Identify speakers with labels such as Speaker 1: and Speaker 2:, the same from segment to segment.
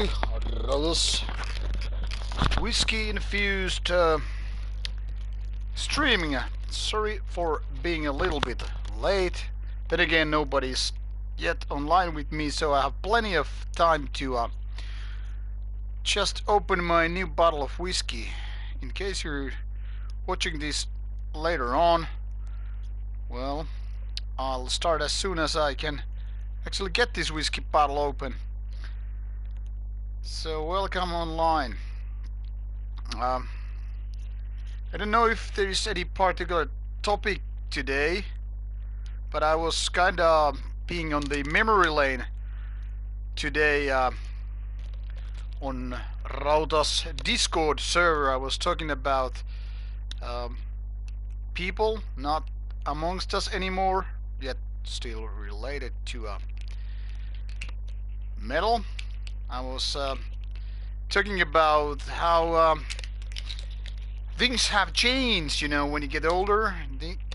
Speaker 1: Rautas whiskey infused streaming. Sorry for being a little bit late. Then again, nobody's yet online with me, so I have plenty of time to just open my new bottle of whiskey. In case you're watching this later on, well, I'll start as soon as I can actually get this whiskey bottle open. So welcome online. I don't know if there is any particular topic today, but I was kinda being on the memory lane today on Rauta's Discord server. I was talking about people not amongst us anymore, yet still related to metal. I was talking about how things have changed, you know, when you get older.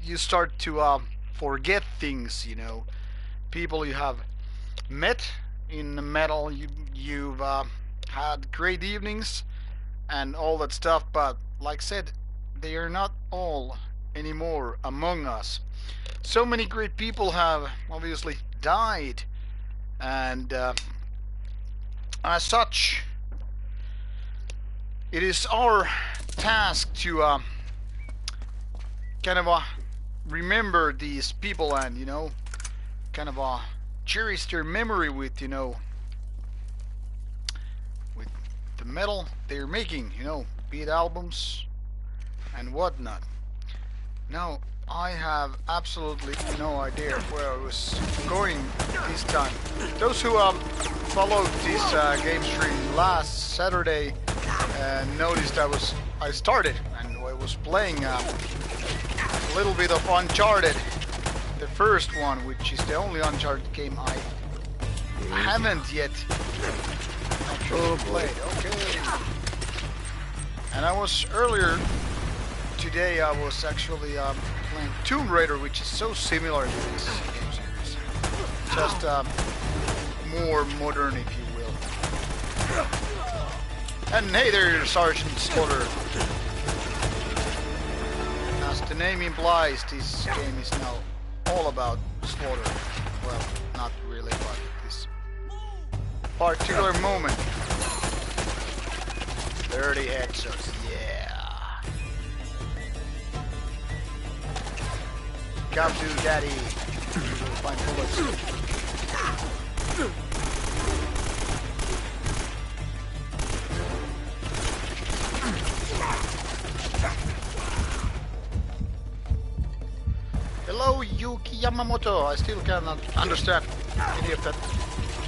Speaker 1: You start to forget things, you know. People you have met in metal, you've had great evenings and all that stuff, but like I said, they are not all anymore among us. So many great people have obviously died, and as such, it is our task to kind of remember these people and, you know, kind of cherish their memory with, you know, with the metal they're making, you know, be it albums and whatnot. Now, I have absolutely no idea where I was going this time. Those who followed this game stream last Saturday noticed I started and I was playing a little bit of Uncharted, the first one, which is the only Uncharted game I haven't yet actually played. Okay. And I was earlier today, I was actually playing Tomb Raider, which is so similar to this game series, just more modern, if you will. And hey there, Sergeant Slaughter. As the name implies, this game is now all about slaughter. Well, not really, but this particular moment. 30 headshots, yeah. Come to daddy. You will find bullets. Hello, Yuki Yamamoto. I still cannot understand any of that.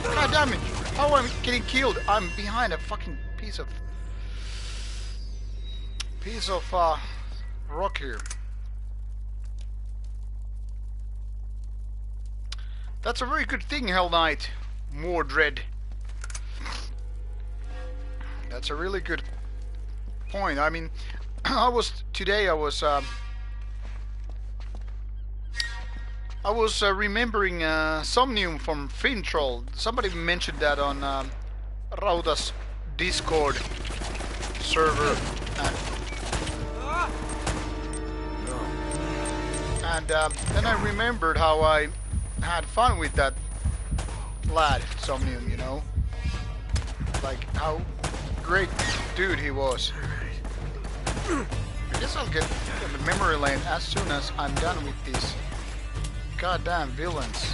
Speaker 1: God damn it! How am I getting killed? I'm behind a fucking piece of rock here. That's a very good thing, Hell Knight. More dread. That's a really good point. I mean, I was remembering Somnium from Fintroll. Somebody mentioned that on Rauta's Discord server. And then I remembered how I had fun with that lad, Somnium, you know? Like, how great dude he was. I guess I'll get in the memory lane as soon as I'm done with these goddamn villains.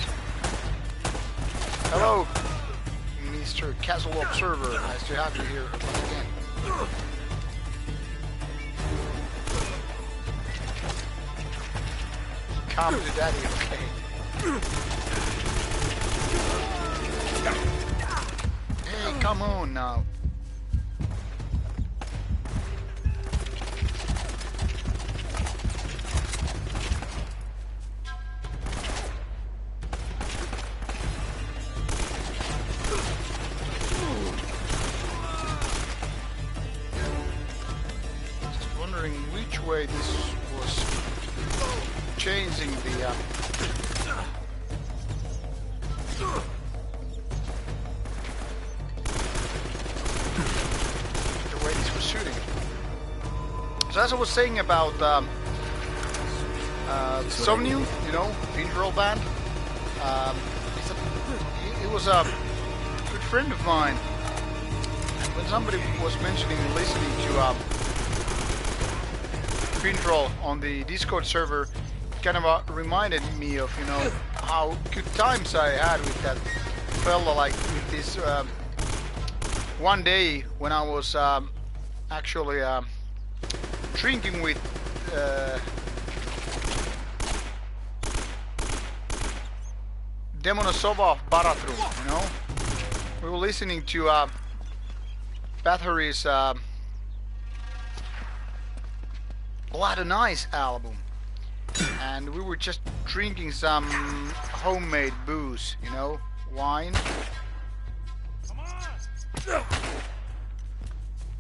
Speaker 1: Hello, Mr. Casual Observer. Nice to have you here once again. Come to daddy, okay? Hey, come on now. Just wondering which way this was changing the shooting. So as I was saying about Somnium, you know, Finnish roll band. It was a good friend of mine. And when somebody was mentioning listening to Finnish roll on the Discord server, it kind of reminded me of, you know, how good times I had with that fella, like with this one day when I was actually drinking with Demonosova Baratru, you know. We were listening to Bathory's Blood and Ice album, and we were just drinking some homemade booze, you know, wine.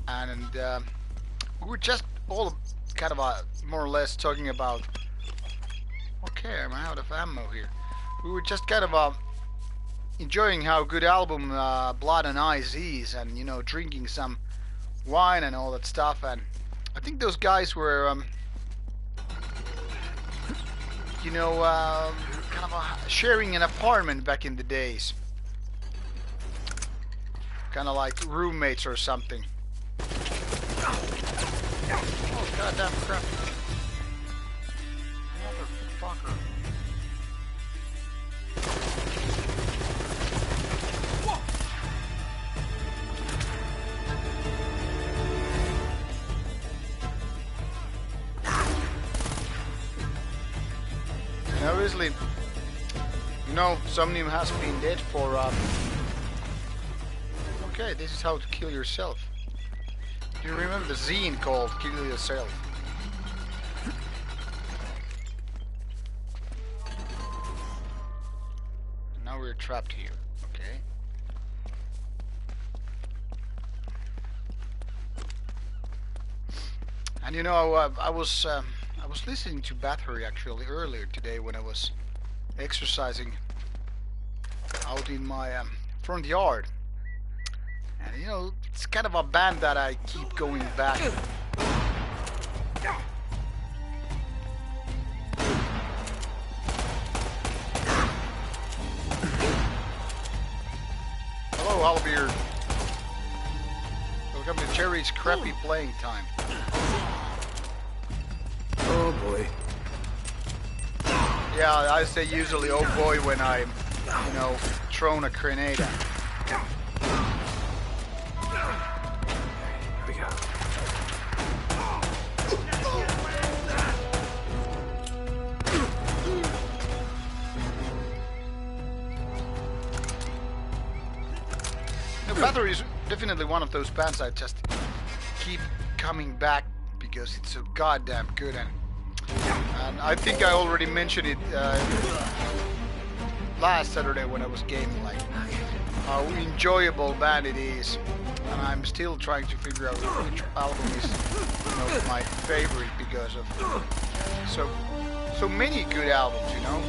Speaker 1: And we were just all kind of more or less talking about, okay, I'm out of ammo here. We were just kind of enjoying how good album Blood and Ice is, and you know, drinking some wine and all that stuff. And I think those guys were you know, kind of sharing an apartment back in the days, kind of like roommates or something. Oh, goddamn crap. Motherfucker. And obviously, you know, Somnium has been dead for, okay, this is how to kill yourself. Do you remember the zine called Kill Yourself? Now we're trapped here, okay? And you know, I was listening to Bathory actually earlier today when I was exercising out in my front yard. And you know, it's kind of a band that I keep going back. Hello, Halbeard. Welcome to Jerry's crappy playing time.
Speaker 2: Oh boy.
Speaker 1: Yeah, I say usually oh boy when I'm, you know, thrown a grenade at.
Speaker 2: Here we go.
Speaker 1: The Bathory is definitely one of those bands I just keep coming back because it's so goddamn good. And I think I already mentioned it last Saturday when I was gaming, like how enjoyable band it is. And I'm still trying to figure out which album is, you know, my favorite because of so many good albums, you know.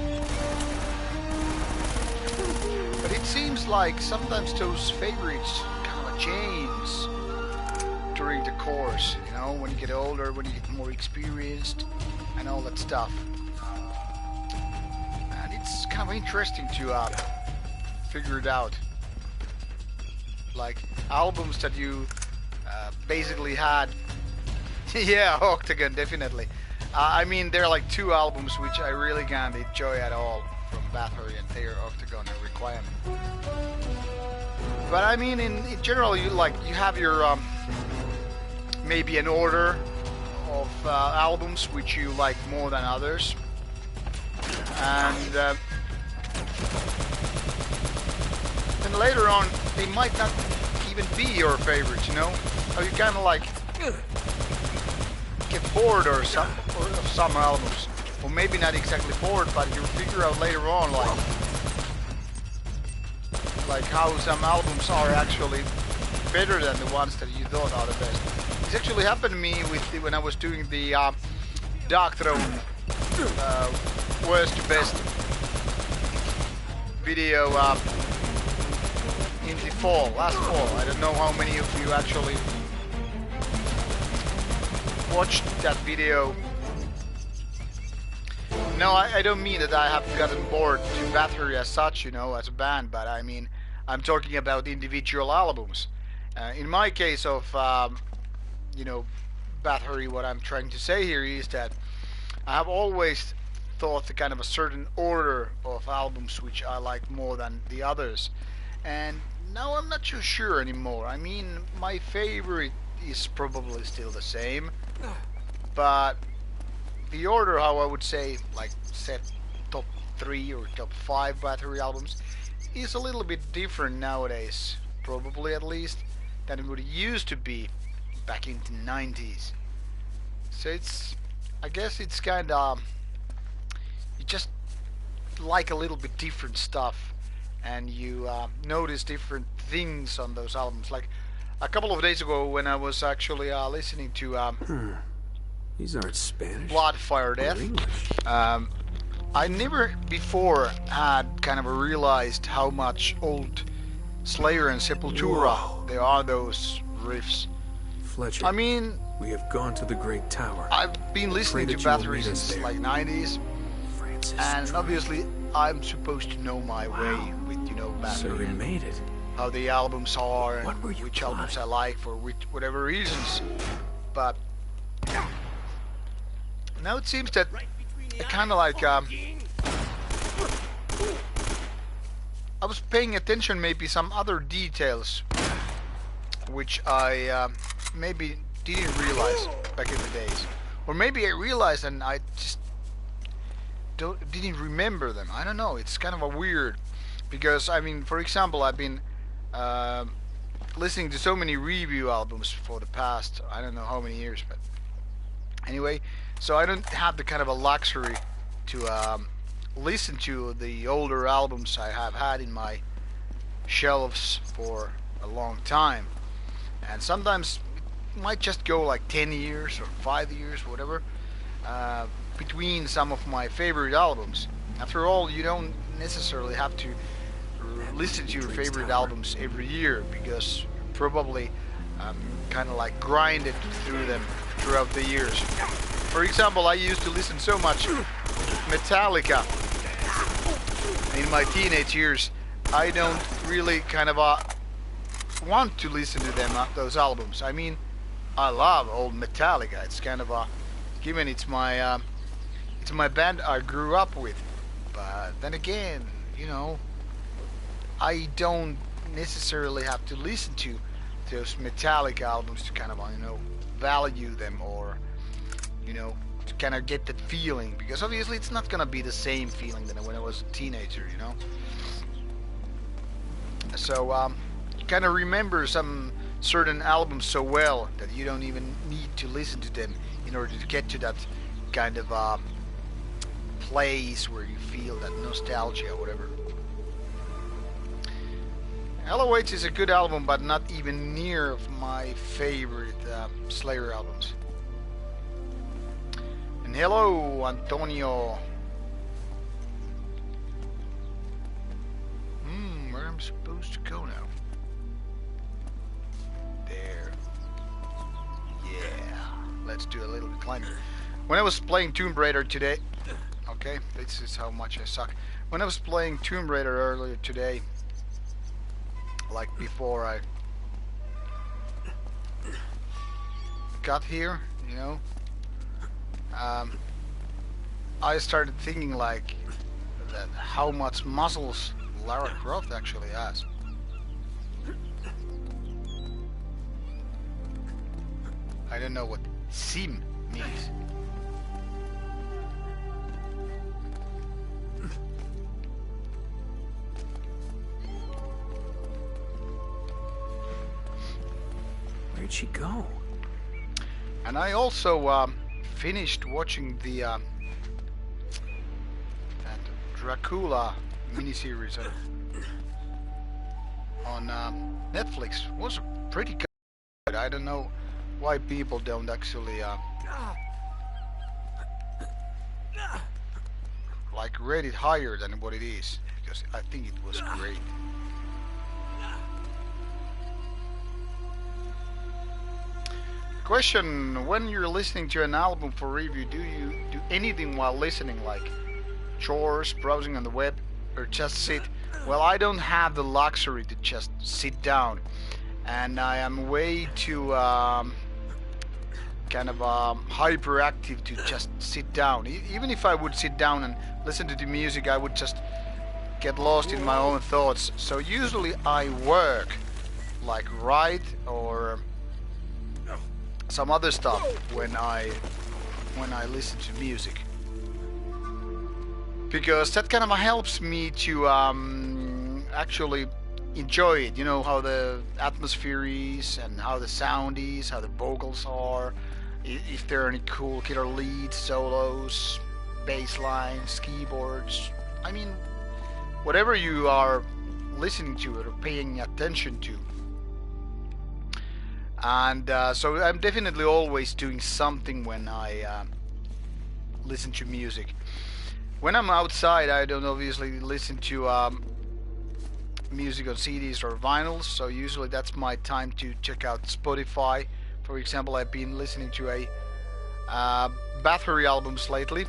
Speaker 1: But it seems like sometimes those favorites kind of change during the course, you know, when you get older, when you get more experienced and all that stuff. And it's kind of interesting to figure it out. Like albums that you basically had. Yeah, Octagon, definitely. I mean, there are like two albums which I really can't enjoy at all from Bathory, and they are Octagon and Requiem. But I mean, in general, you have your maybe an order of albums which you like more than others, and then later on they might not even be your favorites, you know. How you kind of like get bored or some of some albums, or maybe not exactly bored, but you figure out later on like how some albums are actually better than the ones that you thought are the best. It's actually happened to me when I was doing the Dark Throne worst to best video in the last fall. I don't know how many of you actually watched that video. No, I don't mean that I have gotten bored to Bathory as such, you know, as a band, but I mean, I'm talking about individual albums. In my case of, you know, Bathory, what I'm trying to say here is that I have always thought the kind of a certain order of albums which I like more than the others. And now I'm not too sure anymore. I mean, my favorite is probably still the same, but the order, how I would say, like set top 3 or top 5 Bathory albums, is a little bit different nowadays, probably at least, than it would used to be back in the 90s. So it's, I guess it's kind of, you just like a little bit different stuff, and you notice different things on those albums. Like a couple of days ago when I was actually listening to
Speaker 2: These aren't Spanish.
Speaker 1: Blood, Fire, Death. I never before had kind of realized how much old Slayer and Sepultura there are those riffs.
Speaker 2: Fletcher,
Speaker 1: I mean,
Speaker 2: we have gone to the Great Tower.
Speaker 1: I've been listening to Bathory since like 90s, and obviously I'm supposed to know my way with, you know, Bathory.
Speaker 2: So you made it.
Speaker 1: How the albums are and which albums I like for whatever reasons. But now it seems that I kind of like I was paying attention maybe some other details which I maybe didn't realize back in the days, or maybe I realized and I just didn't remember them. I don't know, it's kind of a weird, because I mean, for example, I've been listening to so many review albums for the past I don't know how many years, but anyway, so I don't have the kind of a luxury to listen to the older albums I have had in my shelves for a long time, and sometimes it might just go like 10 years or 5 years, whatever, between some of my favorite albums. After all, you don't necessarily have to listen to your favorite albums every year, because probably kind of like grinded through them throughout the years. For example, I used to listen so much Metallica in my teenage years. I don't really kind of want to listen to them, those albums. I mean, I love old Metallica. It's kind of given it's my band I grew up with. But then again, you know, I don't necessarily have to listen to those Metallica albums to kind of, you know, value them, or, you know, to kind of get that feeling, because obviously it's not gonna be the same feeling than when I was a teenager, you know. So you kind of remember some certain albums so well that you don't even need to listen to them in order to get to that kind of place where you feel that nostalgia or whatever. LOH is a good album, but not even near of my favorite Slayer albums. And hello, Antonio. Where am I supposed to go now? There. Yeah. Let's do a little bit climbing. When I was playing Tomb Raider today... Okay, this is how much I suck. When I was playing Tomb Raider earlier today, like before I got here, you know, I started thinking like that how much muscles Lara Croft actually has. I don't know what sim means.
Speaker 2: Where'd she go?
Speaker 1: And I also finished watching the that Dracula miniseries on Netflix. It was pretty good. I don't know why people don't actually like rate it higher than what it is, because I think it was great. Question: when you're listening to an album for review, do you do anything while listening, like chores, browsing on the web, or just sit? Well, I don't have the luxury to just sit down, and I am way too kind of hyperactive to just sit down. Even if I would sit down and listen to the music, I would just get lost in my own thoughts. So usually I work, like write or some other stuff when I listen to music, because that kind of helps me to actually enjoy it. You know how the atmosphere is and how the sound is, how the vocals are, if there are any cool guitar leads, solos, bass lines, keyboards. I mean, whatever you are listening to or paying attention to. And so I'm definitely always doing something when I listen to music. When I'm outside, I don't obviously listen to music on CDs or vinyls, so usually that's my time to check out Spotify. For example, I've been listening to a Bathory albums lately,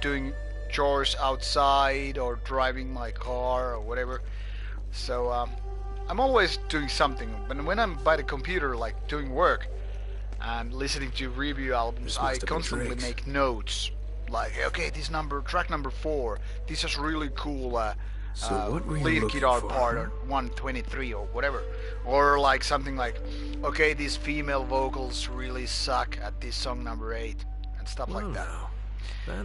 Speaker 1: doing chores outside or driving my car or whatever. So I'm always doing something. But when I'm by the computer, like doing work and listening to review albums, I constantly make notes. Like, okay, this track number 4, this is really cool lead guitar part on 123 or whatever. Or like something like, okay, these female vocals really suck at this song number 8 and stuff like that.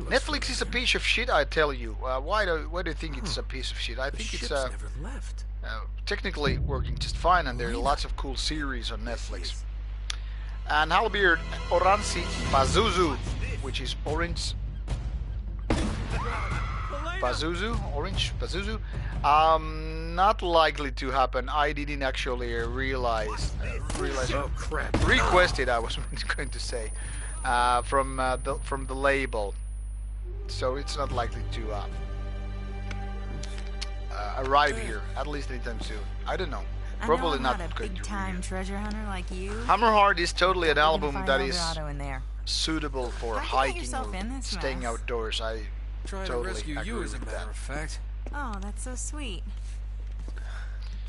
Speaker 1: Netflix is a piece of shit, I tell you. Why do you think it's a piece of shit? I think it's
Speaker 2: never left.
Speaker 1: Technically working just fine, and there are lots of cool series on Netflix. And Halbir Oransi Pazuzu, which is orange Pazuzu, not likely to happen. I didn't actually realize
Speaker 2: Oh crap!
Speaker 1: requested, I was going to say, from the label, so it's not likely to arrive here, at least anytime soon. I don't know. Probably not
Speaker 3: a
Speaker 1: going to
Speaker 3: big-time
Speaker 1: review.
Speaker 3: treasure hunter like you.
Speaker 1: Hammerheart is totally an album
Speaker 3: Find
Speaker 1: that
Speaker 3: El
Speaker 1: is
Speaker 3: Dorado in there.
Speaker 1: suitable for
Speaker 3: How'd you get
Speaker 1: hiking
Speaker 3: yourself
Speaker 1: or
Speaker 3: in this
Speaker 1: staying
Speaker 3: mess?
Speaker 1: outdoors. I
Speaker 2: Trying
Speaker 1: totally
Speaker 2: to rescue
Speaker 1: agree
Speaker 2: you, as a
Speaker 1: with
Speaker 2: matter
Speaker 1: that.
Speaker 2: of fact.
Speaker 3: Oh, that's so sweet.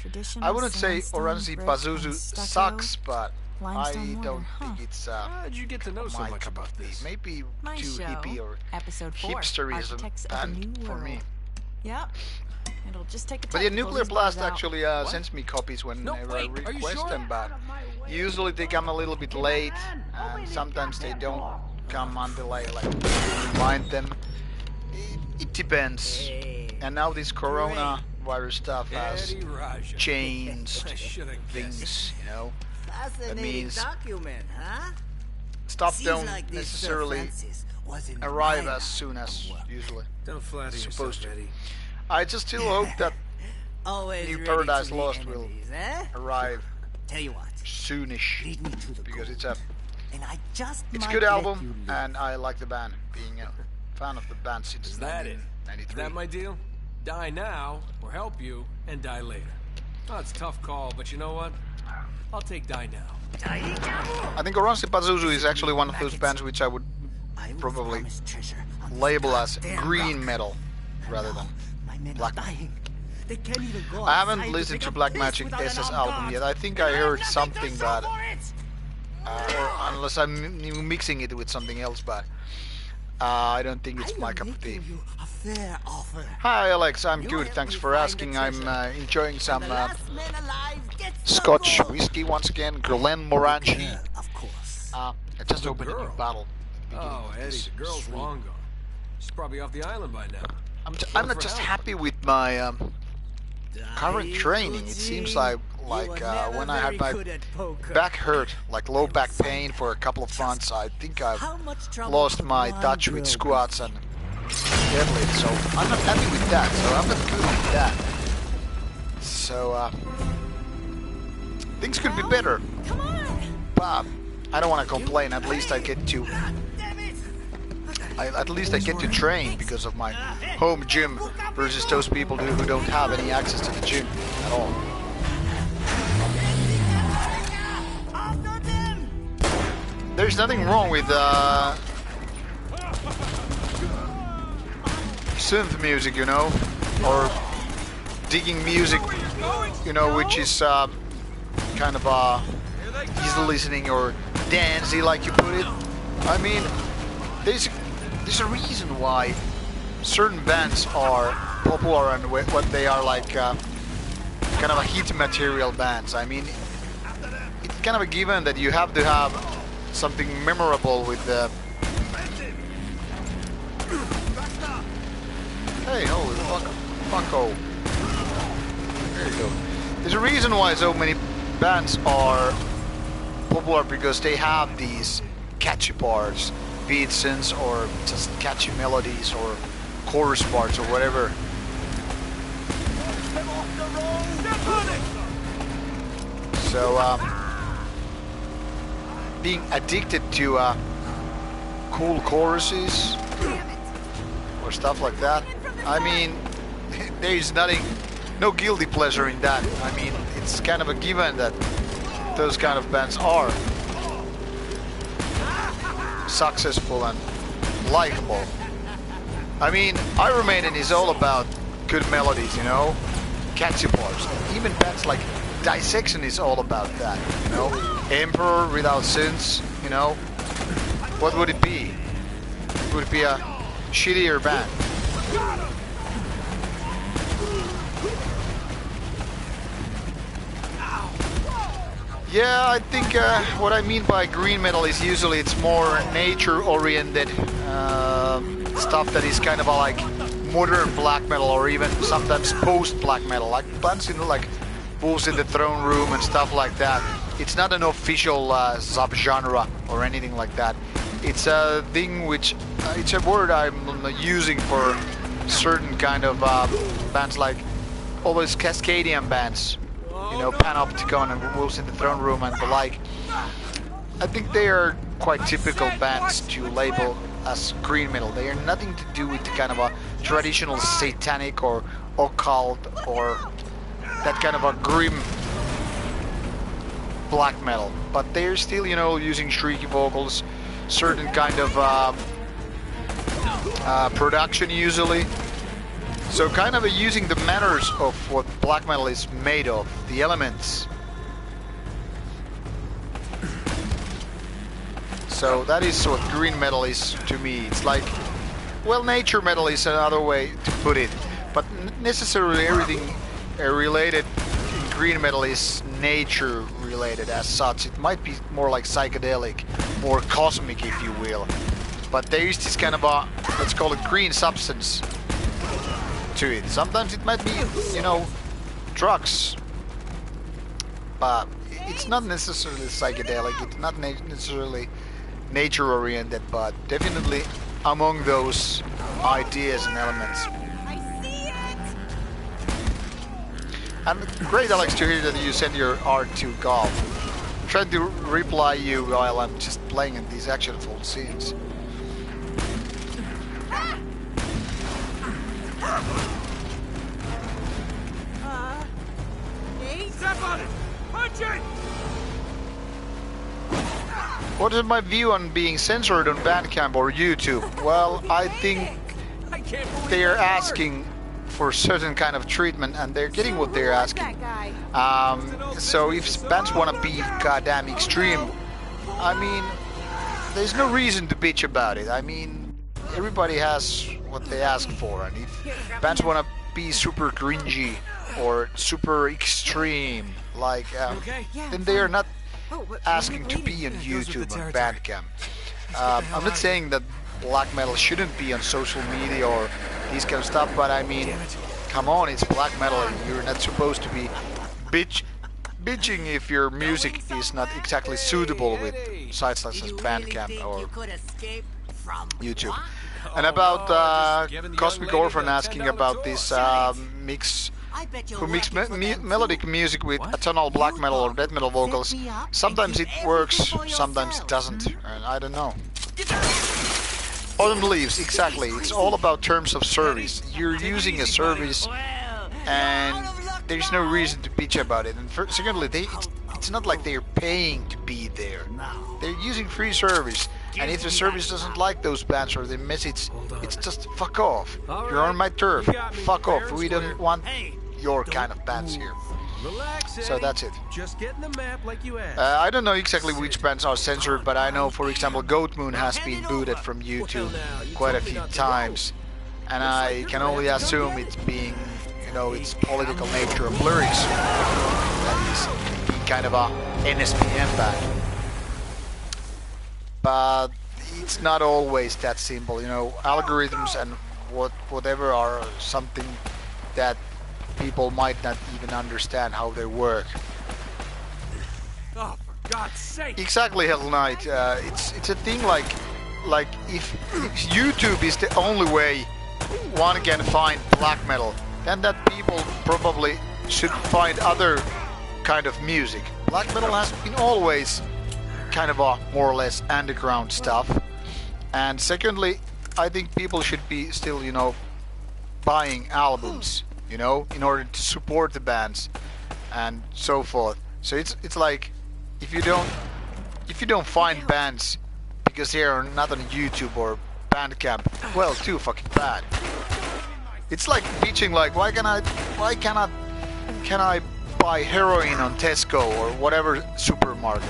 Speaker 3: Traditional
Speaker 1: I wouldn't say
Speaker 3: sandstone,
Speaker 1: Oranzi
Speaker 3: brick,
Speaker 1: Pazuzu
Speaker 3: and stucco,
Speaker 1: sucks, but
Speaker 3: limestone
Speaker 1: I
Speaker 3: mortar,
Speaker 1: don't
Speaker 3: huh?
Speaker 1: think it's
Speaker 2: How'd you get to know so
Speaker 1: my
Speaker 2: much
Speaker 1: cup
Speaker 2: about
Speaker 1: of tea.
Speaker 2: this?
Speaker 1: Maybe
Speaker 3: My
Speaker 1: too
Speaker 3: show,
Speaker 1: hippie or
Speaker 3: Episode 4,
Speaker 1: hipsterism
Speaker 3: Architects of the
Speaker 1: band
Speaker 3: New
Speaker 1: for
Speaker 3: World.
Speaker 1: me.
Speaker 3: Yep. It'll just take a
Speaker 1: But
Speaker 3: touch
Speaker 1: yeah,
Speaker 3: to pull
Speaker 1: Nuclear
Speaker 3: these
Speaker 1: Blast
Speaker 3: bars out.
Speaker 1: actually sends me copies whenever I
Speaker 2: wait, are you
Speaker 1: request
Speaker 2: sure?
Speaker 1: them, but usually they come a little bit late, and sometimes they don't come until I remind them. It depends. And now this coronavirus stuff has changed things, you know. That means
Speaker 4: document, huh?
Speaker 1: stuff
Speaker 4: Seems
Speaker 1: don't
Speaker 4: like this Sir
Speaker 1: necessarily
Speaker 4: Francis was in
Speaker 1: arrive
Speaker 4: my
Speaker 1: as soon as usually.
Speaker 2: Don't flatter
Speaker 1: Supposed
Speaker 2: yourself,
Speaker 1: to.
Speaker 2: Eddie.
Speaker 1: I just still hope that
Speaker 4: Always
Speaker 1: New
Speaker 4: ready
Speaker 1: Paradise
Speaker 4: to meet
Speaker 1: Lost will
Speaker 4: enemies, eh?
Speaker 1: arrive
Speaker 4: Tell you what,
Speaker 1: soonish,
Speaker 4: lead me to the
Speaker 1: because
Speaker 4: goal.
Speaker 1: it's a
Speaker 4: And I just
Speaker 1: it's a
Speaker 4: might
Speaker 1: good
Speaker 4: let
Speaker 1: album,
Speaker 4: you live.
Speaker 1: and I like the band. Being a fan of the band since
Speaker 2: Is that it? Is
Speaker 1: 1993.
Speaker 2: that my deal? Die now, or help you, and die later. Oh, it's a tough call, but you know what? I'll take die now.
Speaker 1: I think Oranzi Pazuzu is actually one of those bands which I would
Speaker 4: I will
Speaker 1: probably
Speaker 4: promise treasure on this
Speaker 1: label as
Speaker 4: goddamn
Speaker 1: green
Speaker 4: rock.
Speaker 1: metal rather than
Speaker 4: My men
Speaker 1: black
Speaker 4: are
Speaker 1: metal.
Speaker 4: dying. They can't even go
Speaker 1: I haven't
Speaker 4: outside
Speaker 1: listened
Speaker 4: take
Speaker 1: to
Speaker 4: a
Speaker 1: Black
Speaker 4: piss
Speaker 1: Magic
Speaker 4: without an
Speaker 1: SS
Speaker 4: armed
Speaker 1: album
Speaker 4: guard.
Speaker 1: yet. I think
Speaker 4: And
Speaker 1: I heard
Speaker 4: have
Speaker 1: something,
Speaker 4: nothing to
Speaker 1: but
Speaker 4: show for it.
Speaker 1: or unless I'm mixing it with something else, but I don't think it's
Speaker 4: I
Speaker 1: my
Speaker 4: am
Speaker 1: cup of tea.
Speaker 4: making you a fair offer.
Speaker 1: Hi Alex, I'm
Speaker 4: You
Speaker 1: good,
Speaker 4: help
Speaker 1: thanks
Speaker 4: me
Speaker 1: for
Speaker 4: find
Speaker 1: asking.
Speaker 4: the
Speaker 1: I'm
Speaker 4: treasure.
Speaker 1: enjoying some
Speaker 4: The last man alive gets the
Speaker 1: Scotch
Speaker 4: gold.
Speaker 1: whiskey once again, Glen
Speaker 4: The
Speaker 1: Morangi.
Speaker 4: girl, of course.
Speaker 1: I just
Speaker 2: The
Speaker 1: opened a new
Speaker 2: girl?
Speaker 1: bottle.
Speaker 2: Oh, Eddie, the girl's long gone. She's probably off the island by now.
Speaker 1: I'm not just happy with my current training. It seems like when I had my back hurt, like low back pain for a couple of months, I think I've lost my touch with squats and deadlift. So I'm not happy with that. So I'm not good with that. So things could be better.
Speaker 3: Come on!
Speaker 1: But I don't want to complain. At least I get to. At least I get to train because of my home gym versus those people who don't have any access to the gym at all. there's nothing wrong with synth music, you know, or digging music, you know, which is kind of easy listening or dancey, like you put it. I mean, there's a reason why certain bands are popular and what they are like kind of a hit material bands. I mean, it's kind of a given that you have to have something memorable with the... Hey, holy fucko. There you go. There's a reason why so many bands are popular, because they have these catchy parts, be it synths or just catchy melodies or chorus parts or whatever. So being addicted to cool choruses or stuff like that, I mean, there's no guilty pleasure in that. I mean, it's kind of a given that those kind of bands are successful and likable. I mean, Iron Maiden is all about good melodies, you know, catchy parts. Even bands like Dissection is all about that, you know. Emperor without synths, you know, what would it be? Would it be a shittier band? Yeah, I think what I mean by green metal is usually it's more nature-oriented stuff that is kind of a, like modern black metal, or even sometimes post-black metal, like bands, you know, like Wolves in the Throne Room and stuff like that. It's not an official subgenre or anything like that. It's a thing which it's a word I'm using for certain kind of bands, like all those Cascadian bands. You know, Panopticon and Wolves in the Throne Room and the like. I think they are quite typical bands to label as green metal. They are nothing to do with the kind of a traditional satanic or occult or that kind of a grim black metal. But they're still, you know, using shrieky vocals, certain kind of production usually. So kind of using the manners of what black metal is made of, the elements. So that is what green metal is to me. It's like, well, nature metal is another way to put it, but necessarily everything related in green metal is nature related as such. It might be more like psychedelic, more cosmic, if you will. But there is this kind of a, let's call it green substance to it. Sometimes it might be, you know, drugs, but it's not necessarily psychedelic, it's not necessarily nature oriented, but definitely among those ideas and elements.
Speaker 3: I see it.
Speaker 1: And great, Alex, to hear that you send your art to golf. I'm trying to reply you while I'm just playing in these actionful scenes.
Speaker 2: Step on it! Punch it!
Speaker 1: What is my view on being censored on Bandcamp or YouTube? Well, I think they are asking for certain kind of treatment, and they're getting what they're asking. So if bands want to be goddamn extreme, I mean, there's no reason to bitch about it. I mean, everybody has what they ask for, and if bands want to be super cringy or super extreme, like, then they are not asking to be on YouTube and Bandcamp. I'm not saying that black metal shouldn't be on social media or these kind of stuff, but I mean, come on, it's black metal, and you're not supposed to be bitching if your music is not exactly suitable with sites such as Bandcamp or YouTube. And about Cosmic Orphan asking about this who mix melodic music with atonal black metal or death metal vocals. Sometimes it works, sometimes it doesn't, and I don't know. Autumn Leaves, exactly. It's all about terms of service. You're using a service, and there's no reason to bitch about it. And secondly, it's not like they're paying to be there.
Speaker 4: Now.
Speaker 1: They're using free service, and if the service doesn't like those bands or the message, it's just fuck off.
Speaker 2: All
Speaker 1: You're on my
Speaker 2: right,
Speaker 1: turf.
Speaker 2: you got me
Speaker 1: Fuck
Speaker 2: fair
Speaker 1: off.
Speaker 2: and
Speaker 1: We
Speaker 2: square.
Speaker 1: don't want
Speaker 4: Hey,
Speaker 1: your kind of bands here.
Speaker 2: Relax,
Speaker 1: So
Speaker 2: Eddie.
Speaker 1: that's it.
Speaker 2: Just getting the map like you asked.
Speaker 1: I don't know exactly which bands are censored, but I know, for example, Goat Moon has been booted from YouTube quite a few times, and I can only assume it's being, you know, its political nature of lyrics that is being kind of a NSPM band. But it's not always that simple, you know. Algorithms and whatever are something that people might not even understand how they work.
Speaker 2: Oh, for God's sake!
Speaker 1: Exactly, Hell Knight. It's a thing like if YouTube is the only way one can find black metal, then that people probably should find other kind of music. Black metal has been always kind of a more or less underground stuff. And secondly, I think people should be still, you know, buying albums, you know, in order to support the bands and so forth. So it's like if you don't find bands because they are not on YouTube or Bandcamp, well, too fucking bad. It's like bitching like why cannot buy heroin on Tesco or whatever supermarket?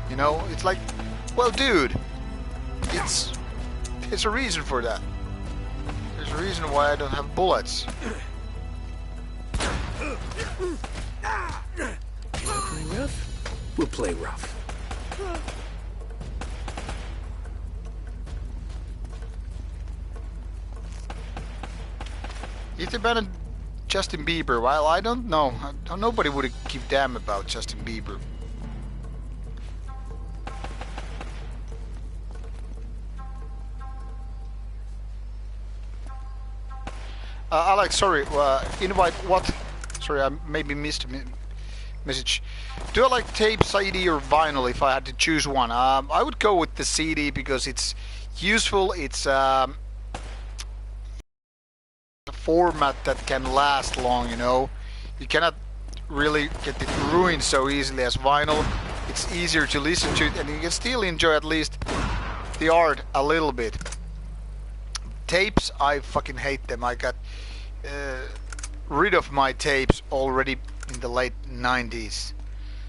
Speaker 1: You know, it's like, well, dude, it's a reason for that. There's a reason why I don't have bullets.
Speaker 2: Play rough? We'll play rough.
Speaker 1: If they banned Justin Bieber, well, I don't know. Nobody would give a damn about Justin Bieber. Alex, sorry, invite what? Sorry, I maybe missed a message. Do I like tape, CD, or vinyl if I had to choose one? I would go with the CD because it's useful, it's a format that can last long, you know. You cannot really get it ruined so easily as vinyl. It's easier to listen to, and you can still enjoy at least the art a little bit. Tapes, I fucking hate them. I got rid of my tapes already in the late 90s,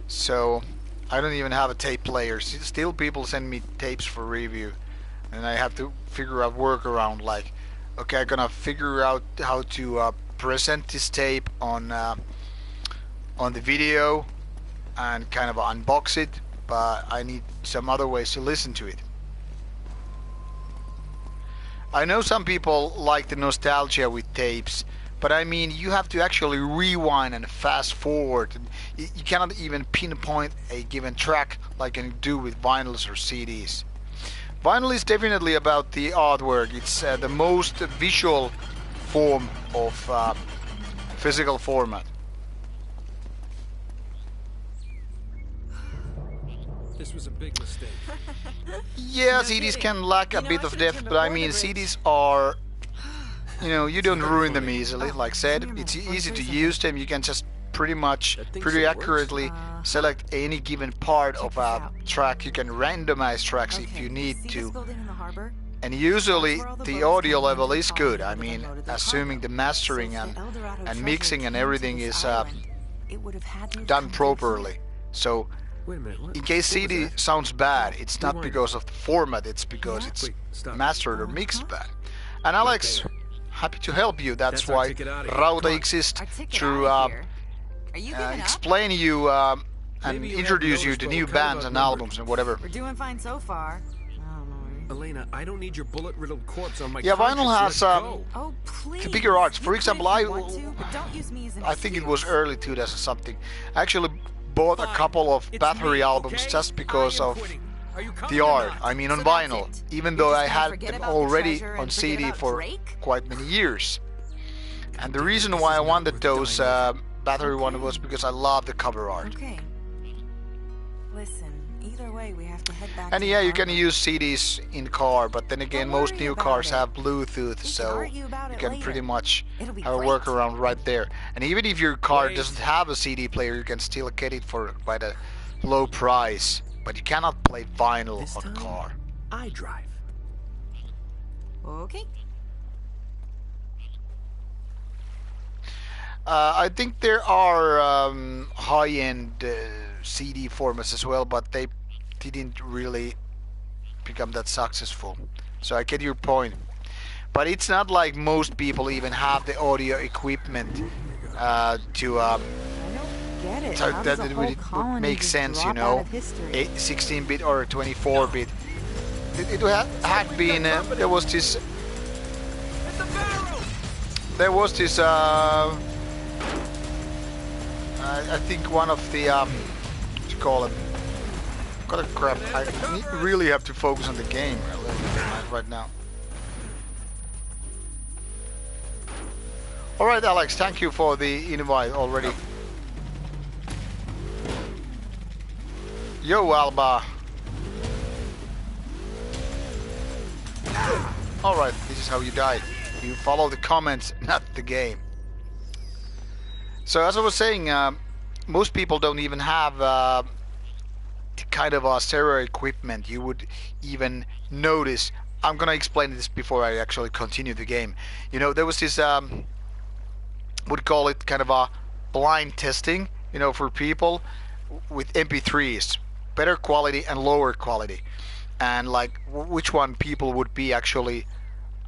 Speaker 1: so I don't even have a tape player. Still people send me tapes for review, and I have to figure out workaround, like, okay, I'm gonna figure out how to present this tape on the video and kind of unbox it, but I need some other ways to listen to it. I know some people like the nostalgia with tapes, but I mean, you have to actually rewind and fast forward. You cannot even pinpoint a given track like you do with vinyls or CDs. Vinyl is definitely about the artwork. It's the most visual form of physical format.
Speaker 2: This was a big mistake.
Speaker 1: Yeah,
Speaker 3: No
Speaker 1: CDs
Speaker 3: kidding.
Speaker 1: can lack a
Speaker 3: You know,
Speaker 1: bit
Speaker 3: I
Speaker 1: of
Speaker 3: should've
Speaker 1: depth,
Speaker 3: turned
Speaker 1: but I
Speaker 3: before
Speaker 1: mean,
Speaker 3: the bridge.
Speaker 1: CDs are, you know, you don't ruin them easily.
Speaker 3: Oh,
Speaker 1: Like said,
Speaker 3: come here,
Speaker 1: it's
Speaker 3: man. Wanna
Speaker 1: easy
Speaker 3: say
Speaker 1: to
Speaker 3: something?
Speaker 1: use them. You can just pretty much,
Speaker 2: That thing
Speaker 1: pretty
Speaker 2: still works?
Speaker 1: accurately select any given part
Speaker 3: Check
Speaker 1: of
Speaker 3: this
Speaker 1: a
Speaker 3: out.
Speaker 1: track. You can randomize tracks if
Speaker 3: Okay,
Speaker 1: you need
Speaker 3: see this
Speaker 1: to.
Speaker 3: building in the harbor?
Speaker 1: And usually
Speaker 3: That's where all the
Speaker 1: the
Speaker 3: boats
Speaker 1: audio
Speaker 3: came in
Speaker 1: level
Speaker 3: to
Speaker 1: is
Speaker 3: the
Speaker 1: good.
Speaker 3: colony
Speaker 1: I
Speaker 3: that
Speaker 1: mean,
Speaker 3: unloaded their
Speaker 1: assuming
Speaker 3: cargo.
Speaker 1: the mastering
Speaker 3: So if
Speaker 1: and
Speaker 3: the El Dorado treasure
Speaker 1: mixing and
Speaker 3: came to
Speaker 1: everything
Speaker 3: this
Speaker 1: is
Speaker 3: island, it would have had to have
Speaker 1: done
Speaker 3: come through
Speaker 1: properly. So
Speaker 2: Wait a minute. What?
Speaker 1: in case
Speaker 2: What was
Speaker 1: CD
Speaker 2: that?
Speaker 1: sounds bad, it's not
Speaker 2: Rewind.
Speaker 1: because of the format, it's because
Speaker 3: Yeah?
Speaker 1: it's
Speaker 2: Wait, stop.
Speaker 1: mastered or mixed
Speaker 3: Uh-huh.
Speaker 1: bad. And Alex,
Speaker 2: there.
Speaker 1: happy to help you. That's
Speaker 2: That's our
Speaker 1: why
Speaker 2: ticket out of here.
Speaker 1: Rauta
Speaker 2: Come on.
Speaker 1: exists
Speaker 3: Our ticket
Speaker 1: to
Speaker 3: out of here. Are you giving up?
Speaker 1: explain you and
Speaker 2: Maybe you
Speaker 1: introduce
Speaker 2: haven't
Speaker 1: you
Speaker 2: noticed,
Speaker 1: to
Speaker 2: but
Speaker 1: new
Speaker 2: we're kind of
Speaker 1: bands and
Speaker 2: outnumbered.
Speaker 1: albums and whatever.
Speaker 3: We're doing fine so far. Oh, Lord.
Speaker 2: Elena, I don't need your bullet-riddled corpse on my
Speaker 1: Yeah, vinyl
Speaker 2: conscience.
Speaker 1: has,
Speaker 2: Let's go.
Speaker 3: Oh, please.
Speaker 1: the bigger arts.
Speaker 3: You
Speaker 1: For
Speaker 3: could
Speaker 1: example,
Speaker 3: if
Speaker 1: I
Speaker 3: you want to, but don't use me as an
Speaker 1: I think it was
Speaker 3: excuse.
Speaker 1: early 2000 something. I actually bought a
Speaker 2: Fine.
Speaker 1: couple of
Speaker 2: It's
Speaker 1: Bathory
Speaker 2: me,
Speaker 1: albums
Speaker 2: okay?
Speaker 1: just because
Speaker 2: I am
Speaker 1: of
Speaker 2: quitting. Are you coming
Speaker 1: the
Speaker 2: or
Speaker 1: art.
Speaker 2: not?
Speaker 1: I mean, on
Speaker 3: So that's
Speaker 1: vinyl,
Speaker 3: it.
Speaker 1: even
Speaker 3: You're
Speaker 1: though
Speaker 3: just
Speaker 1: I
Speaker 3: gonna
Speaker 1: had
Speaker 3: forget
Speaker 1: them
Speaker 3: about the
Speaker 1: already
Speaker 3: treasure
Speaker 1: on
Speaker 3: and forget
Speaker 1: CD
Speaker 3: about
Speaker 1: for
Speaker 3: Drake?
Speaker 1: quite many years. And the reason why I wanted those Bathory one was because I love the cover art.
Speaker 3: Okay. Listen, either way, we have to head back
Speaker 1: And
Speaker 3: to
Speaker 1: yeah,
Speaker 3: the
Speaker 1: you can
Speaker 3: harbor.
Speaker 1: use CDs in car, but then again,
Speaker 3: Don't
Speaker 1: most
Speaker 3: worry
Speaker 1: new
Speaker 3: about
Speaker 1: cars
Speaker 3: it.
Speaker 1: have Bluetooth,
Speaker 3: can
Speaker 1: so
Speaker 3: argue about
Speaker 1: you
Speaker 3: it
Speaker 1: can
Speaker 3: later.
Speaker 1: pretty much
Speaker 3: It'll be
Speaker 1: have a
Speaker 3: great.
Speaker 1: workaround right there. And even if your car
Speaker 2: Wait.
Speaker 1: doesn't have a CD player, you can still get it for quite a low price. but you cannot play vinyl
Speaker 2: This
Speaker 1: on a
Speaker 2: time,
Speaker 1: car.
Speaker 2: I drive.
Speaker 3: Okay.
Speaker 1: I think there are high-end CD formats as well, but they didn't really become that successful. So I get your point. But it's not like most people even have the audio equipment to
Speaker 3: I don't get it.
Speaker 1: so
Speaker 3: How
Speaker 1: that
Speaker 3: does a
Speaker 1: it
Speaker 3: whole
Speaker 1: would
Speaker 3: colony
Speaker 1: make
Speaker 3: just
Speaker 1: sense, you
Speaker 3: drop out
Speaker 1: know,
Speaker 3: of history?
Speaker 1: 16-bit or 24-bit. It had been there was this I think one of the what you call it? Gotta crap. I really have to focus on the game a little bit right now. All right, Alex. Thank you for the invite already. Yo, Alba. All right, this is how you die. You follow the comments, not the game. So as I was saying, most people don't even have kind of a stereo equipment you would even notice. I'm gonna explain this before I actually continue the game. You know, there was this would call it kind of a blind testing, you know, for people with MP3s, better quality and lower quality, and like which one people would be actually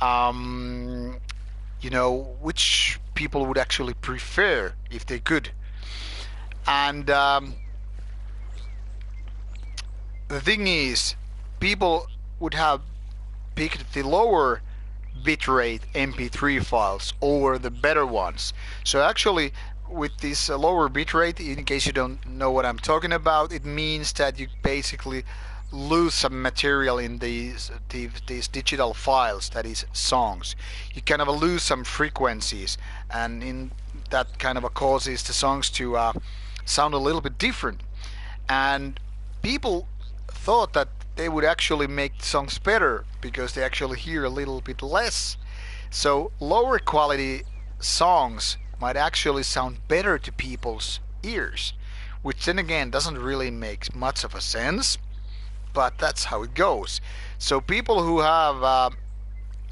Speaker 1: you know, which people would actually prefer if they could. And the thing is, people would have picked the lower bitrate MP3 files over the better ones. So actually, with this lower bitrate, in case you don't know what I'm talking about, it means that you basically lose some material in these digital files, that is songs. You kind of lose some frequencies, and in that kind of causes the songs to sound a little bit different. And people thought that they would actually make songs better because they actually hear a little bit less. So lower quality songs might actually sound better to people's ears, which then again doesn't really make much of a sense, but that's how it goes. So people who have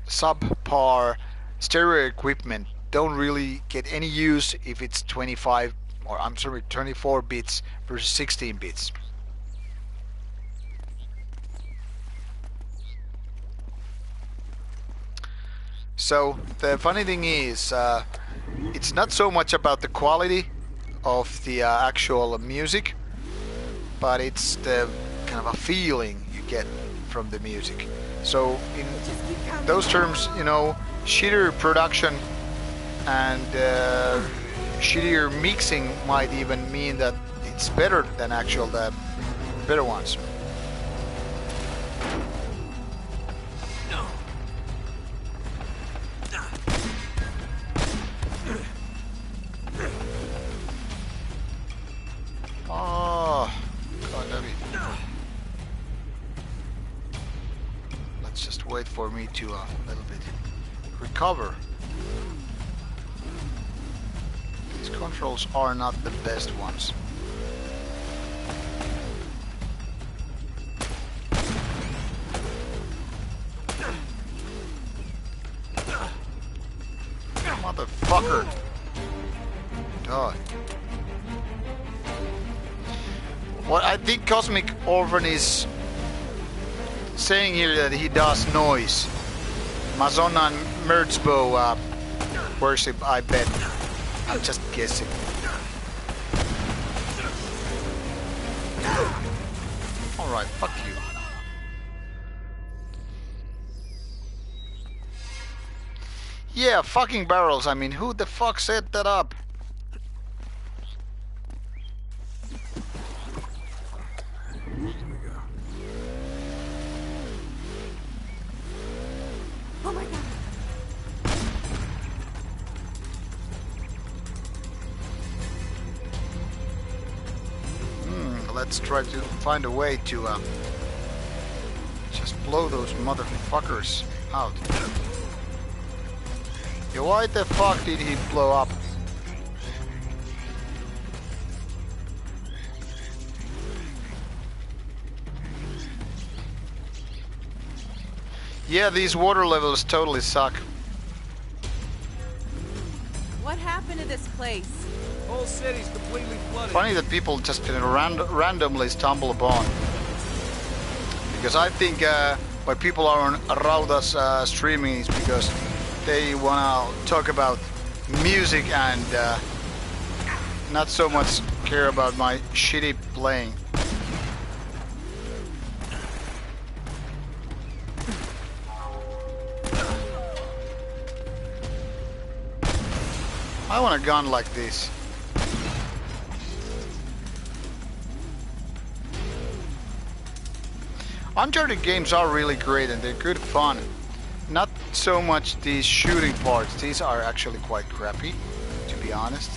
Speaker 1: subpar stereo equipment don't really get any use if it's 25 or I'm sorry 24 bits versus 16 bits. So the funny thing is, it's not so much about the quality of the actual music, but it's the kind of a feeling you get from the music. So in those terms, you know, shittier production and shittier mixing might even mean that it's better than actual the better ones. Oh, God damn it. Let's just wait for me to a little bit recover. These controls are not the best ones. Motherfucker! God. What I think Cosmic Orphan is saying here that he does noise. Mazonna and Merzbow worship, I bet. I'm just guessing. Alright, fuck you. Yeah, fucking barrels. I mean, who the fuck set that up?
Speaker 3: Oh my god.
Speaker 1: Let's try to find a way to just blow those motherfuckers out. Yeah, why the fuck did he blow up? Yeah, these water levels totally suck.
Speaker 3: What happened to this place?
Speaker 2: Whole city's completely flooded.
Speaker 1: Funny that people just randomly stumble upon. Because I think why people are on Rauta's streaming is because they wanna talk about music and not so much care about my shitty playing. I want a gun like this. Uncharted games are really great and they're good fun. Not so much these shooting parts. These are actually quite crappy, to be honest.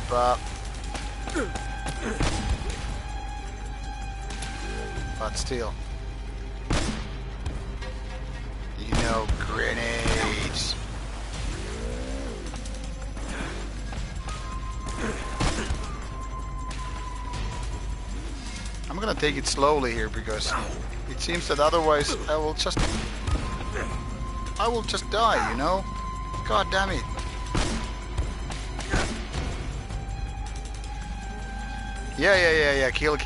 Speaker 1: But still. You know, grenades. I'm gonna take it slowly here because it seems that otherwise I will just die, you know? God damn it. Yeah. Kill.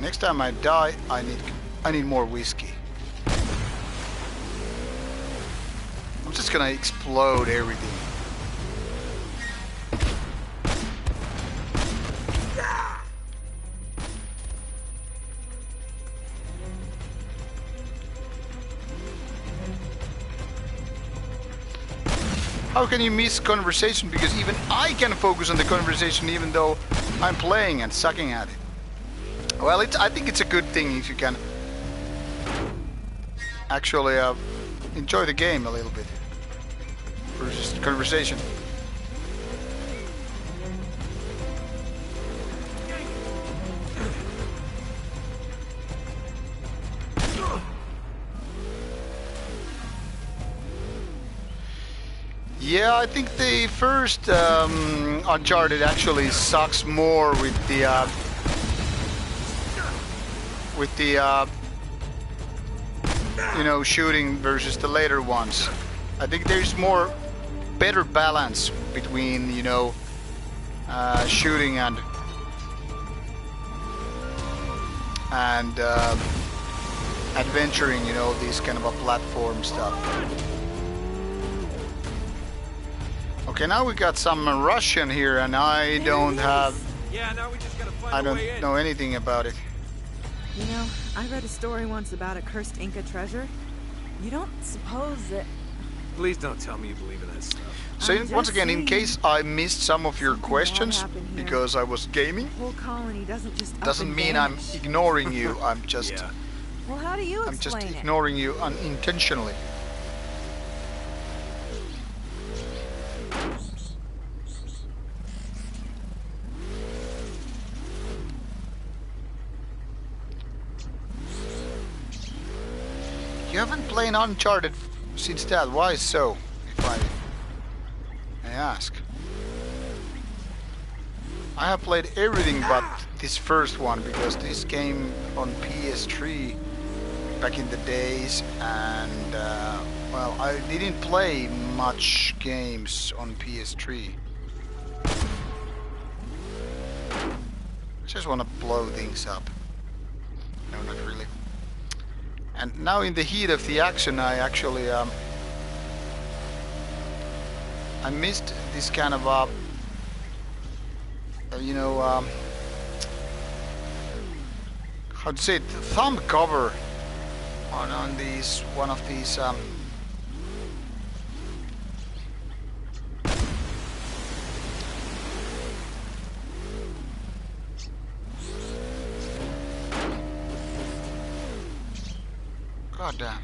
Speaker 1: Next time I die, I need more whiskey. I'm just gonna explode everything. How can you miss conversation? Because even I can focus on the conversation even though I'm playing and sucking at it. Well, I think it's a good thing if you can actually enjoy the game a little bit versus conversation. Yeah, I think the first Uncharted actually sucks more with the you know, shooting versus the later ones. I think there's better balance between, you know, shooting and adventuring, you know, these kind of a platform stuff. Okay, now we got some Russian here, and I don't have.
Speaker 2: Yeah, now we just gotta find
Speaker 1: I
Speaker 2: a way
Speaker 1: don't
Speaker 2: in.
Speaker 1: know anything about it.
Speaker 3: You know, I read a story once about a cursed Inca treasure. You don't suppose that...
Speaker 2: Please don't tell me you believe in that stuff.
Speaker 1: So
Speaker 3: I'm
Speaker 1: once
Speaker 3: just
Speaker 1: again, in
Speaker 3: saying,
Speaker 1: case I missed some of your
Speaker 3: something bad
Speaker 1: questions
Speaker 3: happened here.
Speaker 1: because I was gaming,
Speaker 3: The whole colony doesn't just up
Speaker 1: doesn't
Speaker 3: and
Speaker 1: mean I'm
Speaker 3: vanish.
Speaker 1: ignoring you. I'm just
Speaker 2: Yeah.
Speaker 3: Well, how do you
Speaker 1: I'm just
Speaker 3: explain it?
Speaker 1: ignoring you unintentionally. You haven't played Uncharted since that. Why so? If I may ask. I have played everything but this first one because this came on PS3 back in the days, and well, I didn't play much games on PS3. I just want to blow things up. No, not really. And now in the heat of the action, I actually I missed this kind of you know, how to say it, thumb cover on these one of these God damn.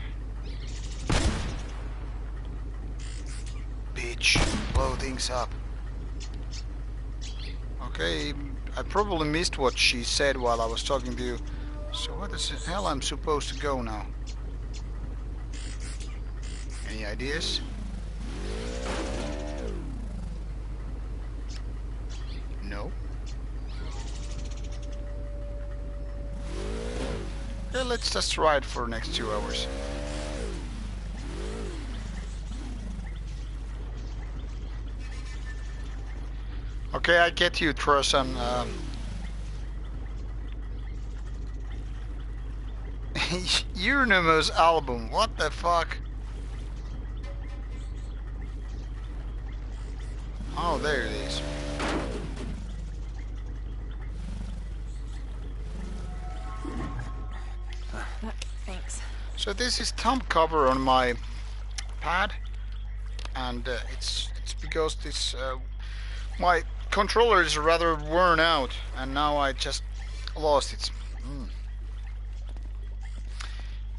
Speaker 1: Bitch, blow things up. Okay, I probably missed what she said while I was talking to you. So what the hell I'm supposed to go now? Any ideas? No. Yeah, let's just ride for the next 2 hours. Okay, I get you, Trosan. Euronymous album, what the fuck? Oh, there it is.
Speaker 3: Thanks.
Speaker 1: So this is thumb cover on my pad, and it's because this my controller is rather worn out, and now I just lost it.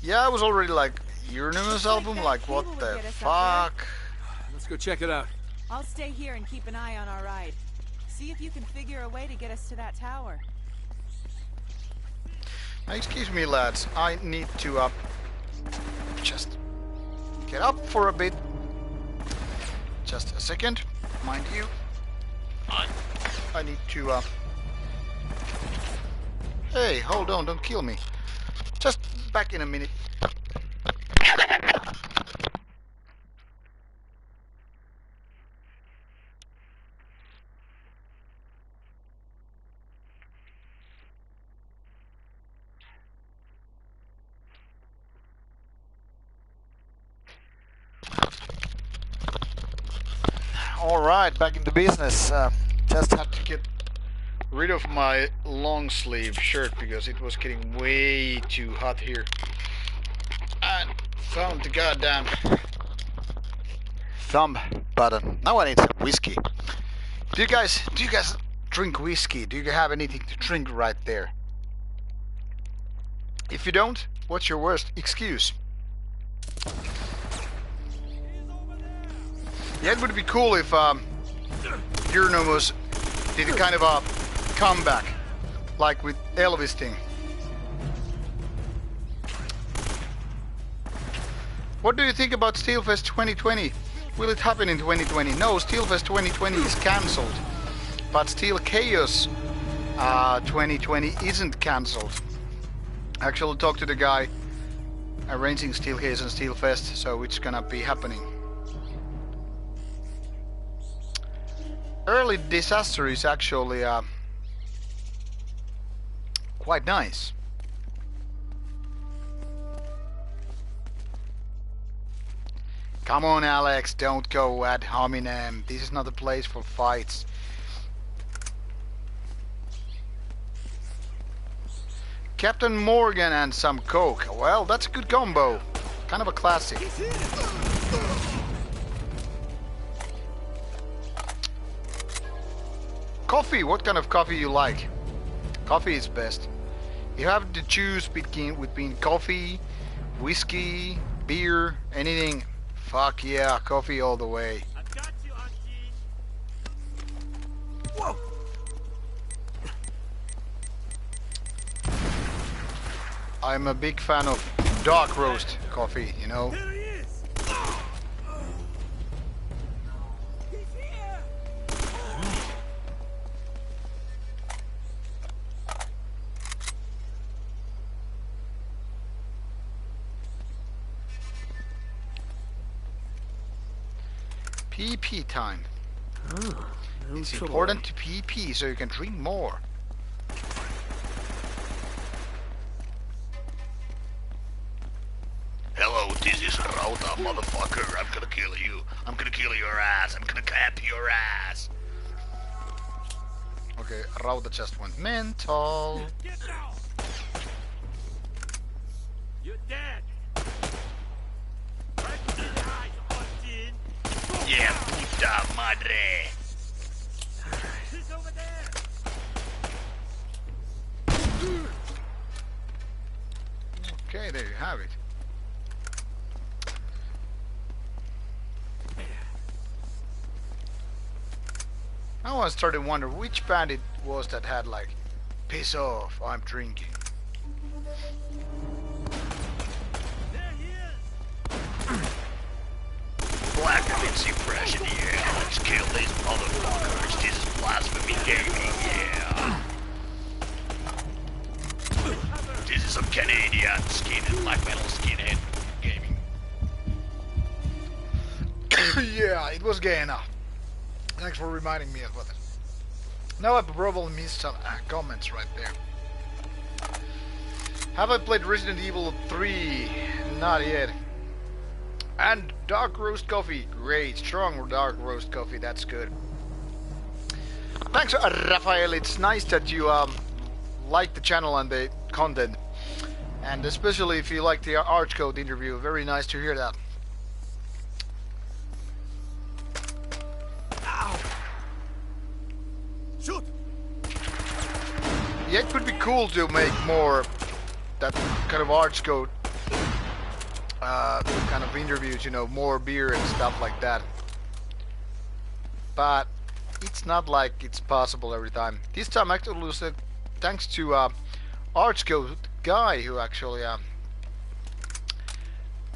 Speaker 1: Yeah, I was already like, Euronymous album, like what the fuck?
Speaker 2: Let's go check it out.
Speaker 3: I'll stay here and keep an eye on our ride. See if you can figure a way to get us to that tower.
Speaker 1: Now, excuse me, lads. I need to just get up for a bit. Just a second, mind you. I need to Hey, hold on! Don't kill me. Just back in a minute. Alright, back in the business. Just had to get rid of my long sleeve shirt because it was getting way too hot here. And found the goddamn thumb button. Now I need some whiskey. Do you guys drink whiskey? Do you have anything to drink right there? If you don't, what's your worst excuse? Yeah, it would be cool if Euronymous did a kind of a comeback, like with Elvis thing. What do you think about Steelfest 2020? Will it happen in 2020? No, Steelfest 2020 is cancelled, but Steel Chaos 2020 isn't cancelled. I actually talked to the guy arranging Steel Chaos and Steelfest, so it's gonna be happening. Early Disaster is actually quite nice. Come on, Alex, don't go ad hominem. This is not a place for fights. Captain Morgan and some coke. Well, that's a good combo. Kind of a classic. Coffee, what kind of coffee you like? Coffee is best. You have to choose between coffee, whiskey, beer, anything. Fuck yeah, coffee all the way.
Speaker 4: I've got you, Auntie. Whoa!
Speaker 1: I'm a big fan of dark roast coffee, you know.
Speaker 4: There he is! He's here!
Speaker 1: PP time.
Speaker 4: Oh,
Speaker 1: It's important to PP so you can drink more. Hello, this is Rauta, motherfucker. I'm gonna kill you. I'm gonna kill your ass. I'm gonna clap your ass. Okay, Rauta just went mental.
Speaker 4: Get down! You're dead! Right in the eye, Austin!
Speaker 1: Yeah, puta madre.
Speaker 4: He's over there!
Speaker 1: Okay, there you have it. Now I started to wonder which band it was that had like, piss off, I'm drinking.
Speaker 4: There he is!
Speaker 1: Black Vince impression, yeah. Let's kill these motherfuckers. This is blasphemy gaming, yeah. This is some Canadian skin and black metal skinhead gaming. Yeah, it was Ghana. Thanks for reminding me of it. Now I probably missed some comments right there. Have I played Resident Evil 3? Not yet. And dark roast coffee. Great. Strong dark roast coffee. That's good. Thanks, Rafael. It's nice that you like the channel and the content. And especially if you like the Archcode interview. Very nice to hear that.
Speaker 4: Ow! Shoot!
Speaker 1: Yeah, it would be cool to make more that kind of Archcode kind of interviews, you know, more beer and stuff like that. But it's not like it's possible every time. This time actually thanks to Archcode guy who actually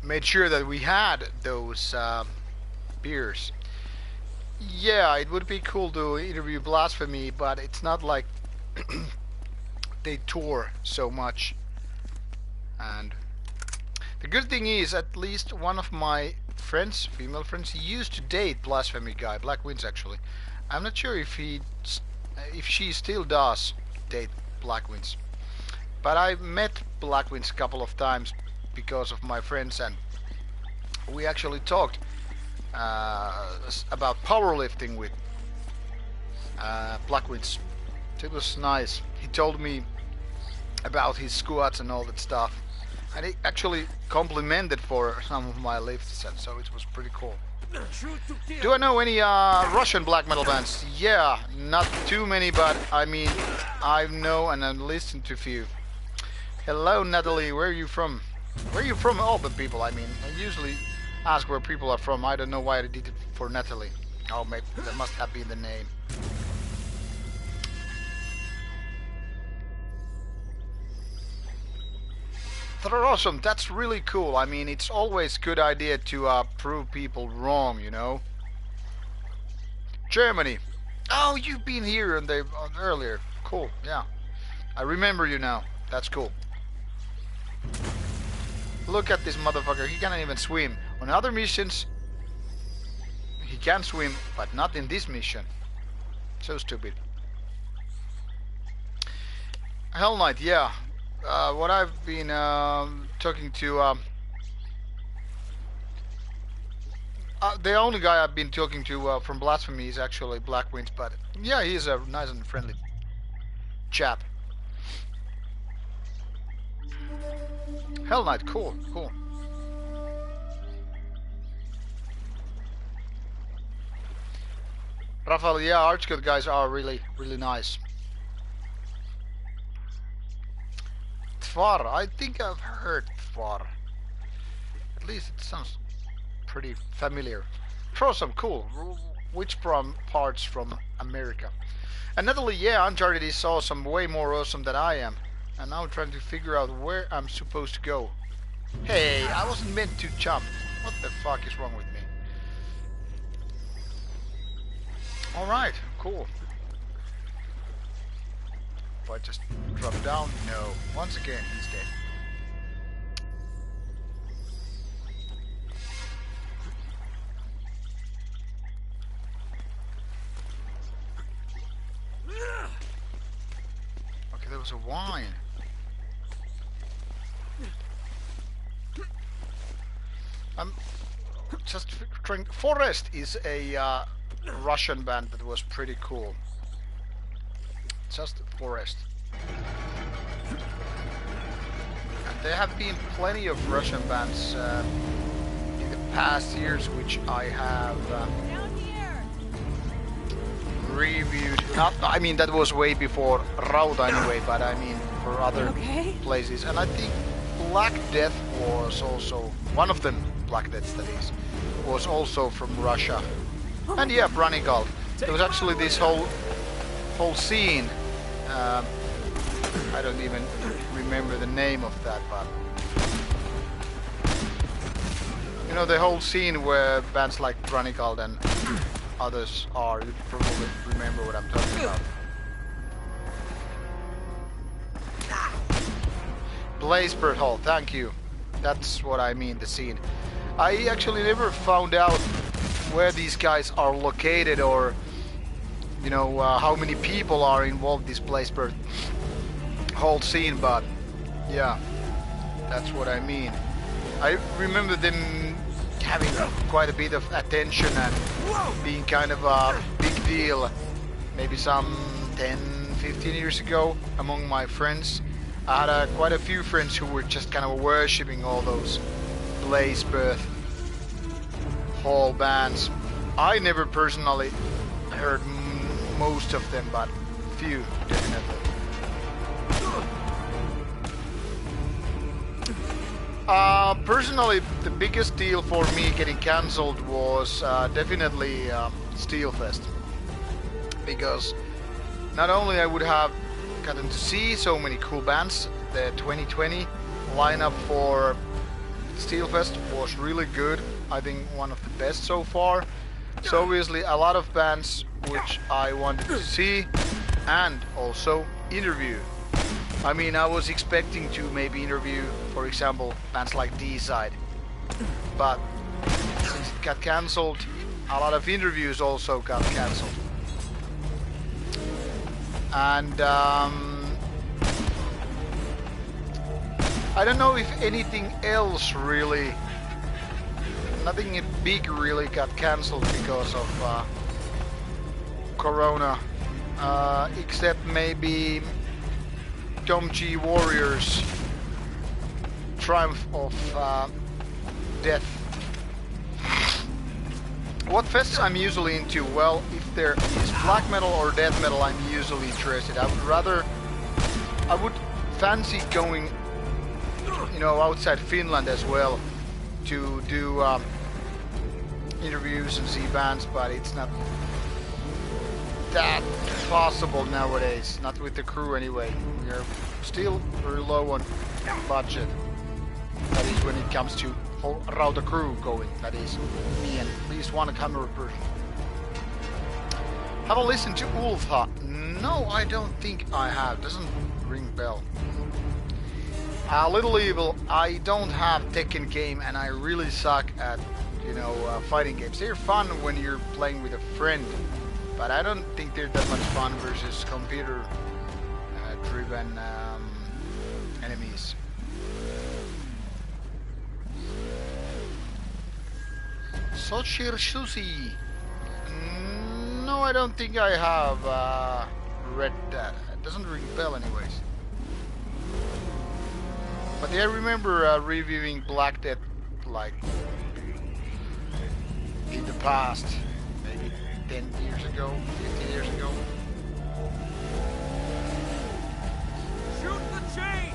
Speaker 1: made sure that we had those beers. Yeah, it would be cool to interview Blasphemy, but it's not like they tour so much. And the good thing is, at least one of my friends, female friends, he used to date Blasphemy guy, Black Winds actually. I'm not sure if she still does date Black Winds. But I met Black Winds a couple of times because of my friends, and we actually talked about powerlifting with Black Winds. It was nice. He told me about his squats and all that stuff. And he actually complimented for some of my lifts, and so it was pretty cool. Do I know any Russian black metal bands? Yeah, not too many, but I mean, I know and I've listened to a few. Hello, Natalie. Where are you from? Where are you from, all the people? I mean, I usually ask where people are from. I don't know why I did it for Natalie. Oh, maybe that must have been the name. They're awesome. That's really cool. I mean, it's always a good idea to prove people wrong, you know. Germany. Oh, you've been here earlier. Cool. Yeah, I remember you now. That's cool. Look at this motherfucker. He cannot even swim. On other missions, he can swim, but not in this mission. So stupid. Hell Knight. Yeah. What I've been talking to the only guy I've been talking to from Blasphemy is actually Black Winds, but yeah, he's a nice and friendly chap. Hell Knight, cool, cool. Rafael, yeah, Archcode guys are really, really nice. Tvar, I think I've heard Tvar. At least it sounds pretty familiar. Awesome, cool. Which parts from America? And Natalie, yeah, Uncharted is awesome, way more awesome than I am. And now I'm trying to figure out where I'm supposed to go. Hey, I wasn't meant to jump. What the fuck is wrong with me? Alright, cool. If I just drop down, no. Once again, he's dead. Okay, there was a wine. I'm just trying. Forest is a Russian band that was pretty cool. Just Forest. And there have been plenty of Russian bands in the past years which I have reviewed. Not, I mean, that was way before Rauta anyway, but I mean for other places. And I think Black Death was also one of them. Black Death, that is, was also from Russia. And yeah, Branigal. There was actually this whole scene. I don't even remember the name of that, but you know, the whole scene where bands like Branigal and others are. You probably remember what I'm talking about. Blaze-Bird Hall, thank you. That's what I mean, the scene. I actually never found out where these guys are located, or you know, how many people are involved in this Blaze-Bird Hall scene, but yeah, that's what I mean. I remember them having quite a bit of attention and being kind of a big deal maybe some 10, 15 years ago among my friends. I had quite a few friends who were just kind of worshipping all those Blaze-Bird Hall bands. I never personally heard most of them, but few definitely. Personally, the biggest deal for me getting cancelled was definitely Steelfest, because not only I would have gotten to see so many cool bands, the 2020 lineup for Steelfest was really good. I think one of the best so far. So obviously a lot of bands which I wanted to see and also interview. I mean, I was expecting to maybe interview, for example, bands like D-Side, but since it got cancelled, a lot of interviews also got cancelled. And I don't know if anything else really, nothing big really got cancelled because of Corona, except maybe Tom G Warriors Triumph of Death. What fests I'm usually into? Well, if there is black metal or death metal, I'm usually interested. I would fancy going, you know, outside Finland as well to do interviews and see bands, but it's not that possible nowadays, not with the crew anyway. We are still very low on budget. That is when it comes to whole Rauta crew going. That is me and at least one camera person. Have a listen to Ulfa? No, I don't think I have. Doesn't ring bell. Little Evil, I don't have Tekken game and I really suck at, you know, fighting games. They're fun when you're playing with a friend, but I don't think they're that much fun versus computer driven enemies. Sochir Susi. No, I don't think I have read that. It doesn't ring bell anyways. But I remember reviewing Black Death like in the past, maybe 10 years ago, 15 years ago.
Speaker 2: Shoot the chains!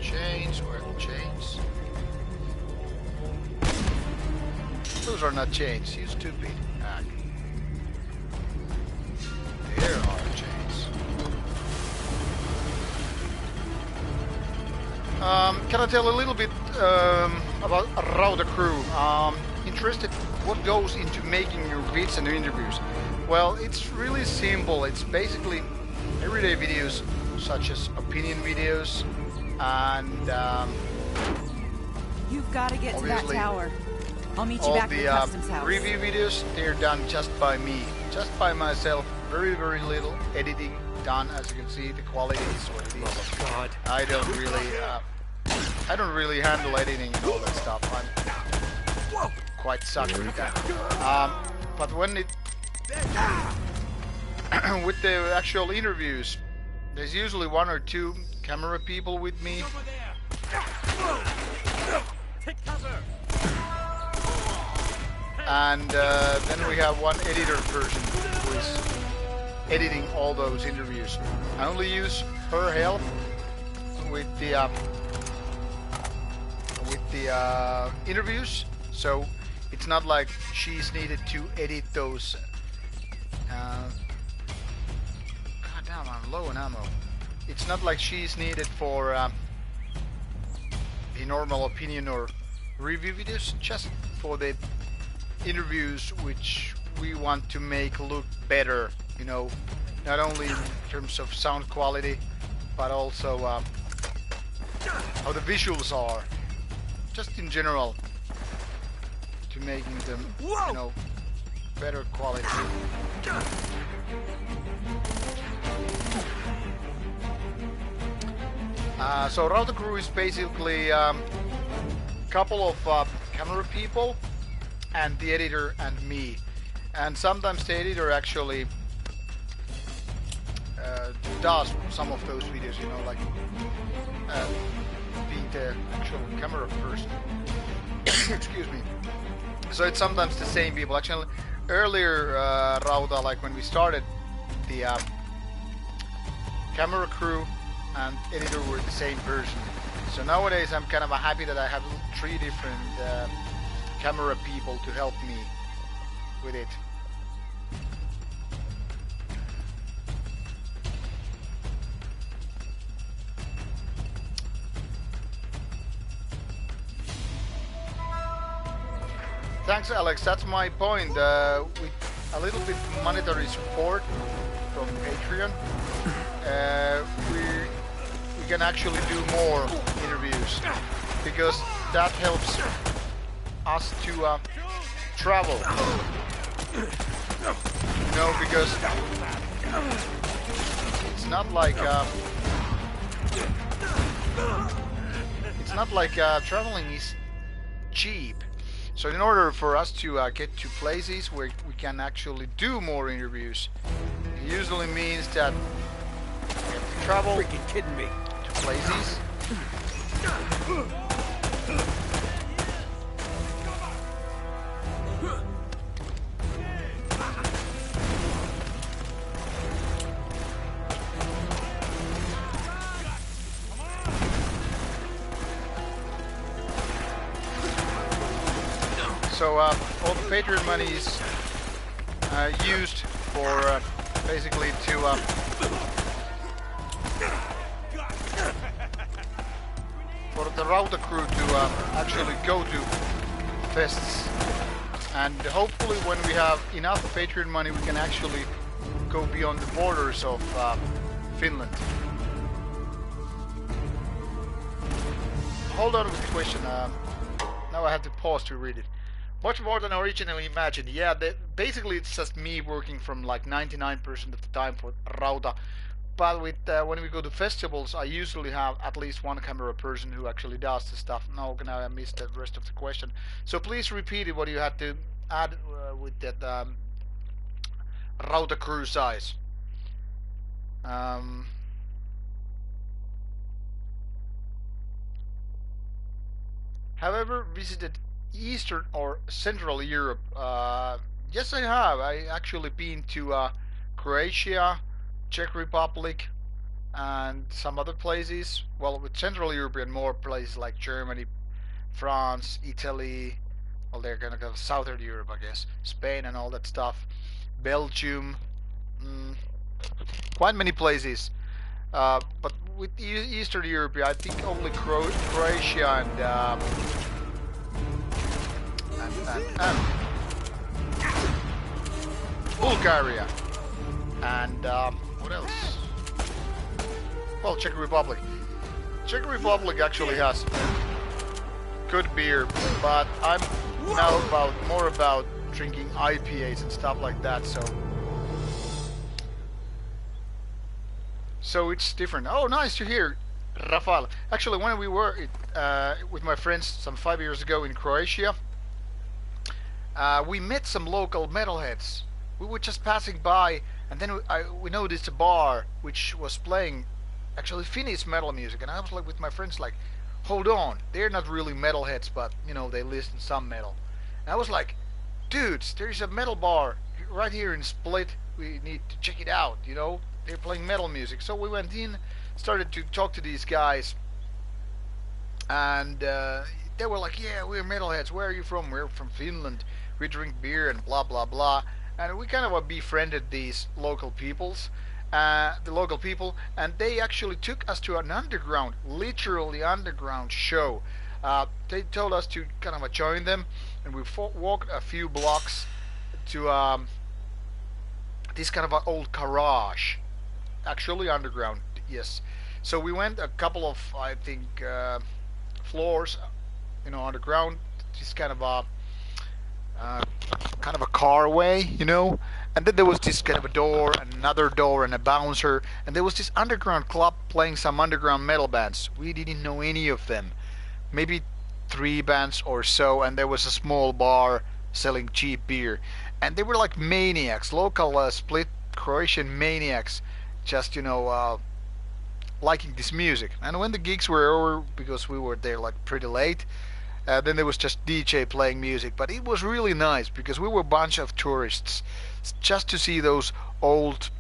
Speaker 1: Chains? Where are the chains? Those are not chains, you stupid. Ah. There are chains. Can I tell a little bit about Rauta crew? Interested what goes into making your vids and interviews? Well, it's really simple. It's basically everyday videos such as opinion videos and
Speaker 3: You've got to get to that
Speaker 1: obviously
Speaker 3: tower. I'll meet you
Speaker 1: all
Speaker 3: back at
Speaker 1: the
Speaker 3: the customs house.
Speaker 1: review videos. They're done just by me, just by myself. Very, very little editing done. As you can see, the quality is what it is.
Speaker 2: Oh God!
Speaker 1: I don't really handle editing and all that stuff. I'm quite sucked with that. But when it with the actual interviews, there's usually one or two camera people with me.
Speaker 4: Over there. Take cover.
Speaker 1: And then we have one editor person who is editing all those interviews. I only use her help with the interviews, so it's not like she's needed to edit those. God damn, I'm low on ammo. It's not like she's needed for the normal opinion or review videos, just for the interviews which we want to make look better, you know, not only in terms of sound quality but also how the visuals are, just in general, to making them, you know, better quality. So Rauta crew is basically couple of camera people and the editor and me, and sometimes the editor actually does some of those videos, you know, like being the actual camera person. Excuse me. So it's sometimes the same people. Actually, earlier Rauta, like when we started, the camera crew and editor were the same person. So nowadays I'm kind of happy that I have 3 different camera people to help me with it. Thanks, Alex. That's my point. With a little bit monetary support from Patreon, we can actually do more interviews, because that helps us to travel. You know, because it's not like traveling is cheap. So in order for us to get to places where we can actually do more interviews, it usually means that we have to travel
Speaker 2: Freaking kidding me.
Speaker 1: to places. So all the Patreon money is used for basically to for the Rauta crew to actually go to fests, and hopefully when we have enough Patreon money we can actually go beyond the borders of Finland. Hold on with the question. Now I have to pause to read it. Much more than originally imagined. Yeah, basically it's just me working from like 99% of the time for Rauta. But with when we go to festivals, I usually have at least one camera person who actually does the stuff. Now I missed the rest of the question. So please repeat it, what you had to add with that Rauta crew size. However, visited Eastern or Central Europe? Yes, I have. I actually been to Croatia, Czech Republic, and some other places. Well, with Central European, more places like Germany, France, Italy. Well, they're gonna go Southern Europe, I guess. Spain and all that stuff. Belgium. Mm, quite many places. But with Eastern Europe, I think only Croatia and Bulgaria, and what else? Well, Czech Republic. Czech Republic actually has good beer, but I'm now more about drinking IPAs and stuff like that. So it's different. Oh, nice to hear, Rafael. Actually, when we were with my friends some 5 years ago in Croatia, we met some local metalheads. We were just passing by, and then we noticed a bar which was playing actually Finnish metal music, and I was like with my friends like, hold on, they're not really metalheads, but you know, they listen to some metal. And I was like, dudes, there's a metal bar right here in Split, we need to check it out, you know, they're playing metal music. So we went in, started to talk to these guys, and they were like, yeah, we're metalheads, where are you from? We're from Finland, we drink beer and blah blah blah. And we kind of befriended these local peoples, the local people, and they actually took us to an underground, literally underground show. They told us to kind of join them, and we walked a few blocks to this kind of an old garage, actually underground, yes. So we went a couple of, I think, floors, underground. This uh, kind of a car way, and then there was this kind of a door, another door, and a bouncer, and there was this underground club playing some underground metal bands. We didn't know any of them, maybe 3 bands or so, and there was a small bar selling cheap beer, and they were like maniacs, local split Croatian maniacs, just liking this music. And when the gigs were over, because we were there like pretty late, then there was just DJ playing music. But it was really nice because we were a bunch of tourists just to see those old,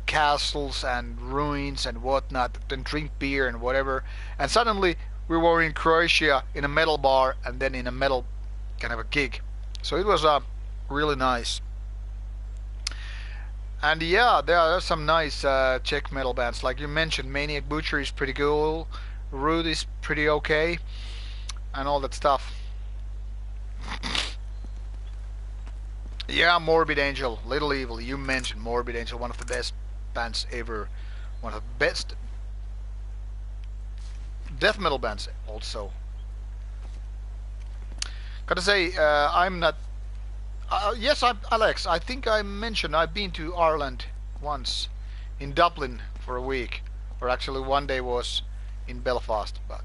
Speaker 1: castles and ruins and whatnot, and drink beer and whatever. And suddenly we were in Croatia in a metal bar and then in a metal kind of a gig. So it was really nice. And yeah, there are some nice Czech metal bands. Like you mentioned, Maniac Butcher is pretty cool, Root is pretty okay, and all that stuff. Yeah, Morbid Angel, Little Evil, you mentioned Morbid Angel, one of the best bands ever. One of the best death metal bands also. Gotta say, I'm not... yes, Alex, I think I mentioned I've been to Ireland once, in Dublin for a week, or actually one day was in Belfast, but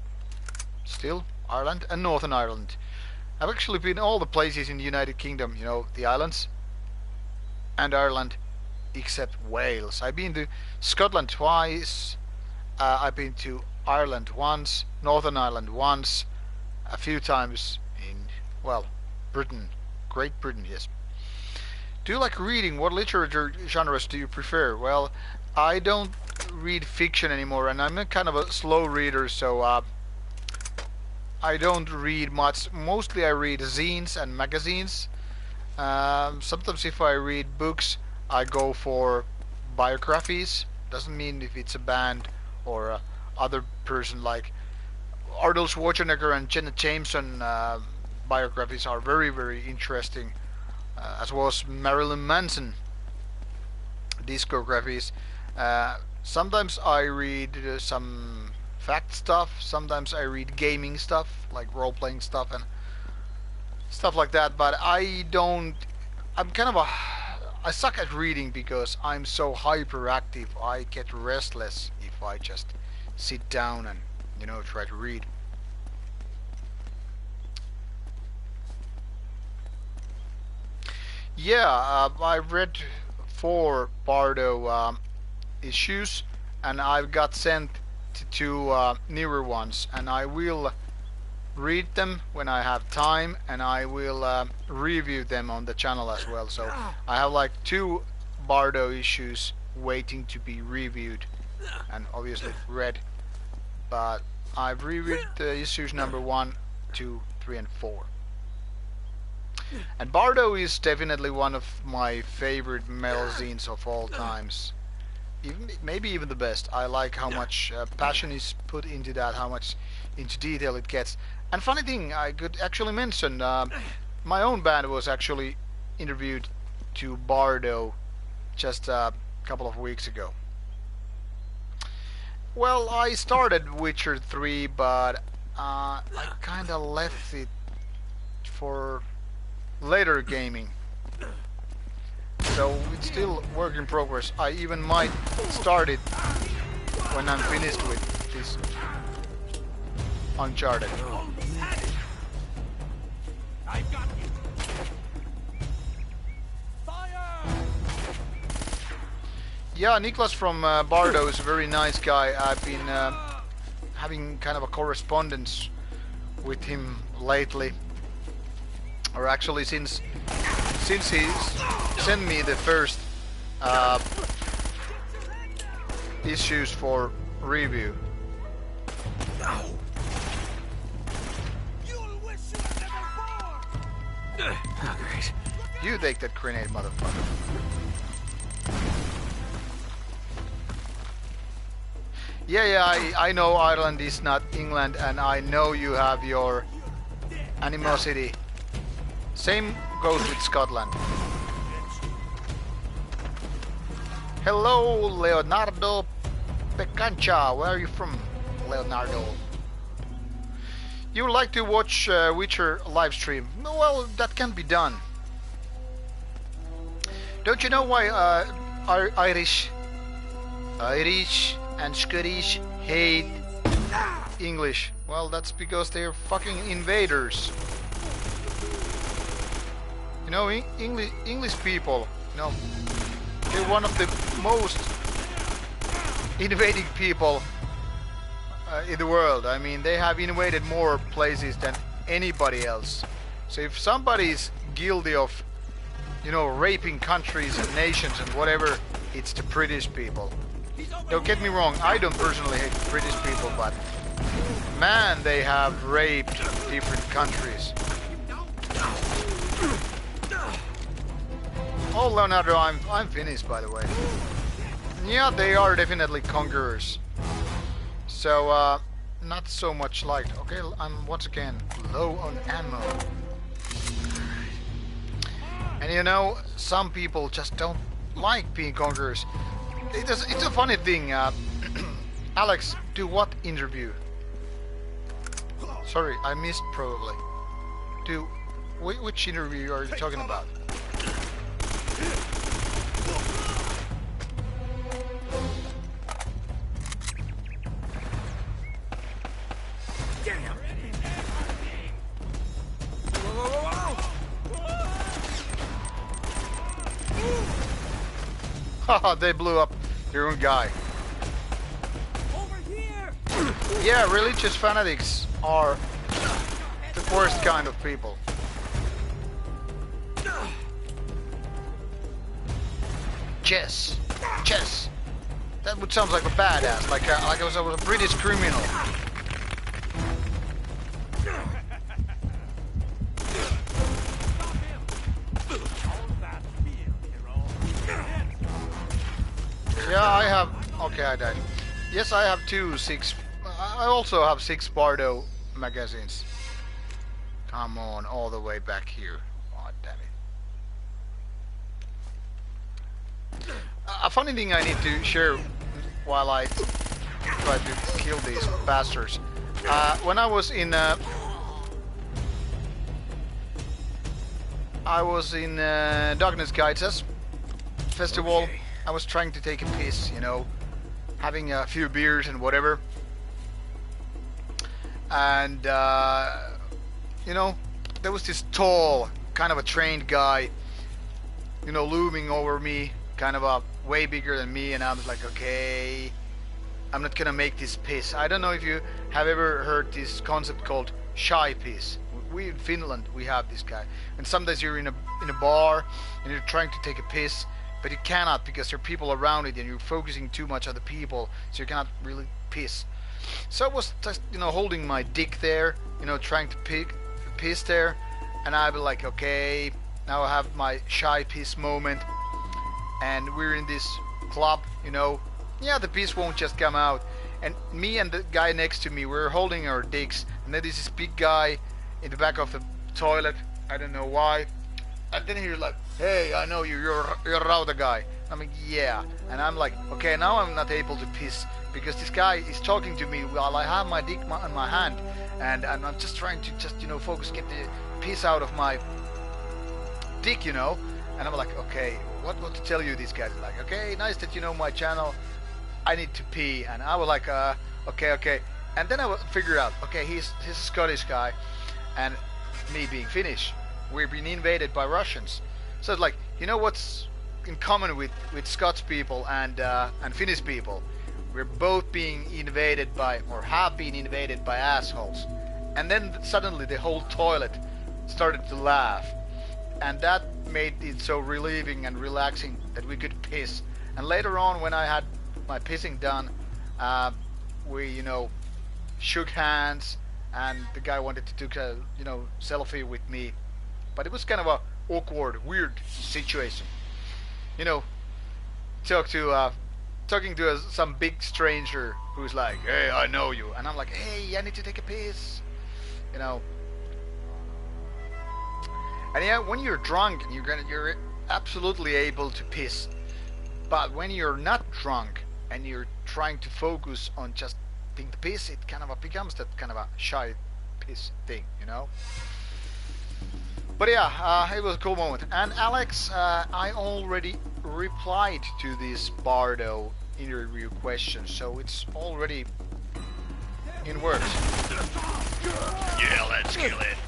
Speaker 1: still Ireland and Northern Ireland. I've actually been all the places in the United Kingdom, the islands and Ireland, except Wales. I've been to Scotland twice, I've been to Ireland once, Northern Ireland once, a few times in, Britain. Great Britain, yes. Do you like reading? What literature genres do you prefer? Well, I don't read fiction anymore, and I'm a kind of a slow reader, so I don't read much. Mostly I read zines and magazines. Sometimes if I read books, I go for biographies. Doesn't mean if it's a band or a other person, like Arnold Schwarzenegger and Jenna Jameson. Biographies are very, very interesting, as well as Marilyn Manson discographies. Sometimes I read some fact stuff, sometimes I read gaming stuff, like role-playing stuff and stuff like that, but I suck at reading because I'm so hyperactive. I get restless if I just sit down and, try to read. Yeah, I've read 4 Bardo issues, and I've got sent to 2 newer ones, and I will read them when I have time, and I will review them on the channel as well. So I have like 2 Bardo issues waiting to be reviewed and obviously read, but I've reviewed the issues number 1, 2, 3 and 4. And Bardo is definitely one of my favorite metal zines of all times. Maybe even the best. I like how much passion is put into that, how much into detail it gets. And funny thing, I could actually mention, my own band was actually interviewed to Bardo just a couple of weeks ago. Well, I started Witcher 3, but I kinda left it for later gaming, so it's still work in progress. I even might start it when I'm finished with this Uncharted.
Speaker 4: I've got you. Fire!
Speaker 1: Yeah, Niklas from Bardo is a very nice guy. I've been having kind of a correspondence with him lately, or actually since he sent me the first issues for review.
Speaker 4: You'll wish you had never born!
Speaker 2: Oh, great.
Speaker 1: You take that grenade, motherfucker. Yeah, I know Ireland is not England, and I know you have your animosity. Same goes with Scotland. Hello, Leonardo Pecancha, where are you from, Leonardo? You would like to watch Witcher live stream? Well, that can be done. Don't you know why Irish and Scottish hate English? Well, that's because they're fucking invaders. You know, English people, you know, they're one of the most invading people in the world. I mean, they have invaded more places than anybody else. So if somebody's guilty of, you know, raping countries and nations and whatever, it's the British people. Don't get me wrong, I don't personally hate the British people, but man, they have raped different countries. Oh, Leonardo, I'm Finnish, by the way. Yeah, they are definitely conquerors. So, not so much liked. Okay, I'm once again low on ammo. And you know, some people just don't like being conquerors. It's a funny thing. Alex, do what interview? Sorry, I missed probably. Which interview are you talking about? Haha, they blew up their own guy.
Speaker 4: Over here!
Speaker 1: Yeah, religious fanatics are the worst kind of people. Chess. That would sound like a badass, like I was a British criminal. Yeah, I have. Okay, I died. Yes, I have I also have 6 Bardo magazines. Come on, all the way back here. Oh, damn it. A funny thing I need to share while I try to kill these bastards. When I was in Darkness Guides Us festival, okay. I was trying to take a piss, you know, having a few beers and whatever. And you know, there was this tall, kind of a trained guy, you know, looming over me, kind of a way bigger than me, and I was like, okay, I'm not gonna make this piss. I don't know if you have ever heard this concept called shy piss. We in Finland, we have this guy, and sometimes you're in a bar and you're trying to take a piss, but you cannot because there are people around it and you're focusing too much on the people, so you cannot really piss. So I was just, you know, holding my dick there, you know, trying to piss there, and I'd be like, okay, now I have my shy piss moment, and we're in this club, you know, yeah, the piss won't just come out, and me and the guy next to me, we're holding our dicks, and then there's this big guy in the back of the toilet, I don't know why, and then he's like, hey, I know you, you're a Rauta guy. I'm like, yeah, and I'm like, okay, now I'm not able to piss, because this guy is talking to me while I have my dick in my hand, and I'm just trying to you know, focus, get the piss out of my dick, you know, and I'm like, okay, what to tell you? These guys are like, okay, nice that you know my channel, I need to pee, and I was like, okay, and then I would figure out, okay, he's a Scottish guy, and me being Finnish, we're being invaded by Russians, so it's like, you know what's in common with Scots people and Finnish people? We're both being invaded by, or have been invaded by, assholes. And then suddenly the whole toilet started to laugh, and that made it so relieving and relaxing that we could piss. And later on, when I had my pissing done, we, you know, shook hands, and the guy wanted to take a, you know, selfie with me, but it was kind of a awkward, weird situation, you know, talking to some big stranger who's like, hey, I know you, and I'm like, hey, I need to take a piss, you know. And yeah, when you're drunk, you're absolutely able to piss, but when you're not drunk and you're trying to focus on just being the piss, it kind of becomes that kind of a shy piss thing, you know. But yeah, it was a cool moment. And Alex, I already replied to this Bardo interview question, so it's already in works.
Speaker 5: Yeah, let's kill it.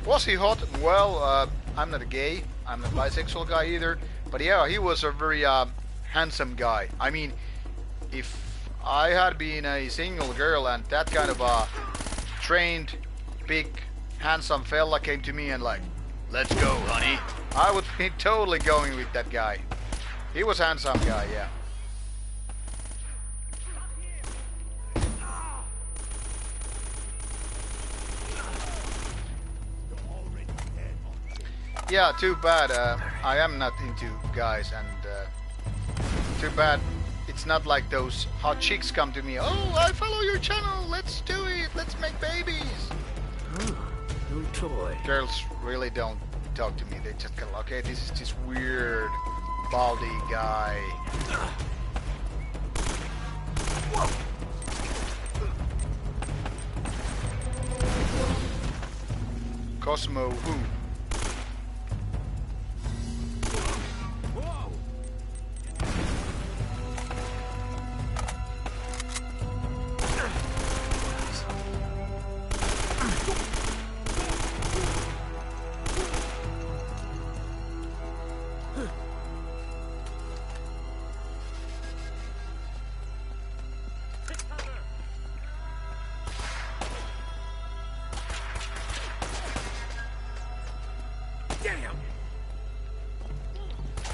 Speaker 1: Was he hot? Well, I'm not a gay, I'm not a bisexual guy either, but yeah, he was a very handsome guy. I mean, if I had been a single girl and that kind of a trained, big, handsome fella came to me and like, let's go, honey, I would be totally going with that guy. He was a handsome guy, yeah. Yeah, too bad. I am not into guys, and too bad. It's not like those hot chicks come to me. Oh, I follow your channel. Let's do it. Let's make babies.
Speaker 4: New toy.
Speaker 1: Girls really don't talk to me. They just go, okay, this is this weird baldy guy. Cosmo who?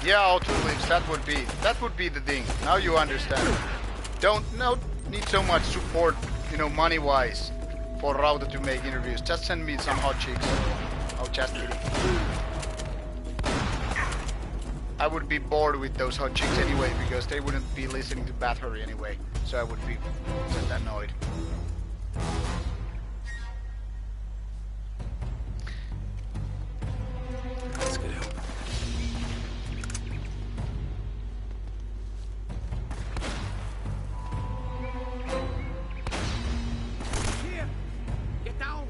Speaker 1: Yeah, auto leaves, that would be the thing. Now you understand. Don't need so much support, you know, money wise for Rauta to make interviews. Just send me some hot chicks. Oh, just kidding. I would be bored with those hot chicks anyway because they wouldn't be listening to Bathory anyway. So I would be just annoyed.
Speaker 2: That's good help.
Speaker 4: Here! Get down!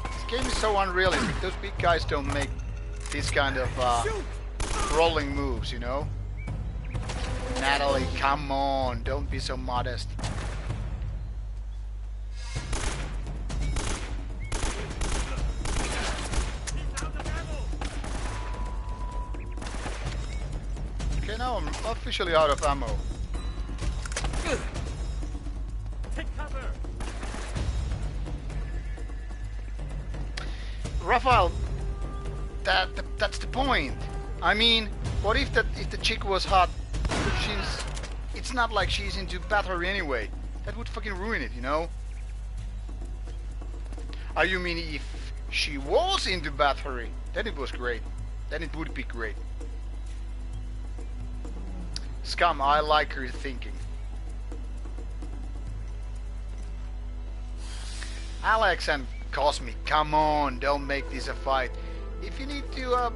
Speaker 1: This game is so unrealistic. Those big guys don't make these kind of rolling moves, you know? Natalie, come on, don't be so modest. Okay, now I'm officially out of ammo.
Speaker 4: Take cover!
Speaker 1: Raphael, that's the point. I mean, what if the chick was hot? It's not like she's into Bathory anyway. That would fucking ruin it, you know? Are you mean if she was into Bathory, then it was great. Then it would be great. Scum, I like her thinking. Alex and Cosmic, come on, don't make this a fight. If you need to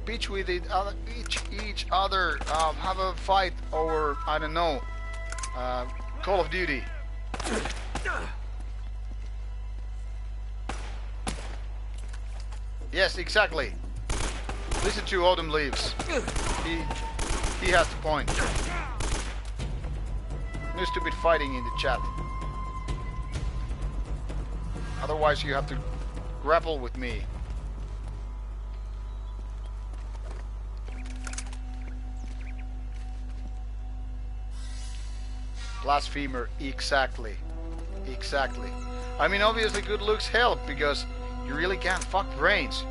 Speaker 1: bitch with each other, have a fight over, I don't know, Call of Duty. Yes, exactly. Listen to Autumn Leaves. He has the point. No stupid fighting in the chat. Otherwise you have to grapple with me. Blasphemer, exactly. Exactly. I mean, obviously good looks help because you really can't fuck brains.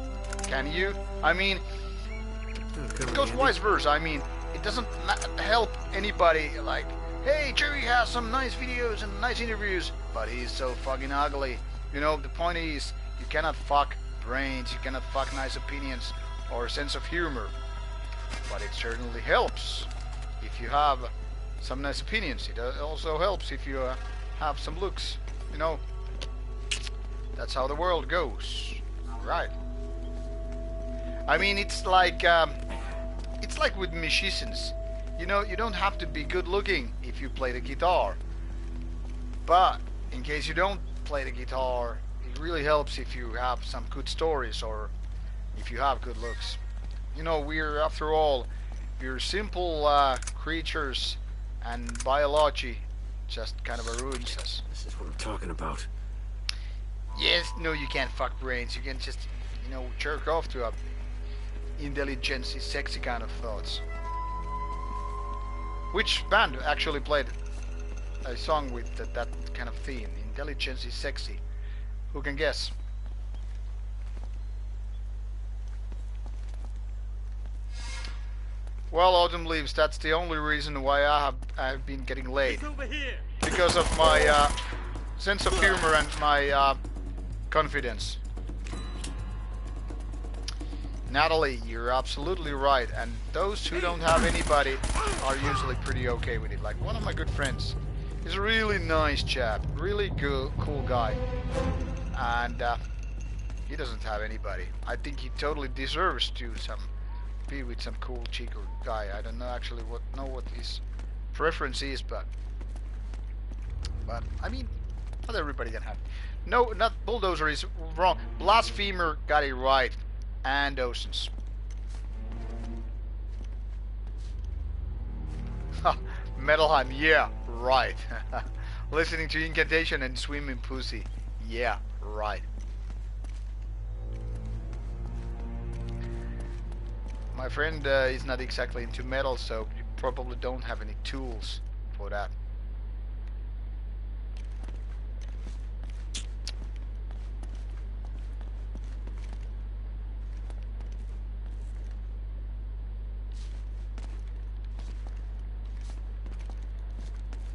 Speaker 1: Can you? I mean, it goes vice versa. I mean, it doesn't help anybody like, hey, Jerry has some nice videos and nice interviews, but he's so fucking ugly. You know, the point is, you cannot fuck brains, you cannot fuck nice opinions or a sense of humor. But it certainly helps if you have some nice opinions. It also helps if you have some looks, you know. That's how the world goes. Right. I mean, it's like with musicians. You know, you don't have to be good looking if you play the guitar. But in case you don't play the guitar, it really helps if you have some good stories or if you have good looks. You know, after all, we're simple creatures, and biology just kind of ruins us.
Speaker 4: This is what I'm talking about.
Speaker 1: Yes, no, you can't fuck brains. You can just, you know, jerk off to a intelligence, sexy kind of thoughts. Which band actually played a song with that kind of theme? Intelligence is sexy. Who can guess? Well, Autumn Leaves, that's the only reason why I've been getting laid.
Speaker 4: Over here.
Speaker 1: Because of my sense of humor and my confidence. Natalie, you're absolutely right, and those who don't have anybody are usually pretty okay with it. Like one of my good friends, he's a really nice chap, really good, cool guy, and he doesn't have anybody. I think he totally deserves to be with some cool chick or guy. I don't know actually what his preference is, but I mean, not everybody can have it. No, not Bulldozer is wrong. Blasphemer got it right. And oceans. Metalheim, yeah, right. Listening to Incantation and Swimming Pussy, yeah, right. My friend is not exactly into metal, so you probably don't have any tools for that.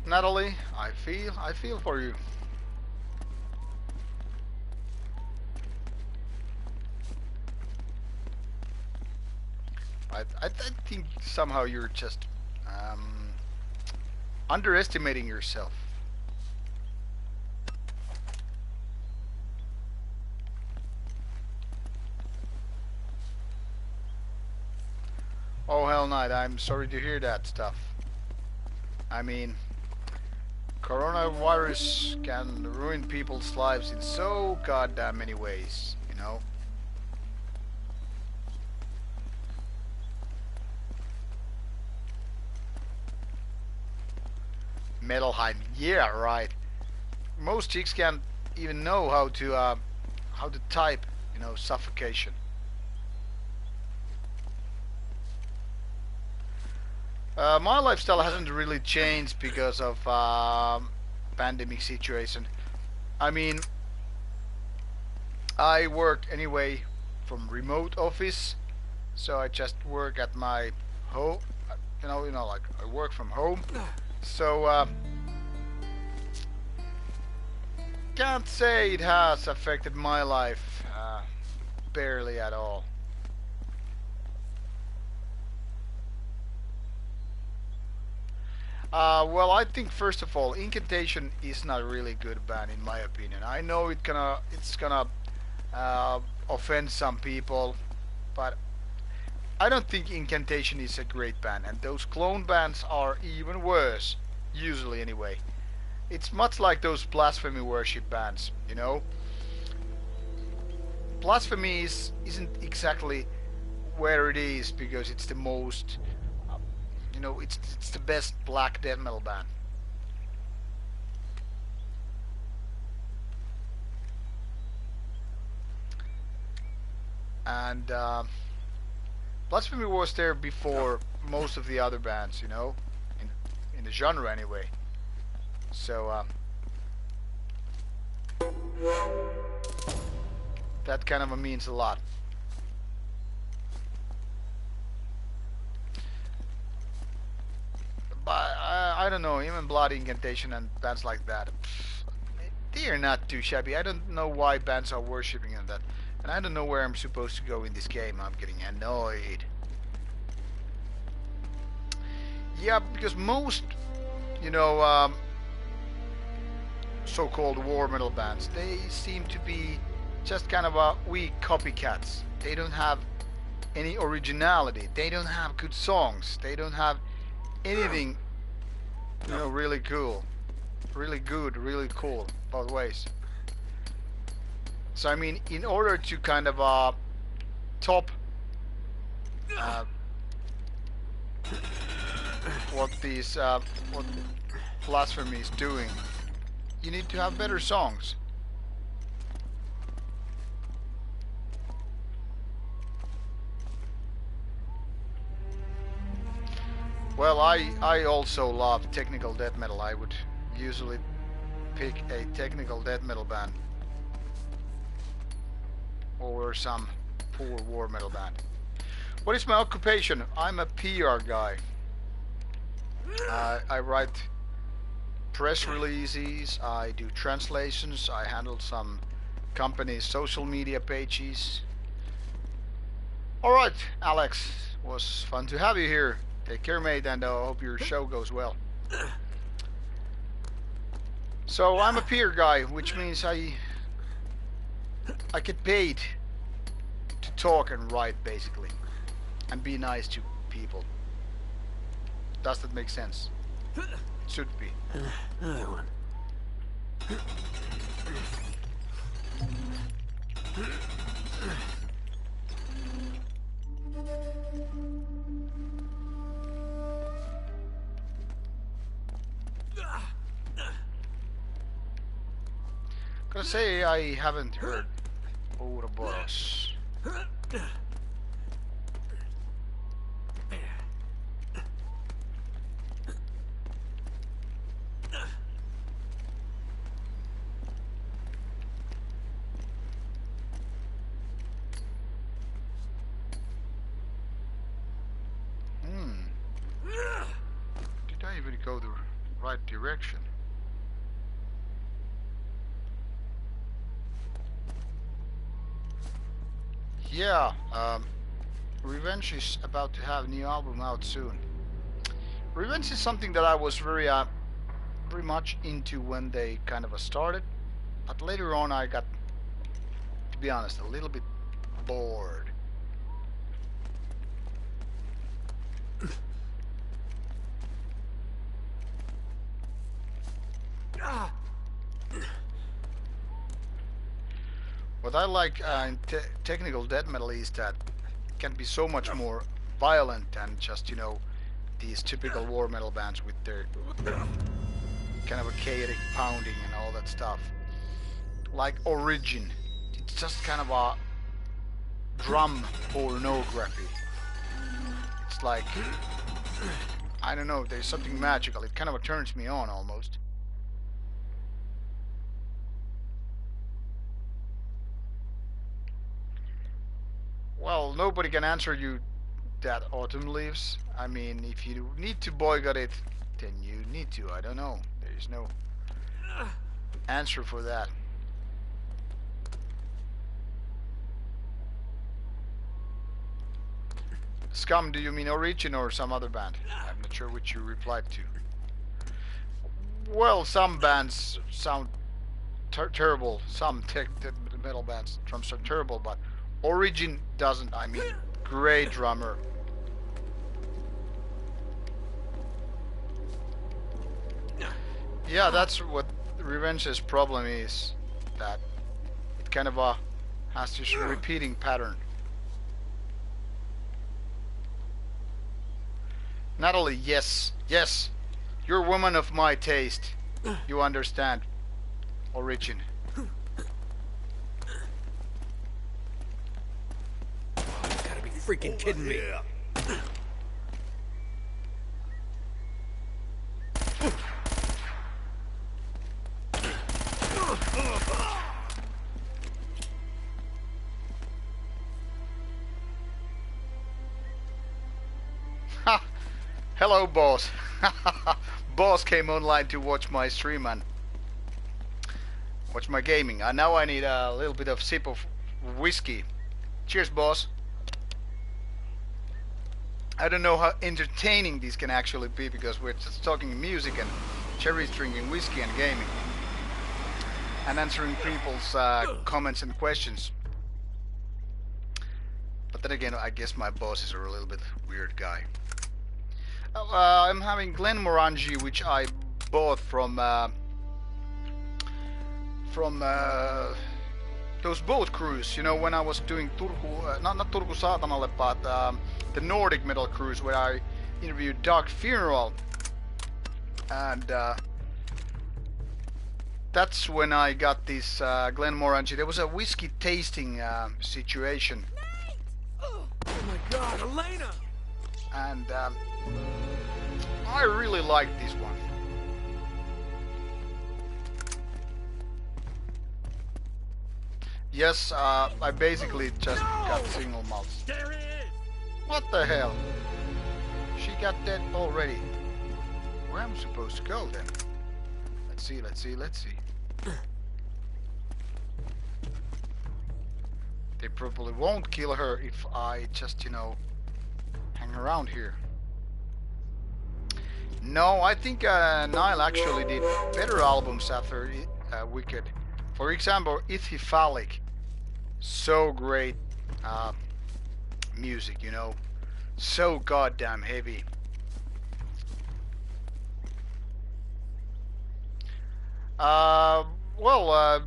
Speaker 1: Natalie, I feel for you. I think somehow you're just underestimating yourself. Oh hell no, I'm sorry to hear that stuff. I mean, coronavirus can ruin people's lives in so goddamn many ways, you know? Metalheim, yeah, right. Most chicks can't even know how to type, you know, suffocation. My lifestyle hasn't really changed because of pandemic situation. I mean, I work anyway from remote office, so I just work at my home. You know, like I work from home. So can't say it has affected my life barely at all. Well, I think first of all, Incantation is not really a good band in my opinion. I know it's gonna offend some people, but I don't think Incantation is a great band, and those clone bands are even worse, usually anyway. It's much like those blasphemy worship bands, you know. Blasphemy isn't exactly where it is because it's the most, you know, it's the best black death metal band. And Blasphemy was there before most of the other bands, you know, in the genre anyway. So that kind of means a lot. But I don't know, even Blood Incantation and bands like that, they are not too shabby. I don't know why bands are worshipping on that. And I don't know where I'm supposed to go in this game. I'm getting annoyed. Yeah, because most, you know, so-called war metal bands. They seem to be just kind of a weak copycats. They don't have any originality. They don't have good songs. They don't have anything, really cool, really good, really cool both ways. So I mean, in order to kind of top what blasphemy is doing, you need to have better songs. Well, I also love technical death metal. I would usually pick a technical death metal band over some poor war metal band. What is my occupation? I'm a PR guy. I write press releases, I do translations, I handle some companies' social media pages. Alright, Alex, was fun to have you here. Take care, mate, and I hope your show goes well. So I'm a peer guy, which means I get paid to talk and write, basically, and be nice to people. Does that make sense? It should be.
Speaker 4: Another one.
Speaker 1: Gotta say, I haven't heard Ouroboros. Did I even go the right direction? Yeah, Revenge is about to have a new album out soon. Revenge is something that I was very much into when they kind of started, but later on I got, to be honest, a little bit bored. What I like in technical death metal is that it can be so much more violent than just, these typical war metal bands with their kind of a chaotic pounding and all that stuff. Like Origin, it's just kind of a drum pornography. It's like, I don't know, there's something magical. It kind of turns me on almost. Well, nobody can answer you that Autumn Leaves. I mean, if you need to boycott it, then you need to. I don't know. There's no answer for that. Scum, do you mean Origin or some other band? I'm not sure which you replied to. Well, some bands sound terrible. Some metal bands drums are terrible, but Origin doesn't. I mean, great drummer. Yeah, that's what Revenge's problem is. That it kind of has this repeating pattern. Natalie, yes, you're a woman of my taste. You understand. Origin.
Speaker 2: Freaking kidding me.
Speaker 1: Ha! Hello, boss. Boss came online to watch my stream and watch my gaming. And now I need a little bit of sip of whiskey. Cheers, boss. I don't know how entertaining these can actually be because we're just talking music and cherry drinking whiskey and gaming. and answering people's comments and questions. But then again, I guess my boss is a little bit weird guy. I'm having Glenmorangie, which I bought from those boat cruise. You know, when I was doing Turku, not Turku Saatanalle, but the Nordic metal cruise where I interviewed Dark Funeral, and that's when I got this Glenmorangie. There was a whiskey tasting situation.
Speaker 2: Oh my God, Elena!
Speaker 1: And I really liked this one. Yes, I basically just got single malts.
Speaker 4: There he is!
Speaker 1: What the hell? She got dead already. Where am I supposed to go then? Let's see, let's see, let's see. They probably won't kill her if I just, you know, hang around here. No, I think Nile actually did better albums after Wicked. For example, Ithyphalic. So great music, you know. So goddamn heavy.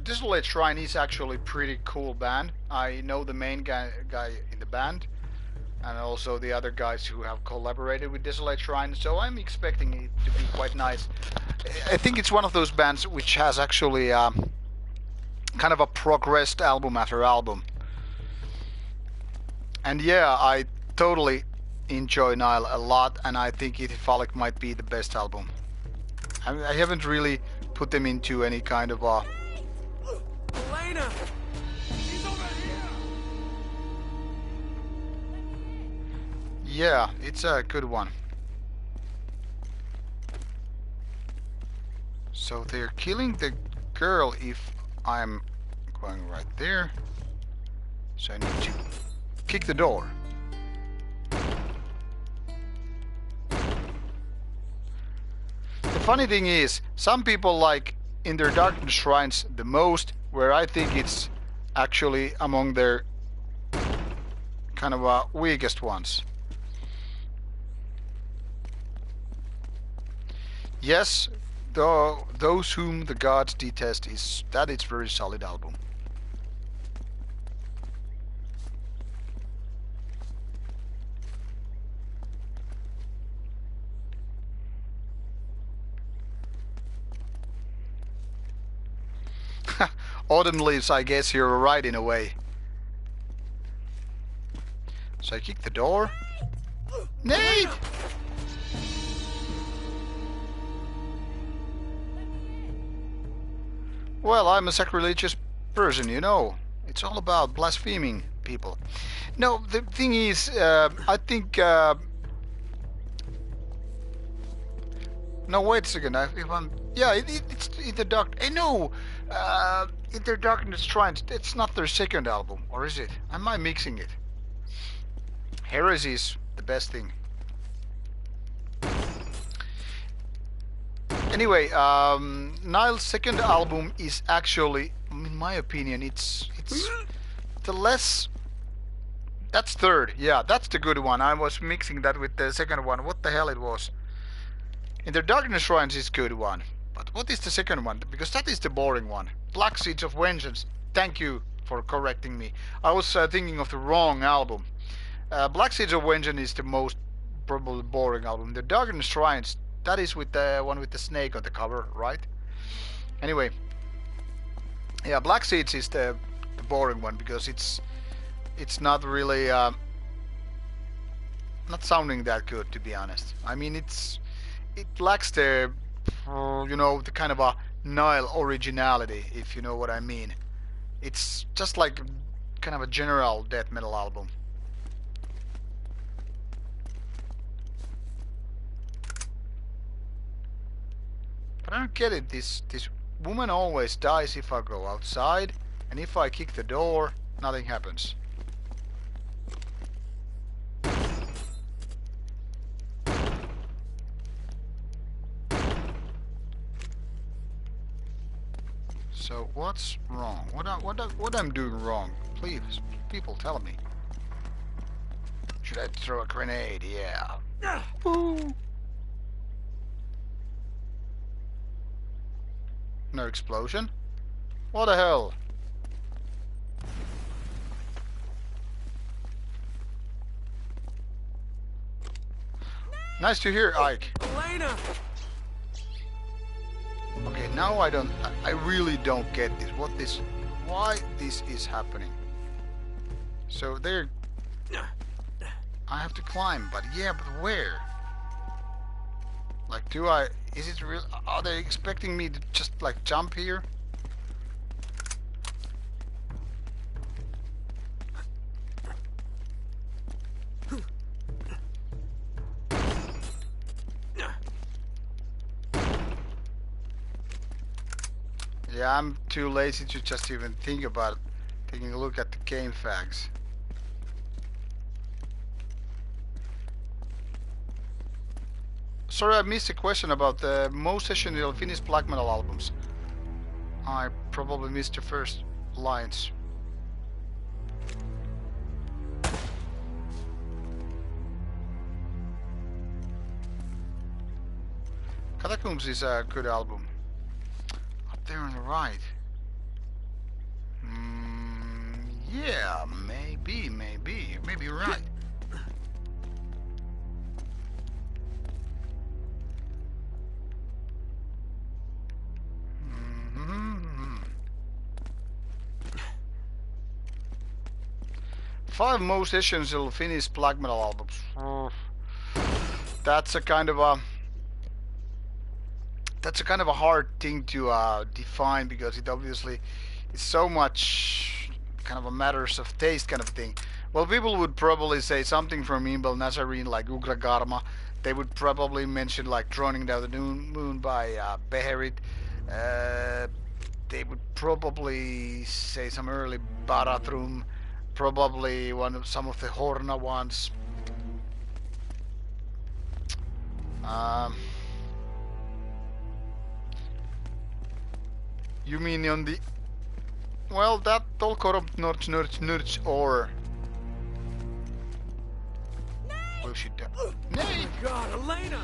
Speaker 1: Desolate Shrine is actually a pretty cool band. I know the main guy in the band, and also the other guys who have collaborated with Desolate Shrine, so I'm expecting it to be quite nice. I think it's one of those bands which has actually kind of a progressed album after album. And yeah, I totally enjoy Nile a lot, and I think Ithyphalic might be the best album. I haven't really put them into any kind of
Speaker 2: Elena! He's over here!
Speaker 1: Yeah, it's a good one. So they're killing the girl if I'm going right there. So I need to kick the door. The funny thing is, some people like In Their Darkness Shrines the most, where I think it's actually among their kind of weakest ones. Yes, though Those Whom the Gods Detest is very solid album. Autumn Leaves, I guess you're right in a way. So I kick the door. Nate! Well, I'm a sacrilegious person, you know. It's all about blaspheming people. No, the thing is, I think... No, wait a second. Yeah, it's in the dark. No, in their Darkness Shrines. It's not their second album, or is it? Am I mixing it? Heresy is the best thing. Anyway, Nile's second album is actually, in my opinion, it's the less. That's third. Yeah, that's the good one. I was mixing that with the second one. What the hell it was? In the Darkness Shrines is good one. But what is the second one? Because that is the boring one. Black Seeds of Vengeance. Thank you for correcting me. I was thinking of the wrong album. Black Seeds of Vengeance is the most probably boring album. The Darkness Shrines, that is with the one with the snake on the cover, right? Anyway. Yeah, Black Seeds is the boring one because it's not really not sounding that good, to be honest. I mean, it lacks the you know, the kind of a Nile originality, if you know what I mean. It's just like kind of a general death metal album. But I don't get it. This woman always dies if I go outside, and if I kick the door, nothing happens. So what's wrong? What I'm doing wrong? Please, people, tell me. Should I throw a grenade? Yeah. Woo. No explosion? What the hell? Nice to hear, Ike.
Speaker 2: Elena!
Speaker 1: Okay, now I really don't get this. Why this is happening? So there, I have to climb, but yeah, but where? Like, is it real? Are they expecting me to just like jump here? Yeah, I'm too lazy to just even think about it. Taking a look at the game facts. Sorry, I missed a question about the most essential Finnish black metal albums. I probably missed the first lines. Catacombs is a good album. Up there on the right. Yeah, maybe you're right. Five most essential Finnish black metal albums. That's a kind of a hard thing to define, because it obviously is so much kind of a matters of taste kind of thing. Well, people would probably say something from Imbel Nazarene like Ugra Garma. They would probably mention like Droning Down the Moon by Beherit. They would probably say some early Barathrum. Probably some of the Horna ones. You mean on the... Well, that Tolkorop Nurch or... Will she die? Nay!
Speaker 2: Oh my God, Elena!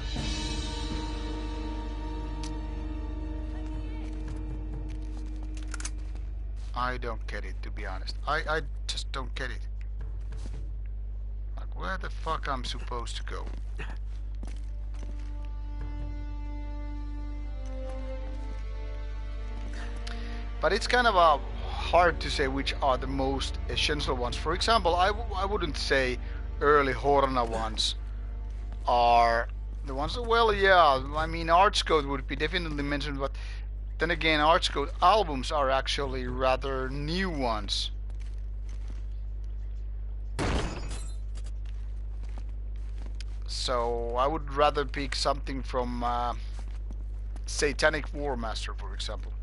Speaker 1: I don't get it, to be honest. I just don't get it. Like, where the fuck I'm supposed to go? But it's kind of hard to say which are the most essential ones. For example, I wouldn't say early Horna ones are the ones. Well, yeah, I mean Archcode would be definitely mentioned, but then again, Archcode albums are actually rather new ones. So I would rather pick something from Satanic War Master, for example.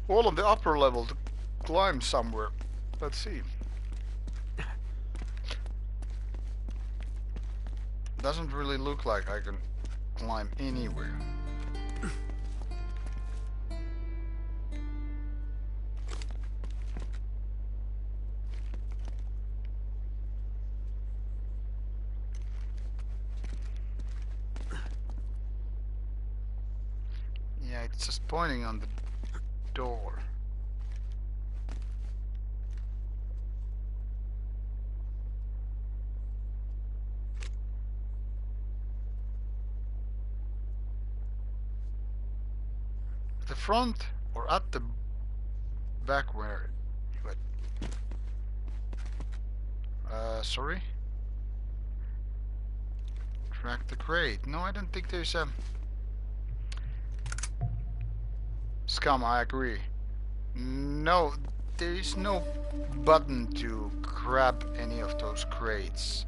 Speaker 1: All on the upper level to climb somewhere. Let's see. Doesn't really look like I can climb anywhere. Yeah, it's just pointing on the door. At the front or at the back where? What? Sorry? Track the crate. No, I don't think there's a... Scum, I agree. No, there is no button to grab any of those crates.